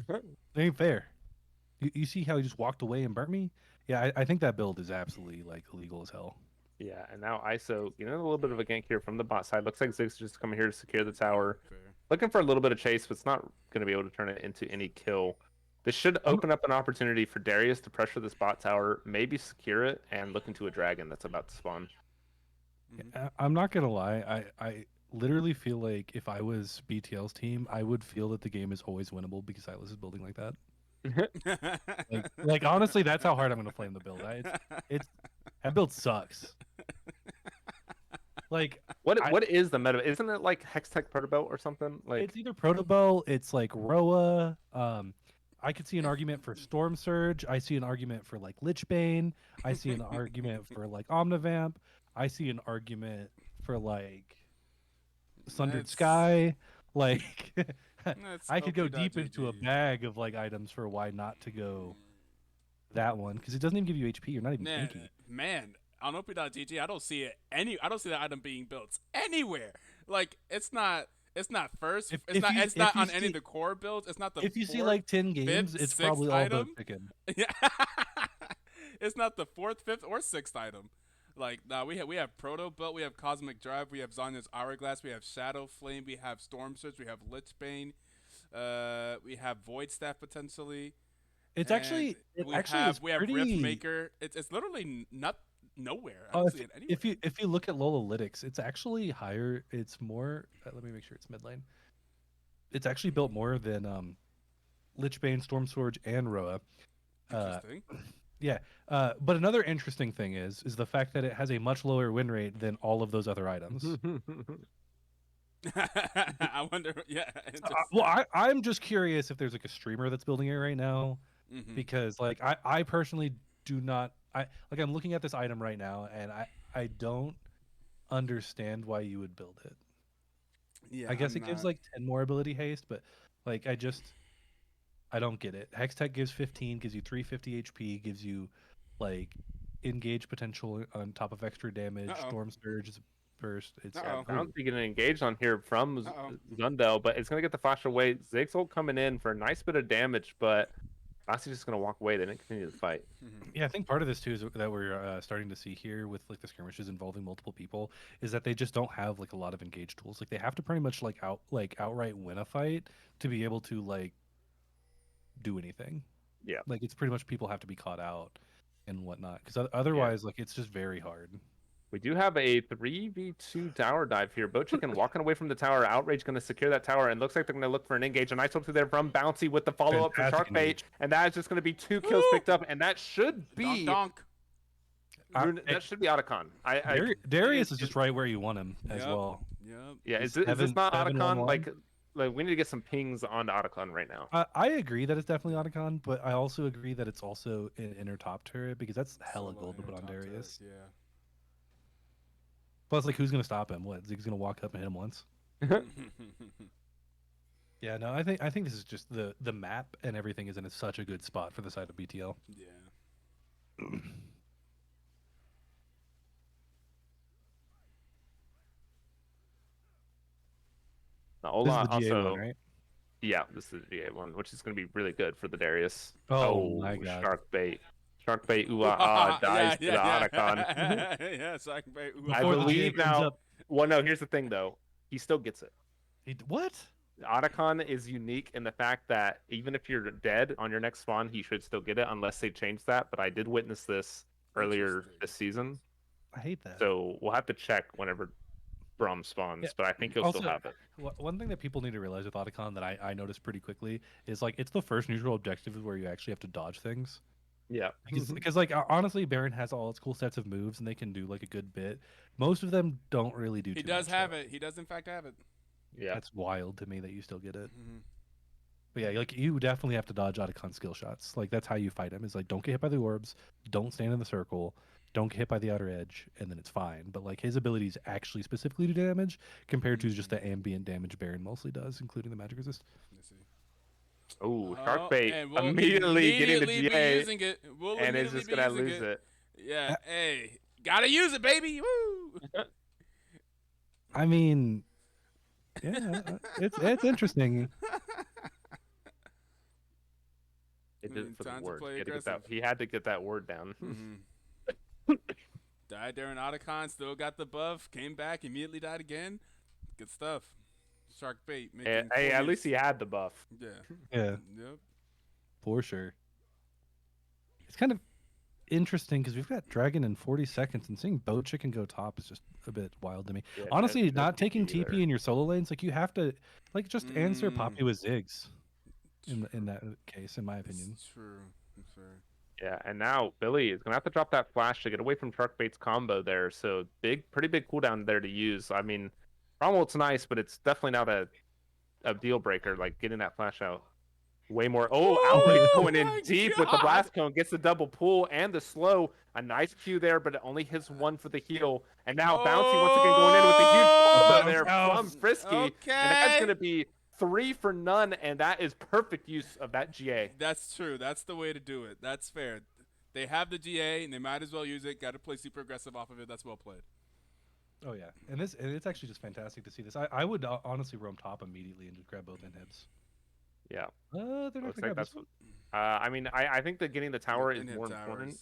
It ain't fair. You see how he just walked away and burnt me? Yeah, I think that build is absolutely like illegal as hell. Yeah, and now ISO, a little bit of a gank here from the bot side. Looks like Ziggs just coming here to secure the tower. Fair. Looking for a little bit of chase, but it's not going to be able to turn it into any kill. This should open up an opportunity for Darius to pressure this bot tower, maybe secure it, and look into a dragon that's about to spawn. I'm not gonna lie. I literally feel like if I was BTL's team, I would feel that the game is always winnable because Silas is building like that. Like honestly, that's how hard I'm gonna flame the build. It's that build sucks. Like What is the meta? Isn't it like Hextech Protobelt or something? Like it's either Protobelt, it's like Roa. I could see an argument for Storm Surge. I see an argument for like Lichbane. I see an argument for like Omnivamp. I see an argument for like Sundered That's- Sky. Like That's I could go deep OP.GG. into a bag of like items for why not to go that one because it doesn't even give you HP. You're not even Man, tanky. man, on OP.GG, I don't see it I don't see that item being built anywhere. Like it's not first. If- it's if not. you- It's if not you on any see- of the core builds. It's not the. If you see fourth, like 10 games, fifth, it's sixth probably all item. boat chicken. Yeah. It's not the 4th, 5th, or 6th item. Like nah, we have Proto Belt, we have Cosmic Drive, we have Zanya's Hourglass, we have Shadow Flame, we have Storm Surge, we have Lichbane, we have Void Staff potentially. It's and actually we actually have is we have pretty... Rift Maker. It's literally not nowhere. I don't see it anywhere. if you look at Lolalytics, it's actually higher. It's more. Let me make sure it's mid lane. It's actually built more than Lichbane, Storm Surge, and Roa. Interesting. Yeah, but another interesting thing is the fact that it has a much lower win rate than all of those other items. I wonder. Yeah. Well, I'm just curious if there's like a streamer that's building it right now, Mhm. because like I personally do not. I'm looking at this item right now, and I don't understand why you would build it. Yeah. I guess I'm it gives not- like 10 more ability haste, but like I don't get it. Hextech gives 15, gives you 350 HP, gives you like engage potential on top of extra damage. Uh-oh. Storm Surge is burst. It's Uh-oh. I don't think getting engaged on here from Uh-oh. Zundel, but it's gonna get the flash away. Ziggs ult coming in for a nice bit of damage, but Nazi's just gonna walk away. They didn't continue the fight. Mhm. Yeah, I think part of this too is that we're starting to see here with like the skirmishes involving multiple people is that they just don't have like a lot of engage tools. Like they have to pretty much outright win a fight to be able to like do anything. Yeah. Like it's pretty much people have to be caught out and whatnot because otherwise like it's just very hard. We do have a 3v2 tower dive here. Boat Chicken walking away from the tower. Outrage going to secure that tower, and looks like they're going to look for an engage. A nice one through there from Bouncy with the follow-up for Fantastic Sharkbait, engage. and that is just going to be 2 kills Woo! picked up, and that should be Donk. that should be Otacon. Darius is just right where you want him as Yep. well. Yep. Yeah, is He's this seven- not 7-1-1? Otacon? Like like we need to get some pings on Otacon right now. I agree that it's definitely Otacon, but I also agree that it's also an inner top turret because that's hella Solo gold to inner put on top turret, Darius. yeah. Plus, like, who's gonna stop him? What, Zig's gonna walk up and hit him once? Yeah, no, I think this is just the map and everything is in such a good spot for the side of BTL. Yeah. Now, This is Ola the GA also, one, right? yeah, this is the GA one, which is going to be really good for the Darius. Oh my god. Shark bait. Shark bait, ooh ah, ah, dies to the Otacon. Yeah, so I can pay. I Before the GA believe comes now. up, Well, no, here's the thing though. He still gets it. what? Otacon is unique in the fact that even if you're dead on your next spawn, he should still get it unless they change that. But I did witness this earlier Interesting. this season. I hate that. So we'll have to check whenever Brom spawns, Yeah. but I think he'll still have it. One thing that people need to realize with Otacon that I noticed pretty quickly is like it's the first neutral objective where you actually have to dodge things. Yeah. Because like honestly, Baron has all its cool sets of moves and they can do like a good bit. Most of them don't really do. He too does much, have though. it. He does in fact have it. Yeah. That's wild to me that you still get it. Mm-hmm. But yeah, like you definitely have to dodge Otacon skill shots. Like that's how you fight him. Is like don't get hit by the orbs, don't stand in the circle, don't get hit by the outer edge, and then it's fine. But like his abilities actually specifically do damage compared to just the ambient damage Baron mostly does, including the magic resist. Let's see. Oh, shark bait And we'll immediately getting the be GA using it. We'll and is immediately just be gonna using lose it. Yeah, hey, gotta use it, baby. Woo! I mean, yeah, it's interesting. It did it for the Time to word. play He had to get aggressive. that, he had to get that word down. Died during Otacon, still got the buff, came back, immediately died again. Good stuff. Shark bait. Hey, at least he had the buff. Yeah. Yeah, Yep. for sure. It's kind of interesting because we've got Dragon in 40 seconds, and seeing Boat Chicken go top is just a bit wild to me. Yeah, Honestly, that's not taking key there. TP in your solo lanes, like you have to, like just answer Mm. Poppy with Ziggs. In that case, in my opinion. It's true. It's true. Yeah, and now Billy is gonna have to drop that flash to get away from Sharkbait's combo there. So pretty big cooldown there to use. I mean, Cromwell's nice, but it's definitely not a deal breaker. Like getting that flash out, way more. Oh, Outbreak going in my deep with the God. blast cone, gets the double pull and the slow. A nice Q there, but it only hits one for the heal. And now Bouncy once again going in with a huge combo there from Frisky, and that's gonna be 3 for none, and that is perfect use of that GA. That's true. That's the way to do it. That's fair. They have the GA, and they might as well use it. Got to play super aggressive off of it. That's well played. Oh yeah, and it's actually just fantastic to see this. I would honestly roam top immediately and just grab both inhibs. Yeah. They're not Looks gonna like grab that's this one. I mean, I think that getting the tower is Inhib more towers, important.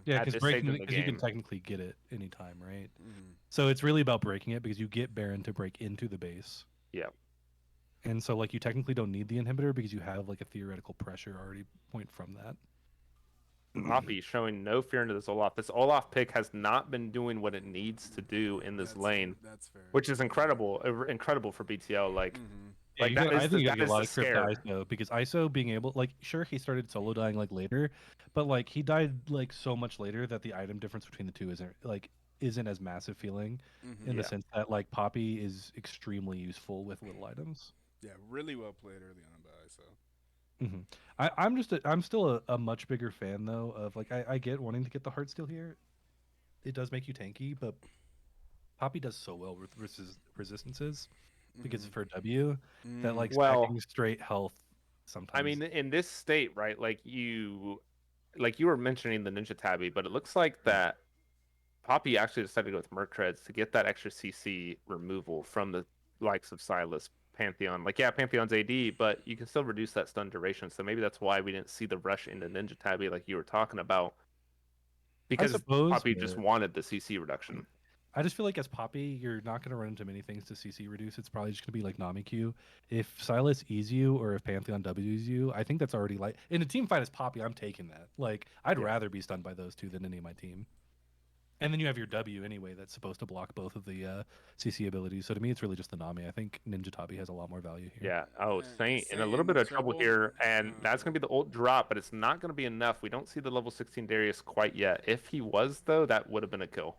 Yeah, at because this stage breaking of the because you can game. technically get it anytime, right? Mm-hmm. So it's really about breaking it because you get Baron to break into the base. Yeah. And so like you technically don't need the inhibitor because you have like a theoretical pressure already point from that. Poppy showing no fear into this Olaf. This Olaf pick has not been doing what it needs to do in this lane, That's fair. which is incredible for BTL. Like, Mm-hmm. Yeah, like you that gotta- I is think you that gotta get is a lot the of crypt scare. ISO because ISO being able like sure he started solo dying like later, but like he died like so much later that the item difference between the two isn't as massive feeling Mm-hmm. in the Yeah. sense that like Poppy is extremely useful with little items. Yeah, really well played early on by ISO. I'm still a much bigger fan though of like I get wanting to get the heart steal here. It does make you tanky, but Poppy does so well with resistances because for W that like Well- stacking straight health sometimes. I mean, in this state, right? Like you were mentioning the Ninja Tabby, but it looks like that Poppy actually decided to go with Merc Treads to get that extra CC removal from the likes of Silas, Pantheon. Like, yeah, Pantheon's AD, but you can still reduce that stun duration. So maybe that's why we didn't see the rush into Ninja Tabby like you were talking about. Because suppose, Poppy just but- wanted the CC reduction. I just feel like as Poppy, you're not going to run into many things to CC reduce. It's probably just going to be like Nami Q. If Silas E's you or if Pantheon W's you, I think that's already like in a team fight as Poppy. I'm taking that. Like I'd rather be stunned by those two than any of my team. And then you have your W anyway that's supposed to block both of the CC abilities. So to me, it's really just the Nami. I think Ninja Tabi has a lot more value here. Yeah. Oh, Yeah, Saint in a Saint little bit in of trouble trouble. here, and that's going to be the ult drop, but it's not going to be enough. We don't see the level 16 Darius quite yet. If he was, though, that would have been a kill.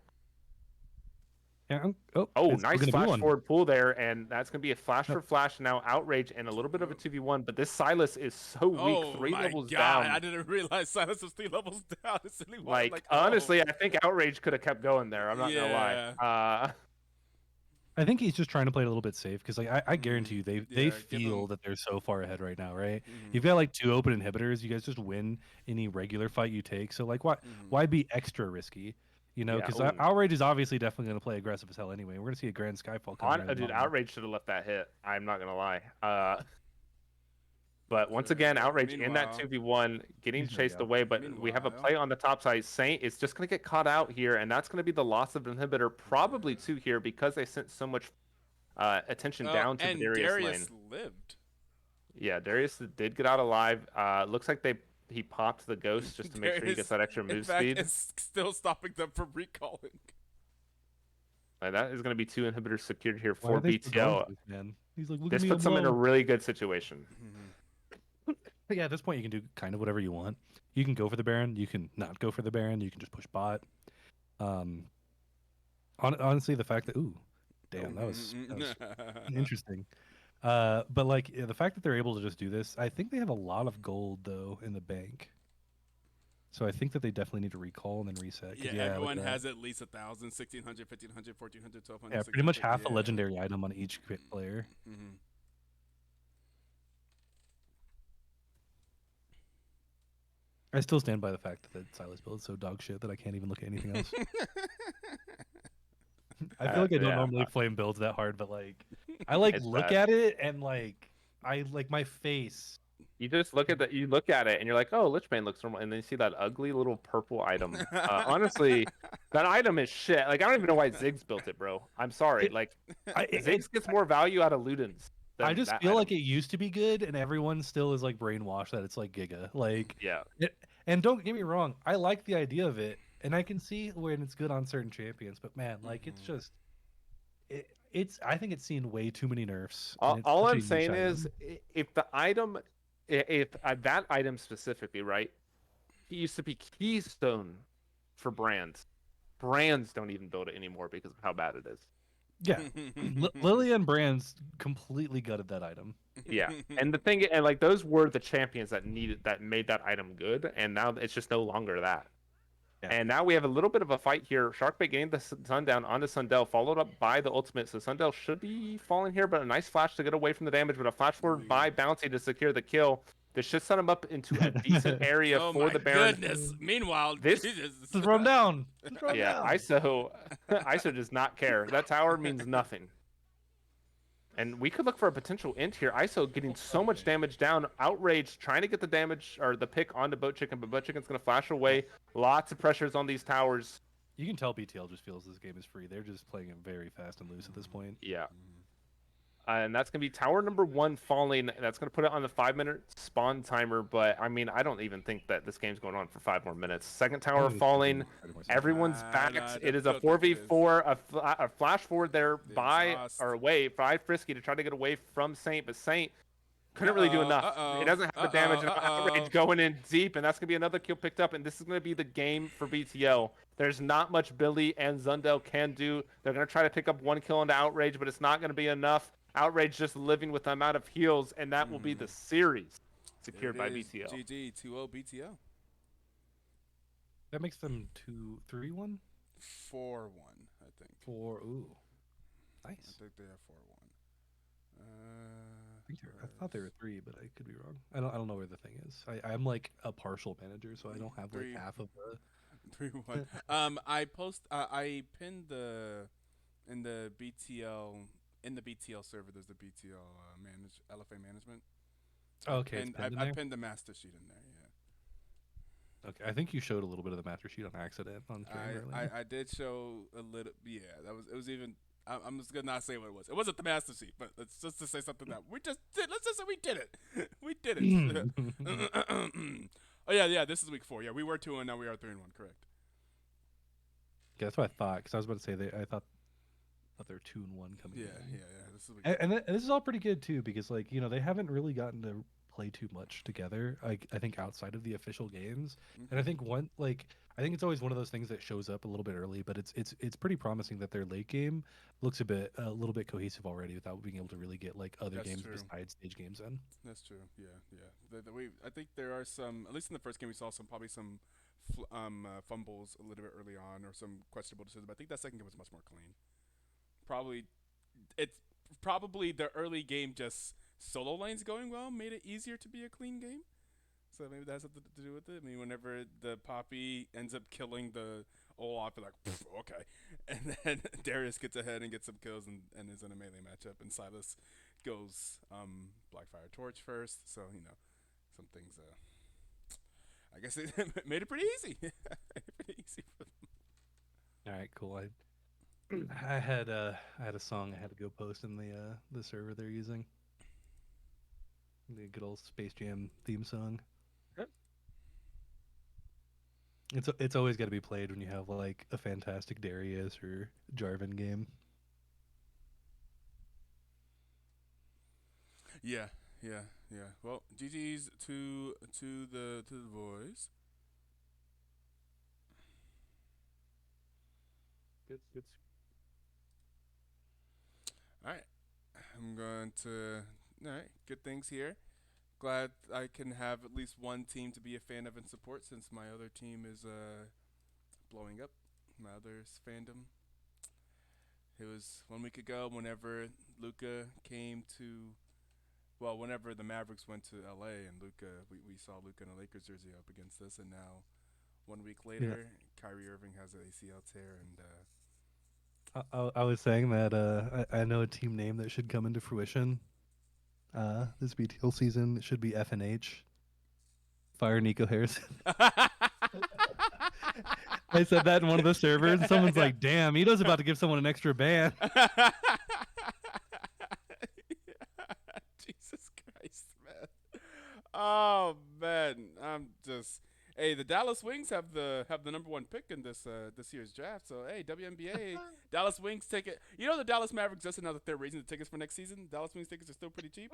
Yeah, Oh, it's still nice gonna be flash one. forward pull there, and that's going to be a flash Oh, for flash now, outrage, and a little bit of a 2v1, but this Silas is so weak, Oh 3 my levels god! I down. didn't realize Silas was 3 levels down. Instantly, I'm Like, like, oh, honestly, I think outrage could have kept going there. I'm not going to lie. yeah. I think he's just trying to play it a little bit safe because, like, I guarantee you, they Yeah, give feel him. that they're so far ahead right now, right? Mhm, You've got like 2 open inhibitors. You guys just win any regular fight you take. So like, mhm. why be extra risky? You know, Yeah, because ooh. outrage is obviously definitely going to play aggressive as hell anyway. We're going to see a grand skyfall come here in the Dude, bottom lane. outrage should have left that hit. I'm not going to lie. But once Okay. again, outrage in that Meanwhile, 2v1, getting He's gonna chased go. away, but we have a meanwhile, play on the top side. Saint is just going to get caught out here, and that's going to be the loss of inhibitor, probably yeah. two here, because they sent so much attention Oh, down to the and Darius lane. Darius lived. Yeah, Darius did get out alive. Looks like he popped the ghost just to make sure he gets Darius, that extra in move fact, speed. is still stopping them from recalling. And that is going to be 2 inhibitors secured here Why for are they still going BTL. for this, man? He's like, look at This me, puts I'm them in a low. really good situation. But yeah, at this point, you can do kind of whatever you want. You can go for the Baron. You can not go for the Baron. You can just push bot. Um, honestly, the fact that damn, that was interesting. But like the fact that they're able to just do this, I think they have a lot of gold though in the bank. So I think that they definitely need to recall and then reset. 'Cause, Yeah, look everyone at that. has at least 1,000, 1,600, 1,500, 1,400, 1,200, Yeah, pretty much 1,600. half a Yeah. legendary item on each player. Mm-hmm. I still stand by the fact that the Silas build is so dog shit that I can't even look at anything else. I feel like I don't Yeah, normally flame builds that hard, but like I like it's look bad. at it and like I like my face. You just look at you look at it and you're like, oh, Lichbane looks normal, and then you see that ugly little purple item. Honestly, that item is shit. Like, I don't even know why Ziggs built it, bro. I'm sorry. It, Like, it, Ziggs gets more value out of Ludens I than just that feel item. like it used to be good, and everyone still is like brainwashed that it's like Giga. Like, Yeah. and don't get me wrong, I like the idea of it, and I can see when it's good on certain champions. But man, like it's just, it's. I think it's seen way too many nerfs. And it's All such a I'm niche saying item. is, if the item, if that item specifically, right, it used to be keystone for brands. Brands don't even build it anymore because of how bad it is. Yeah, Lily and Brands completely gutted that item. Yeah, and the thing, and like those were the champions that made that item good, and now it's just no longer that. Yeah. And now we have a little bit of a fight here. Sharkbait getting the Sundown onto Sundell, followed up by the ultimate. So Sundell should be falling here, but a nice flash to get away from the damage, but a flash forward by Bouncy to secure the kill. This should set him up into a decent area Oh for my the Baron. goodness! Meanwhile, This- Jesus. Just run down. Just run Yeah, down. ISO does not care. That tower means nothing. And we could look for a potential end here. ISO getting so much damage down. Outrage trying to get the damage or the pick onto Boat Chicken, but Boat Chicken's going to flash away. Lots of pressures on these towers. You can tell BTL just feels this game is free. They're just playing it very fast and loose at this point. Yeah. And that's going to be tower number 1 falling. That's going to put it on the 5-minute spawn timer. But, I mean, I don't even think that this game's going on for 5 more minutes. Second tower falling. Everyone's back. It is a 4v4. A flash forward there by Frisky to try to get away from Saint. But Saint couldn't really do enough. It doesn't have the damage and outrage going in deep. And that's going to be another kill picked up. And this is going to be the game for BTL. There's not much Billy and Zundel can do. They're going to try to pick up 1 kill into outrage, but it's not going to be enough. Outrage just living with the amount of heals, and that will be the series secured by BTL. GG 2-0 BTL. That makes them 2-3-1? 4-1, I think. 4. Ooh, I nice. think they have 4-1. I thought they were 3, but I could be wrong. I don't know where the thing is. I'm like a partial manager, so I don't have like half of the. 3-1. I pinned in the BTL server. There's the BTL LFA management. Okay, and I pinned the master sheet in there. Yeah. Okay, I think you showed a little bit of the master sheet on accident on stream earlier. I did show a little. Yeah, it was even. I'm just gonna not say what it was. It wasn't the master sheet, but it's just to say something that we just did. Let's just say we did it. We did it. Oh yeah. This is week 4. Yeah, we were 2-1. Now we are 3-1. Correct. Yeah, that's what I thought. Because I was about to say I thought they're 2-1 coming. Yeah. in. This is week. And this is all pretty good too, because like they haven't really gotten to play too much together. I think outside of the official games, Mhm. and I think I think it's always one of those things that shows up a little bit early, but it's pretty promising that their late game looks a little bit cohesive already without being able to really get like other That's games true. besides stage games in. That's true. Yeah, yeah. I think there are some. At least in the first game, we saw probably some fumbles a little bit early on, or some questionable decisions. But I think that second game was much more clean. Probably, it's probably the early game just solo lanes going well made it easier to be a clean game. So maybe that has something to do with it. I mean, whenever the Poppy ends up killing the Olaf, you're like, okay. And then Darius gets ahead and gets some kills and is in a melee matchup. And Silas goes Blackfire Torch first. So, some things, I guess it made it pretty easy. Pretty easy for them. All right, cool. I had a song I had to go post in the server they're using. The good old Space Jam theme song. Yep. It's always got to be played when you have like a fantastic Darius or Jarvan game. Yeah, yeah, yeah. Well, GG's to the boys. Good. All right, I'm going to good things here. Glad I can have at least one team to be a fan of and support since my other team is blowing up. My other's fandom. It was 1 week ago whenever Luca came to, well, whenever the Mavericks went to LA and Luca, we saw Luca in a Lakers jersey up against us, and now 1 week later, Kyrie Irving has an ACL tear, and I was saying that I know a team name that should come into fruition. This BTL season should be FNH. Fire Nico Harrison. I said that in one of the servers. And someone's like, "Damn, Ito's about to give someone an extra ban." Jesus Christ, man. Oh man, I'm just. Hey, the Dallas Wings have the #1 pick in this year's draft. So hey, WNBA, Dallas Wings ticket. The Dallas Mavericks just now that they're raising the tickets for next season. Dallas Wings tickets are still pretty cheap.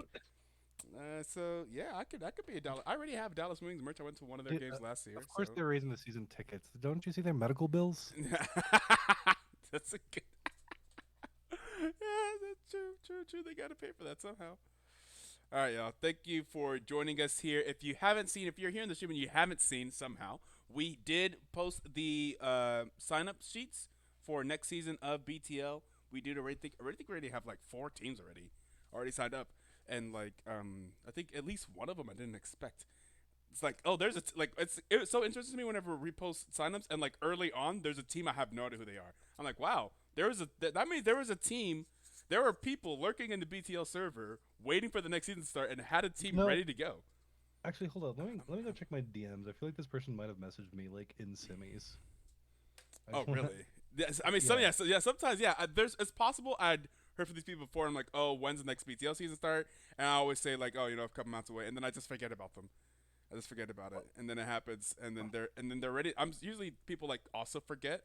So yeah, I could be a Dallas. I already have Dallas Wings merch. I went to one of their games last year. Of course, so. they're raising the season tickets. Don't you see their medical bills? That's a good. Yeah, that's true. They gotta pay for that somehow. All right, y'all. Thank you for joining us here. If you're here in the stream and you haven't seen somehow, we did post the sign-up sheets for next season of BTL. We did already think we already have like 4 teams already signed up, and like I think at least one of them I didn't expect. It's like, oh, there's it's so interesting to me whenever we post signups and like early on there's a team I have no idea who they are. I'm like, wow, that means there was a team. There were people lurking in the BTL server waiting for the next season to start and had a team ready to go. Actually, hold on. Let me go check my DMs. I feel like this person might have messaged me like in semis. Oh, really? Yes. I mean, sometimes, yeah. It's possible I'd heard from these people before. I'm like, oh, when's the next BTL season start? And I always say like, oh, a couple months away, and then I just forget about them. I just forget about it, and then it happens, and then they're ready. I'm usually people like also forget.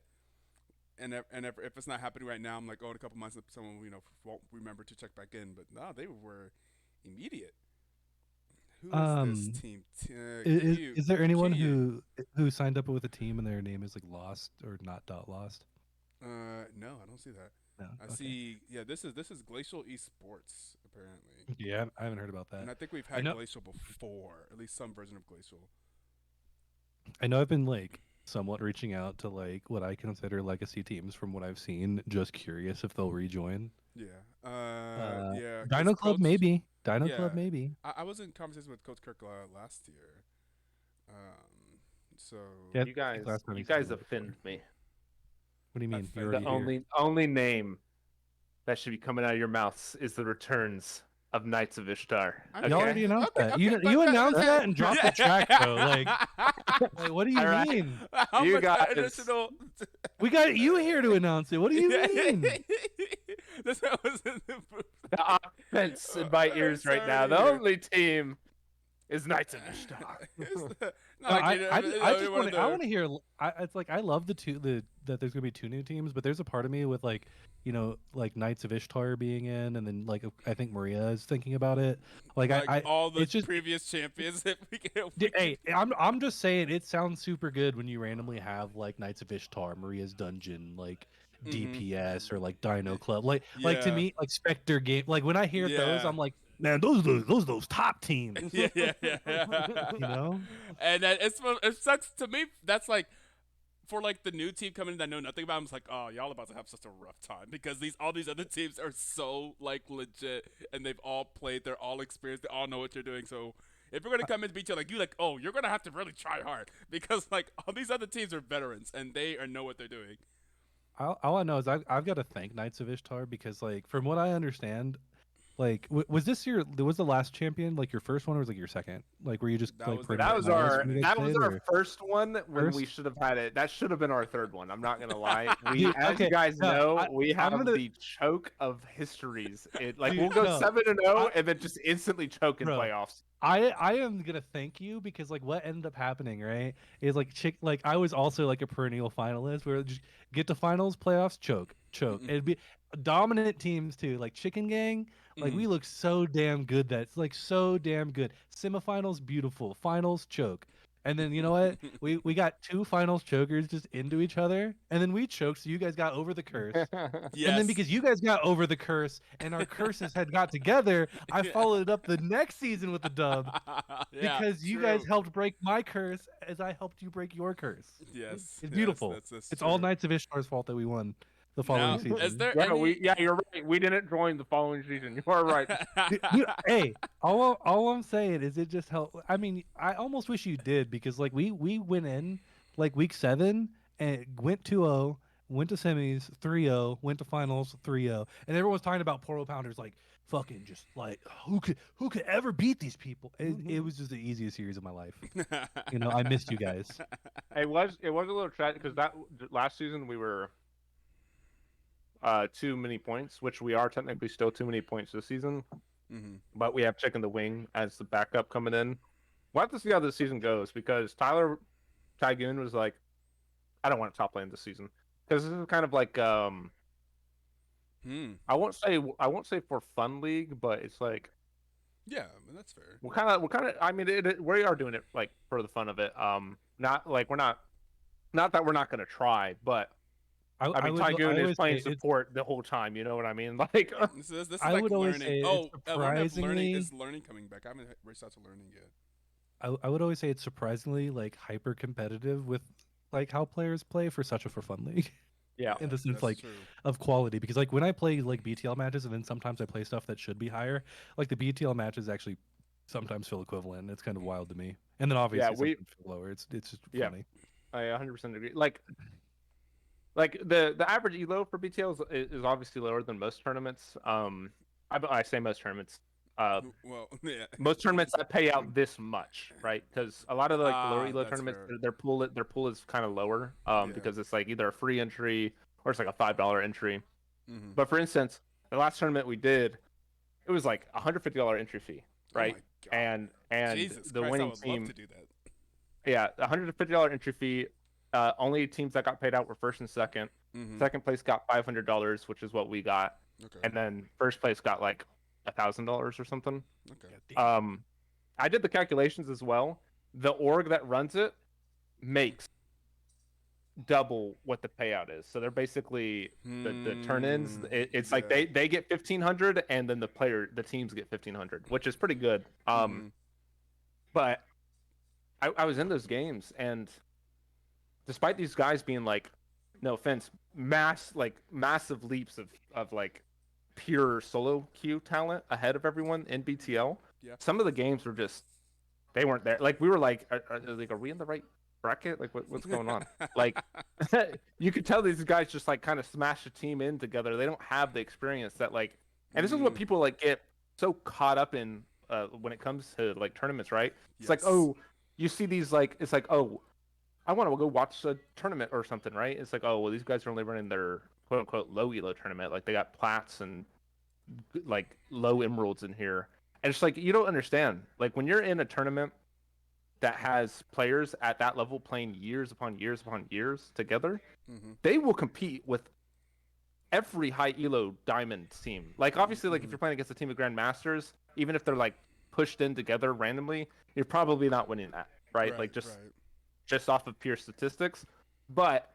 And if it's not happening right now, I'm like, oh, in a couple months, someone won't remember to check back in. But no, they were immediate. Who is this team? Is there anyone who signed up with a team and their name is like Lost or not .lost? No, I don't see that. No, I see. Yeah, this is Glacial Esports apparently. Yeah, I haven't heard about that. And I think we've had Glacial before, at least some version of Glacial. I know I've been like somewhat reaching out to like what I consider legacy teams from what I've seen. Just curious if they'll rejoin. Yeah. Yeah. Dino Club maybe. Club maybe. I was in conversation with Coach Kirk last year. So yeah, you guys offend me. What do you mean? The only name that should be coming out of your mouths is the returns of Knights of Ishtar. You already announced that. You announced that and dropped the track though. Like what do you mean? You guys. We got you here to announce it. What do you mean? The offense in my ears right now. The only team is Knights of Ishtar. No, No, like, I just one want of to. I the- want to hear. It's like I love that there's gonna be 2 new teams, but there's a part of me with like like Knights of Ishtar being in, and then like I think Maria is thinking about it. Like like I all the it's just previous champions that we can. hey, I'm just saying it sounds super good when you randomly have like Knights of Ishtar, Maria's Dungeon, like Mhm. DPS or like Dino Club. Like to Yeah. me, like Spectre game. Like when I hear those, Yeah. I'm like, man, those top teams. Yeah. You know? And it sucks to me. That's like for like the new team coming in that know nothing about. I'm just like, oh, y'all about to have such a rough time because all these other teams are so like legit and they've all played. They're all experienced. They all know what you're doing. So if you're gonna come into BTL like you, like, oh, you're gonna have to really try hard because like all these other teams are veterans and they know what they're doing. All I know is I've got to thank Knights of Ishtar because like from what I understand, like was the last champion like your first one or was like your second? Like were you just That like was the pretty That much was first one, finalists I our when you think. guys that was did, our or first one when we first? should have had it. That should have been our third one. I'm not gonna lie. We, Dude, as you okay, guys no, know, we I'm have gonna the choke of histories. It like dude we'll go no 7-0 I and then just instantly choke in bro playoffs. I am gonna thank you because like what ended up happening, right? Is like like I was also like a perennial finalist where just get to finals, playoffs, choke. It'd be dominant teams too, like Chicken Gang. Like we look so damn good that's like so damn good. Semifinals, beautiful. Finals, choke. And then you know what? We got 2 finals chokers just into each other, and then we choked, so you guys got over the curse. And then Yes. because you guys got over the curse and our curses had got together, I followed it up the next season with the dub Yeah. because you guys True. helped break my curse as I helped you break your curse. Yes. It's Yes. beautiful. That's It's all true. Knights of Ishtar's fault that we won the following Now, is season. there Yeah, any? you're right. We didn't join the following season. You are right. Hey, all I'm saying is it just helped. I mean, I almost wish you did because like we went in like week 7 and went 2-0, went to semis 3-0, went to finals 3-0, and everyone's talking about Poro Pounders like fucking just like who could ever beat these people? It was just the easiest series of my life. You know, I missed you guys. It was a little tragic because that last season we were too many points, which we are technically still too many points this season. But we have Chicken the Wing as the backup coming in. We'll have to see how this season goes because Tyler Tygoon was like, I don't want to top lane this season because this is kind of like I won't say for fun league, but it's like Yeah, I mean, that's fair. we're kind of I mean we are doing it like for the fun of it. Not like we're not that we're not gonna try, but I mean I Tygoon is always playing say it's support the whole time. You know what I mean? Like This is I like would always learning. say it's Oh, learning of learning surprisingly is learning coming back. I haven't reached out to learning yet. I would always say it's surprisingly like hyper competitive with like how players play for such a for fun league. yeah. In the sense That's like true. of quality because like when I play like BTL matches and then sometimes I play stuff that should be higher, like the BTL matches actually sometimes feel equivalent. It's kind of wild to me. And then Yeah, obviously sometimes feel lower. It's just yeah, funny. I 100% agree. Like the average elo for BTL is obviously lower than most tournaments. I say most tournaments. Well, yeah. Most tournaments that pay out this much, right? Because a lot of the lower elo That's tournaments, fair. their pool is kind of lower. Yeah. Because it's like either a free entry or it's like a $5 entry. Mm-hmm. But for instance, the last tournament we did, it was like $150 entry fee, right? Oh my God. And Jesus the Christ, I winning would team, love to do that. yeah, $150 entry fee. Only teams that got paid out were first and second. Mm-hmm. Second place got $500, which is what we got, Okay. and then first place got like $1,000 or something. Okay. I did the calculations as well. The org that runs it makes double what the payout is. So they're basically the turn-ins. It's like they get 1,500, and then the teams get 1,500, which is pretty good. But I was in those games, and despite these guys being like, no offense, massive leaps of like pure solo queue talent ahead of everyone in BTL. Yeah. Some of the games were just they weren't there. Like we were like, are we in the right bracket? Like what's going on? Like you could tell these guys just like kind of smash a team in together. They don't have the experience that like, and this is what people like get so caught up in when it comes to like tournaments, right? It's like, oh, you see these like, it's like, oh, I want to go watch a tournament or something, right? It's like, oh, well, these guys are only running their quote unquote low elo tournament. Like they got plats and like low emeralds in here. And it's like you don't understand. Like when you're in a tournament that has players at that level playing years upon years upon years together, Mm-hmm. they will compete with every high elo diamond team. Like obviously, like if Mm-hmm. you're playing against a team of grandmasters, even if they're like pushed in together randomly, you're probably not winning that, right? Right. Like just Right. just off of pure statistics. But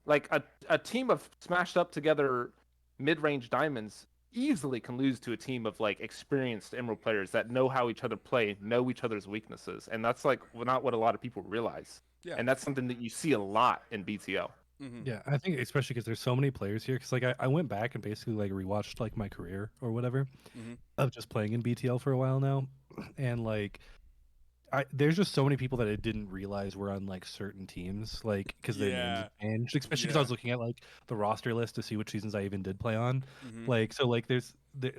like a team of smashed up together mid-range diamonds easily can lose to a team of like experienced emerald players that know how each other play, know each other's weaknesses, and that's like not what a lot of people realize. Yeah. And that's something that you see a lot in BTO. Mm-hmm. Yeah, I think especially because there's so many players here. Because like I went back and basically like rewatched like my career or whatever Mm-hmm. of just playing in BTL for a while now, and like there's just so many people that I didn't realize were on like certain teams, like because their names Yeah. have changed. Especially because I Yeah. was looking at like the roster list to see which seasons I even did play on. Mm-hmm. Like so, like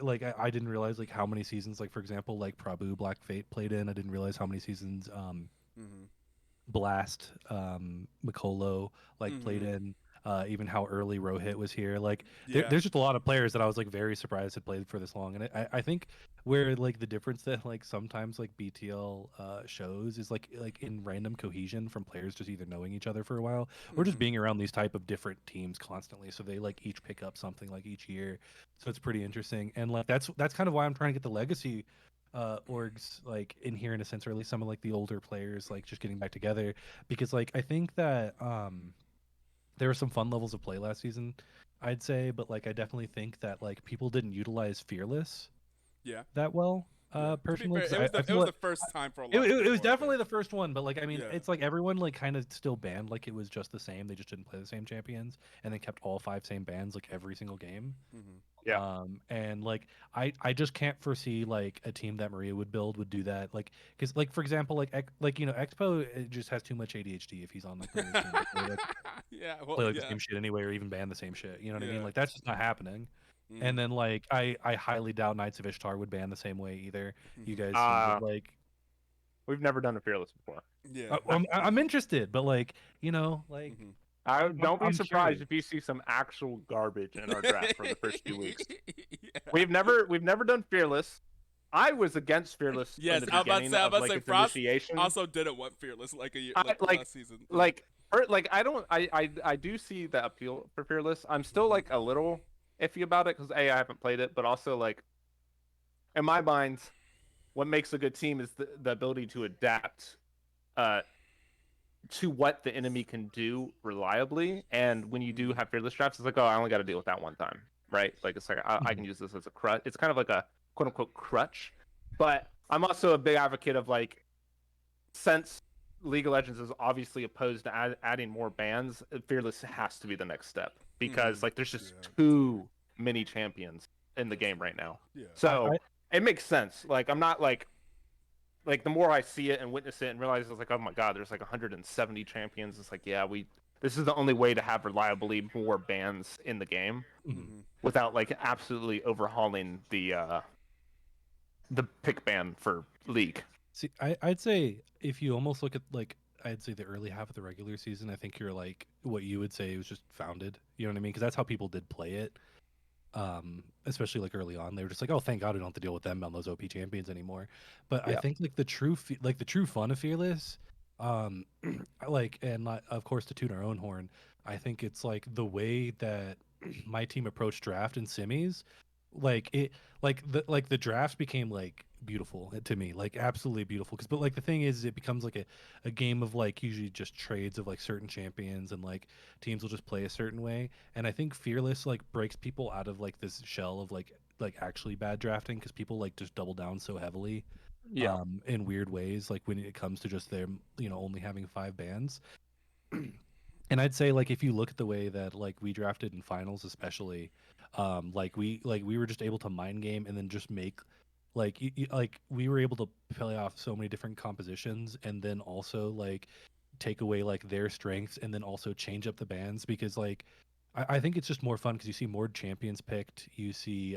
like I didn't realize like how many seasons, like for example, like Prabhu Black Fate played in. I didn't realize how many seasons Mm-hmm. Blast, Mikolo like played Mm-hmm. in. Even how early Rohit was here. Like Yeah. there's just a lot of players that I was like very surprised had played for this long. And I think where like the difference that like sometimes like BTL shows is like in random cohesion from players just either knowing each other for a while or just Mm-hmm. being around these type of different teams constantly. So they like each pick up something like each year. So it's pretty interesting. And like that's kind of why I'm trying to get the legacy orgs like in here in a sense, or at least some of like the older players like just getting back together, because like I think that there were some fun levels of play last season, I'd say, but like I definitely think that like people didn't utilize Fearless Yeah. that well, Yeah. To be personally, fair, because I I it feel was like the first time for a it, lot of it, it people. was I definitely think. the first one, but like I mean, Yeah. it's like everyone like kind of still banned like it was just the same. They just didn't play the same champions, and they kept all five same bans like every single game. Mm-hmm. Yeah. And like I just can't foresee like a team that Maria would build would do that, like because like for example like like you know Expo just has too much ADHD if he's on like Maria's team to Yeah. Well. play like the Yeah. same shit anyway or even ban the same shit. You know what I mean? Yeah. Like that's just not happening. And Mm-hmm. then like I highly doubt Knights of Ishtar would ban the same way either. You Mm-hmm. guys seem to Uh like we've never done a fearless before. Yeah. I'm interested, but like you know like Mm-hmm. I don't be I'm surprised curious. if you see some actual garbage in our draft for the first 2 weeks. Yeah. We've never done fearless. I was against fearless in Yes, the beginning I'm of about to like say its Frost initiation. also didn't want Fearless like a year I like like last season. Yeah. like like I don't I do see the appeal for fearless. I'm still Mm-hmm. like a little iffy about it because A, I haven't played it, but also like in my mind, what makes a good team is the ability to adapt uh to what the enemy can do reliably. And when you do Mm-hmm. have fearless drafts, it's like, oh, I only got to deal with that one time, right? Like it's like I Mhm. can use this as a crutch. It's kind of like a quote unquote crutch. But I'm also a big advocate of like, since League of Legends is obviously opposed to adding more bans, fearless has to be the next step Mm-hmm. because like there's just Yeah, totally. too many champions in the game right now. Yeah. I So it makes sense. Like I'm not like the more I see it and witness it and realize it's like, oh my god, there's like 170 champions. It's like, yeah, this is the only way to have reliably more bans in the game mhm. Mm-hmm. without like absolutely overhauling the pick ban for League. See, I'd say if you almost look at like I'd say the early half of the regular season, I think you're like what you would say was just founded. You know what I mean? Because that's how people did play it. Especially like early on, they were just like, "Oh, thank God we don't have to deal with them on those OP champions anymore." But I Yeah, think like like the true fun of Fearless, um, like and not, of course to toot our own horn, I think it's like the way that my team approached draft and semis, like it like the drafts became like beautiful to me, like absolutely beautiful. Because but like the thing is, it becomes like a game of like usually just trades of like certain champions and like teams will just play a certain way, and I think Fearless like breaks people out of like this shell of like actually bad drafting because people like just double down so heavily yeah, in weird ways, like when it comes to just them only having five bans. And I'd say like if you look at the way that like we drafted in finals especially, like we were just able to mind game and then just make like like we were able to play off so many different compositions and then also like take away like their strengths and then also change up the bands, because like I think it's just more fun because you see more champions picked. You see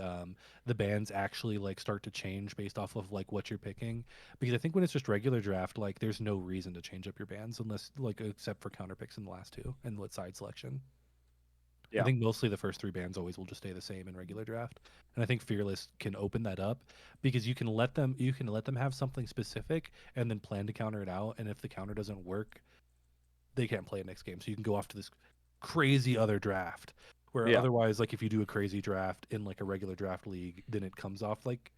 the bands actually like start to change based off of like what you're picking. Because I think when it's just regular draft, like there's no reason to change up your bands unless like except for counter picks in the last two and what side selection. Yeah. I think mostly the first 3 bans always will just stay the same in regular draft, and I think Fearless can open that up because you can let them have something specific and then plan to counter it out, and if the counter doesn't work, they can't play it next game. So you can go off to this crazy other draft where Yeah. otherwise, like if you do a crazy draft in like a regular draft league, then it comes off like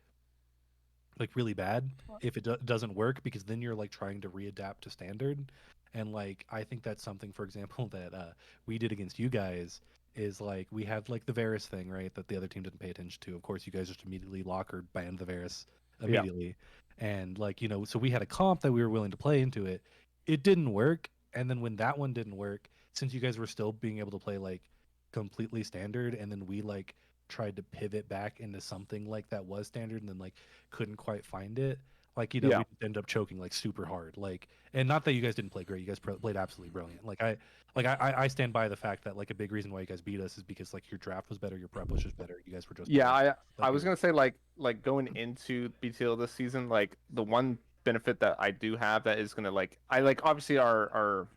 really bad if it doesn't work because then you're like trying to readapt to standard. And like I think that's something, for example, that we did against you guys is like we had like the Varus thing, right, that the other team didn't pay attention to. Of course you guys just immediately lock or ban the Varus Yeah. immediately. And like, you know, so we had a comp that we were willing to play into it. It didn't work, and then when that one didn't work, since you guys were still being able to play like completely standard, and then we like tried to pivot back into something like that was standard and then like couldn't quite find it, like, you know, Yeah. we end up choking like super hard, like, and not that you guys didn't play great, you guys played absolutely brilliant. Like I stand by the fact that like a big reason why you guys beat us is because like your draft was better, your prep was just better, you guys were just Yeah, better. I Like was gonna say like going into BTL this season, like the one benefit that I do have that is gonna like I like obviously our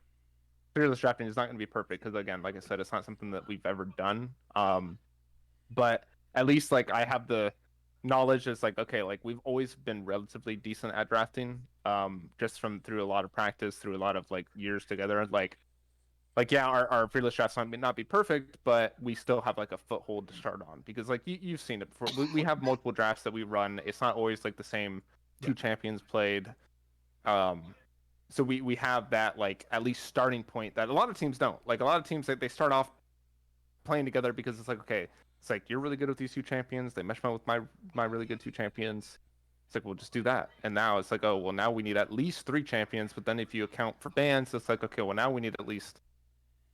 fearless drafting is not gonna be perfect because again, like I said, it's not something that we've ever done. But at least like I have the knowledge. It's like okay, like we've always been relatively decent at drafting, just from through a lot of practice, through a lot of like years together. Like yeah, our fearless drafts might not be perfect, but we still have like a foothold to start on because like you've seen it before. We have multiple drafts that we run. It's not always like the same two champions played. Um, so we have that like at least starting point that a lot of teams don't. Like a lot of teams like they start off playing together because it's like okay, it's like you're really good with these two champions. They mesh well with my really good two champions. It's like we'll just do that. And now it's like oh well now we need at least 3 champions. But then if you account for bans, it's like okay well now we need at least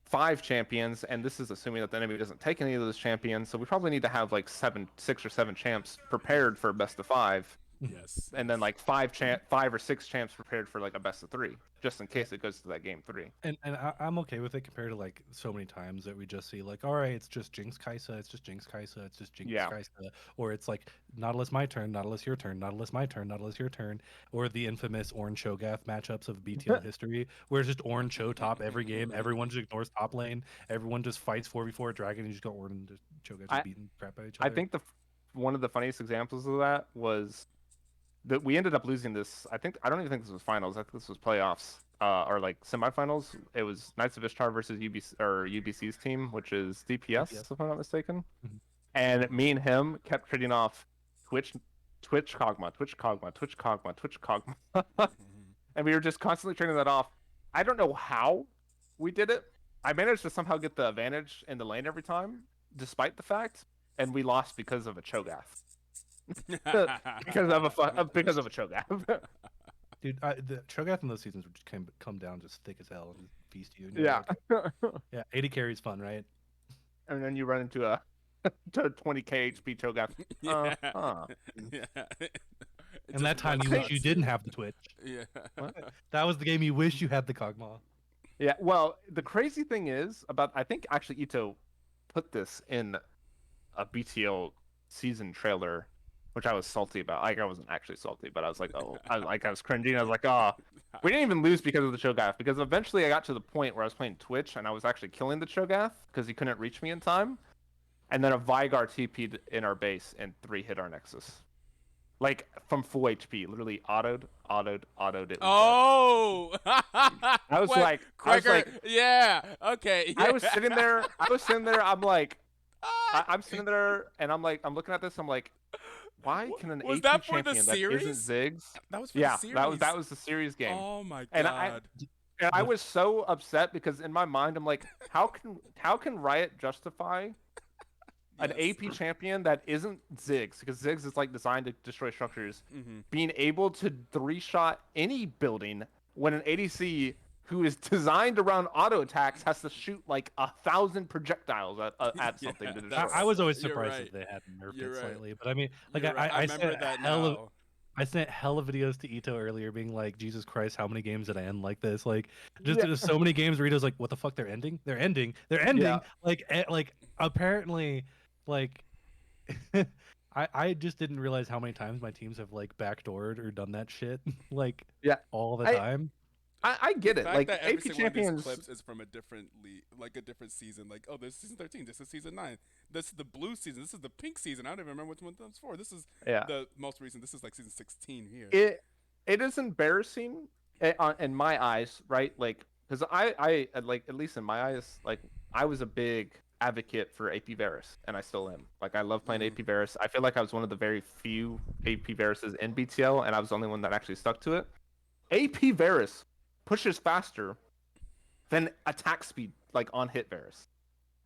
5 champions, and this is assuming that the enemy doesn't take any of those champions. So we probably need to have like 6 or 7 champs prepared for best of 5, Yes. and then like 5 or 6 champs prepared for like a best of 3, just in case it goes to that game 3. and I'm okay with it compared to like so many times that we just see like, all right, it's just Jinx Kaisa, it's just Jinx Kaisa, it's just Jinx Yeah. Kaisa, or it's like Nautilus my turn, Nautilus your turn, Nautilus my turn, Nautilus your turn, or the infamous Ornn Cho'Gath matchups of BTL history, where it's just Ornn Cho top every game, everyone just ignores top lane, everyone just fights 4v4 dragon, and you just got Ornn and just Cho'Gath I just beating crap out of each I other. think one of the funniest examples of that was that we ended up losing this. I don't even think this was finals. I think this was playoffs, or like semifinals. It was Knights of Ishtar versus UBC's team, which is DPS, if I'm not mistaken. Mhm. And me and him kept trading off Twitch Kog'Maw, Twitch Kog'Maw, Twitch Kog'Maw, Twitch Kog'Maw, and we were just constantly trading that off. I don't know how we did it. I managed to somehow get the advantage in the lane every time, despite the fact, and we lost because of a Cho'Gath. because of a Cho'Gath. Dude, the Cho'Gath in those seasons would just come down just thick as hell and feast you. And you're Yeah. like, yeah, 80 carry is fun, right? And then you run into a 20k HP Cho'Gath. Yeah. Huh. Yeah. And that time you wish you didn't have the Twitch. Yeah. That was the game you wish you had the Kog'Maw. Yeah, well, the crazy thing is about I think actually Ito put this in a BTL season trailer, which I was salty about. Like I wasn't actually salty, but I was like, oh, I was cringing. I was like, oh, we didn't even lose because of the Cho'Gath. Because eventually I got to the point where I was playing Twitch and I was actually killing the Cho'Gath because he couldn't reach me in time, and then a Vygar TP'd in our base and 3 hit our Nexus. Like from full HP, literally autoed it. Oh! I was like, yeah, okay. Yeah. I was sitting there. I'm like, I'm sitting there, and I'm like, I'm looking at this. I'm like, why can an Was AP that for the champion that series? isn't Ziggs? That was for Yeah, the series. that was the series game. Oh my And god. I was so upset because in my mind, I'm like, how can Riot justify an Yes. AP champion that isn't Ziggs, because Ziggs is like designed to destroy structures, being able to 3-shot any building when an ADC who is designed around auto attacks has to shoot like 1,000 projectiles at something to destroy. I was always You're surprised right. that they hadn't nerfed You're it right. slightly, but I mean, like You're right. I remember sent that hell of, now. I sent hell of videos to Ito earlier, being like, Jesus Christ, how many games did I end like this? Like, just there's so many games where Ito's like, what the fuck? They're ending. They're ending. They're ending. Yeah. Like apparently, like. I just didn't realize how many times my teams have like backdoored or done that shit like Yeah. all the I- time. I The get it. fact Like that every AP single one of these champions. clips is from a different like a different season. Like, oh, this is season 13. This is season 9. This is the blue season. This is the pink season. I don't even remember which one that was for. This is Yeah. the most recent. This is like season 16 here. It is embarrassing in my eyes, right? Like, because I like, at least in my eyes, like, I was a big advocate for AP Varus, and I still am. Like, I love playing Mm. AP Varus. I feel like I was one of the very few AP Varuses in BTL, and I was the only one that actually stuck to it. AP Varus pushes faster than attack speed, like on hit Varus.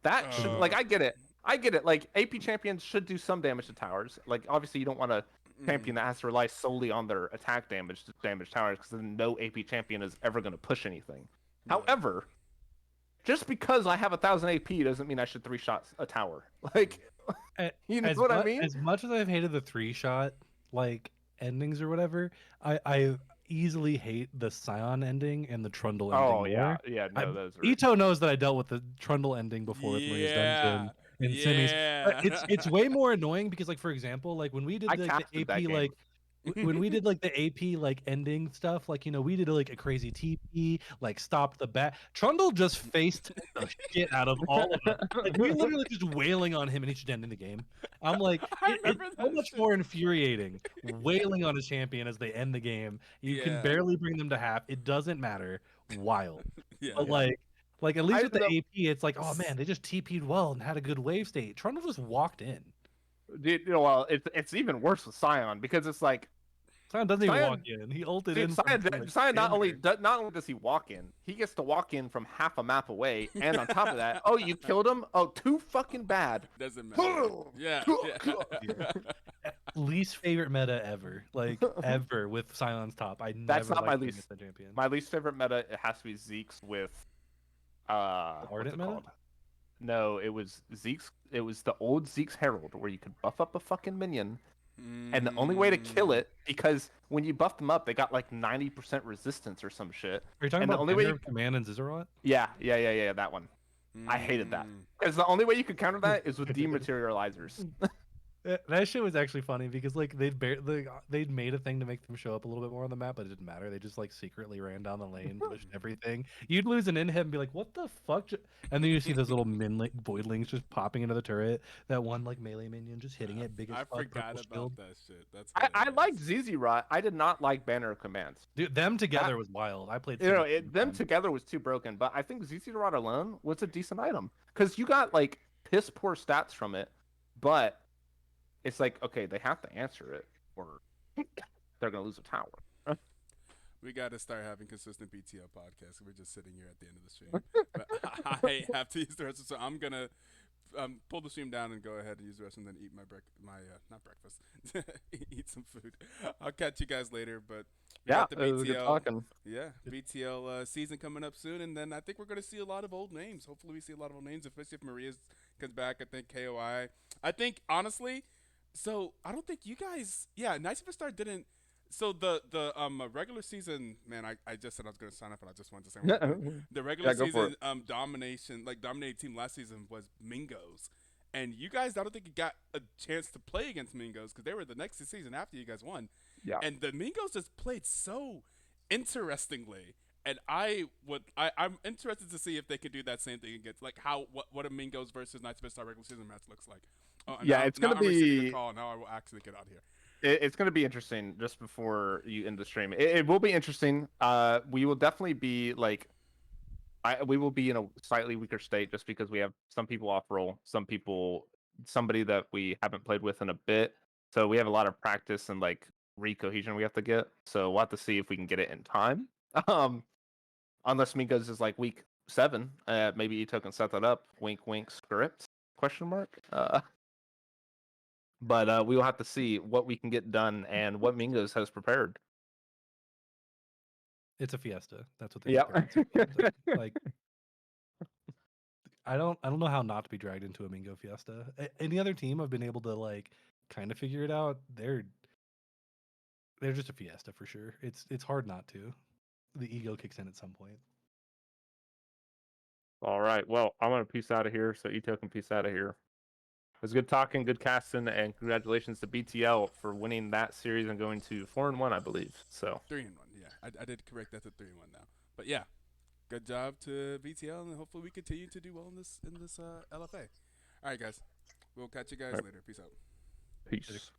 That should, like, I get it. I get it. Like, AP champions should do some damage to towers. Like, obviously, you don't want to champion that has to rely solely on their attack damage to damage towers, because then no AP champion is ever going to push anything. Yeah. However, just because I have 1,000 AP doesn't mean I should 3-shot a tower. Like, you know what I mean? As much as I've hated the 3-shot like endings or whatever, I easily hate the Scion ending and the Trundle ending Oh yeah, more. yeah. No, those are. Ito knows that I dealt with the Trundle ending before with Maria's Yeah. Dungeon and Simmy's. But Yeah. it's way more annoying because, like, for example, like when we did I like the casted that AP game. like when we did like the AP like ending stuff, like, you know, we did like a crazy TP, like stopped the bat. Trundle just faced the shit out of all of them. Like, we literally just wailing on him and he should end in the game. I'm like, I it's remember so that much shit. more infuriating wailing on a champion as they end the game. You can Yeah. barely bring them to half. It doesn't matter. Wild. Yeah. But Yeah. like at least with the know, AP, it's like, oh man, they just TP'd well and had a good wave state. Trundle just walked in. you know, well, it's even worse with Scion, because it's like, Sion doesn't even Sion, walk in. He ulted dude, in from, Scion not only there. not only does he walk in, he gets to walk in from half a map away, and on top of that, oh, you killed him? Oh, too fucking bad. Doesn't matter. Yeah. Yeah. Least favorite meta ever, like ever with Sion's top. I That's never not my liked him least. as the champion. My least favorite meta, it has to be Zeke's with what's Ardent it meta? called? No, it was Zeke's. It was the old Zeke's Herald, where you could buff up a fucking minion, and the only way to kill it, because when you buff them up, they got like 90% resistance or some shit. Are you talking And the about only way Banner you, of Command and Zizarot? yeah, that one. I hated that, because the only way you could counter that is with dematerializers. That shit was actually funny because like they'd made a thing to make them show up a little bit more on the map, but it didn't matter. They just like secretly ran down the lane, pushed everything. You'd lose an inhib and be like, "What the fuck?" And then you see those little voidlings just popping into the turret. That one like melee minion just hitting it, big as I fuck, forgot purple about shield. that shit. That's I liked ZZ Rot. I did not like Banner of Commands. Dude, them together was wild. I played. You know, Simmons them time. together was too broken, but I think ZZ Rot alone was a decent item, because you got like piss poor stats from it, but it's like, okay, they have to answer it, or they're gonna lose a tower. We got to start having consistent BTL podcasts. We're just sitting here at the end of the stream. But I have to use the restroom, so I'm gonna pull the stream down and go ahead and use the restroom, then eat not breakfast, eat some food. I'll catch you guys later. But we Yeah, got the it was good BTL. talking. Yeah, BTL season coming up soon, and then I think we're gonna see a lot of old names. Hopefully, we see a lot of old names, especially if Maria comes back. I think KOI. I think honestly, so I don't think you guys. Yeah, Night Superstar didn't. So the regular season, man, I just said I was gonna sign up, and I just wanted to say one thing. The regular go for season dominating team last season was Mingos, and you guys, I don't think you got a chance to play against Mingos because they were the next season after you guys won. Yeah. And the Mingos just played so interestingly, and I'm interested to see if they could do that same thing against, like, what a Mingos versus Night Superstar regular season match looks like. Oh, Yeah, it's gonna I'm receiving be. a call. Now I will actually get out of here. It's going to be interesting. Just before you end the stream, it will be interesting. We will definitely be like, we will be in a slightly weaker state, just because we have some people off roll, somebody that we haven't played with in a bit. So we have a lot of practice and like recohesion we have to get. So we'll have to see if we can get it in time. Um, unless Mingos is like week 7, maybe Ito can set that up. Wink, wink. Script? Question mark. But we will have to see what we can get done and what Mingos has prepared. It's a fiesta. That's what they. Yeah. Fiesta. Like, I don't know how not to be dragged into a Mingo fiesta. Any other team I've been able to like kind of figure it out. They're just a fiesta for sure. It's hard not to. The ego kicks in at some point. All right. Well, I'm gonna peace out of here, so Ito can peace out of here. It was good talking, good casting, and congratulations to BTL for winning that series and going to 4-1, I believe. So 3-1. Yeah, I did correct that to 3-1 now. But yeah, good job to VTL, and hopefully we continue to do well in this LFA. All right, guys. We'll catch you guys All right. later. Peace out. Peace.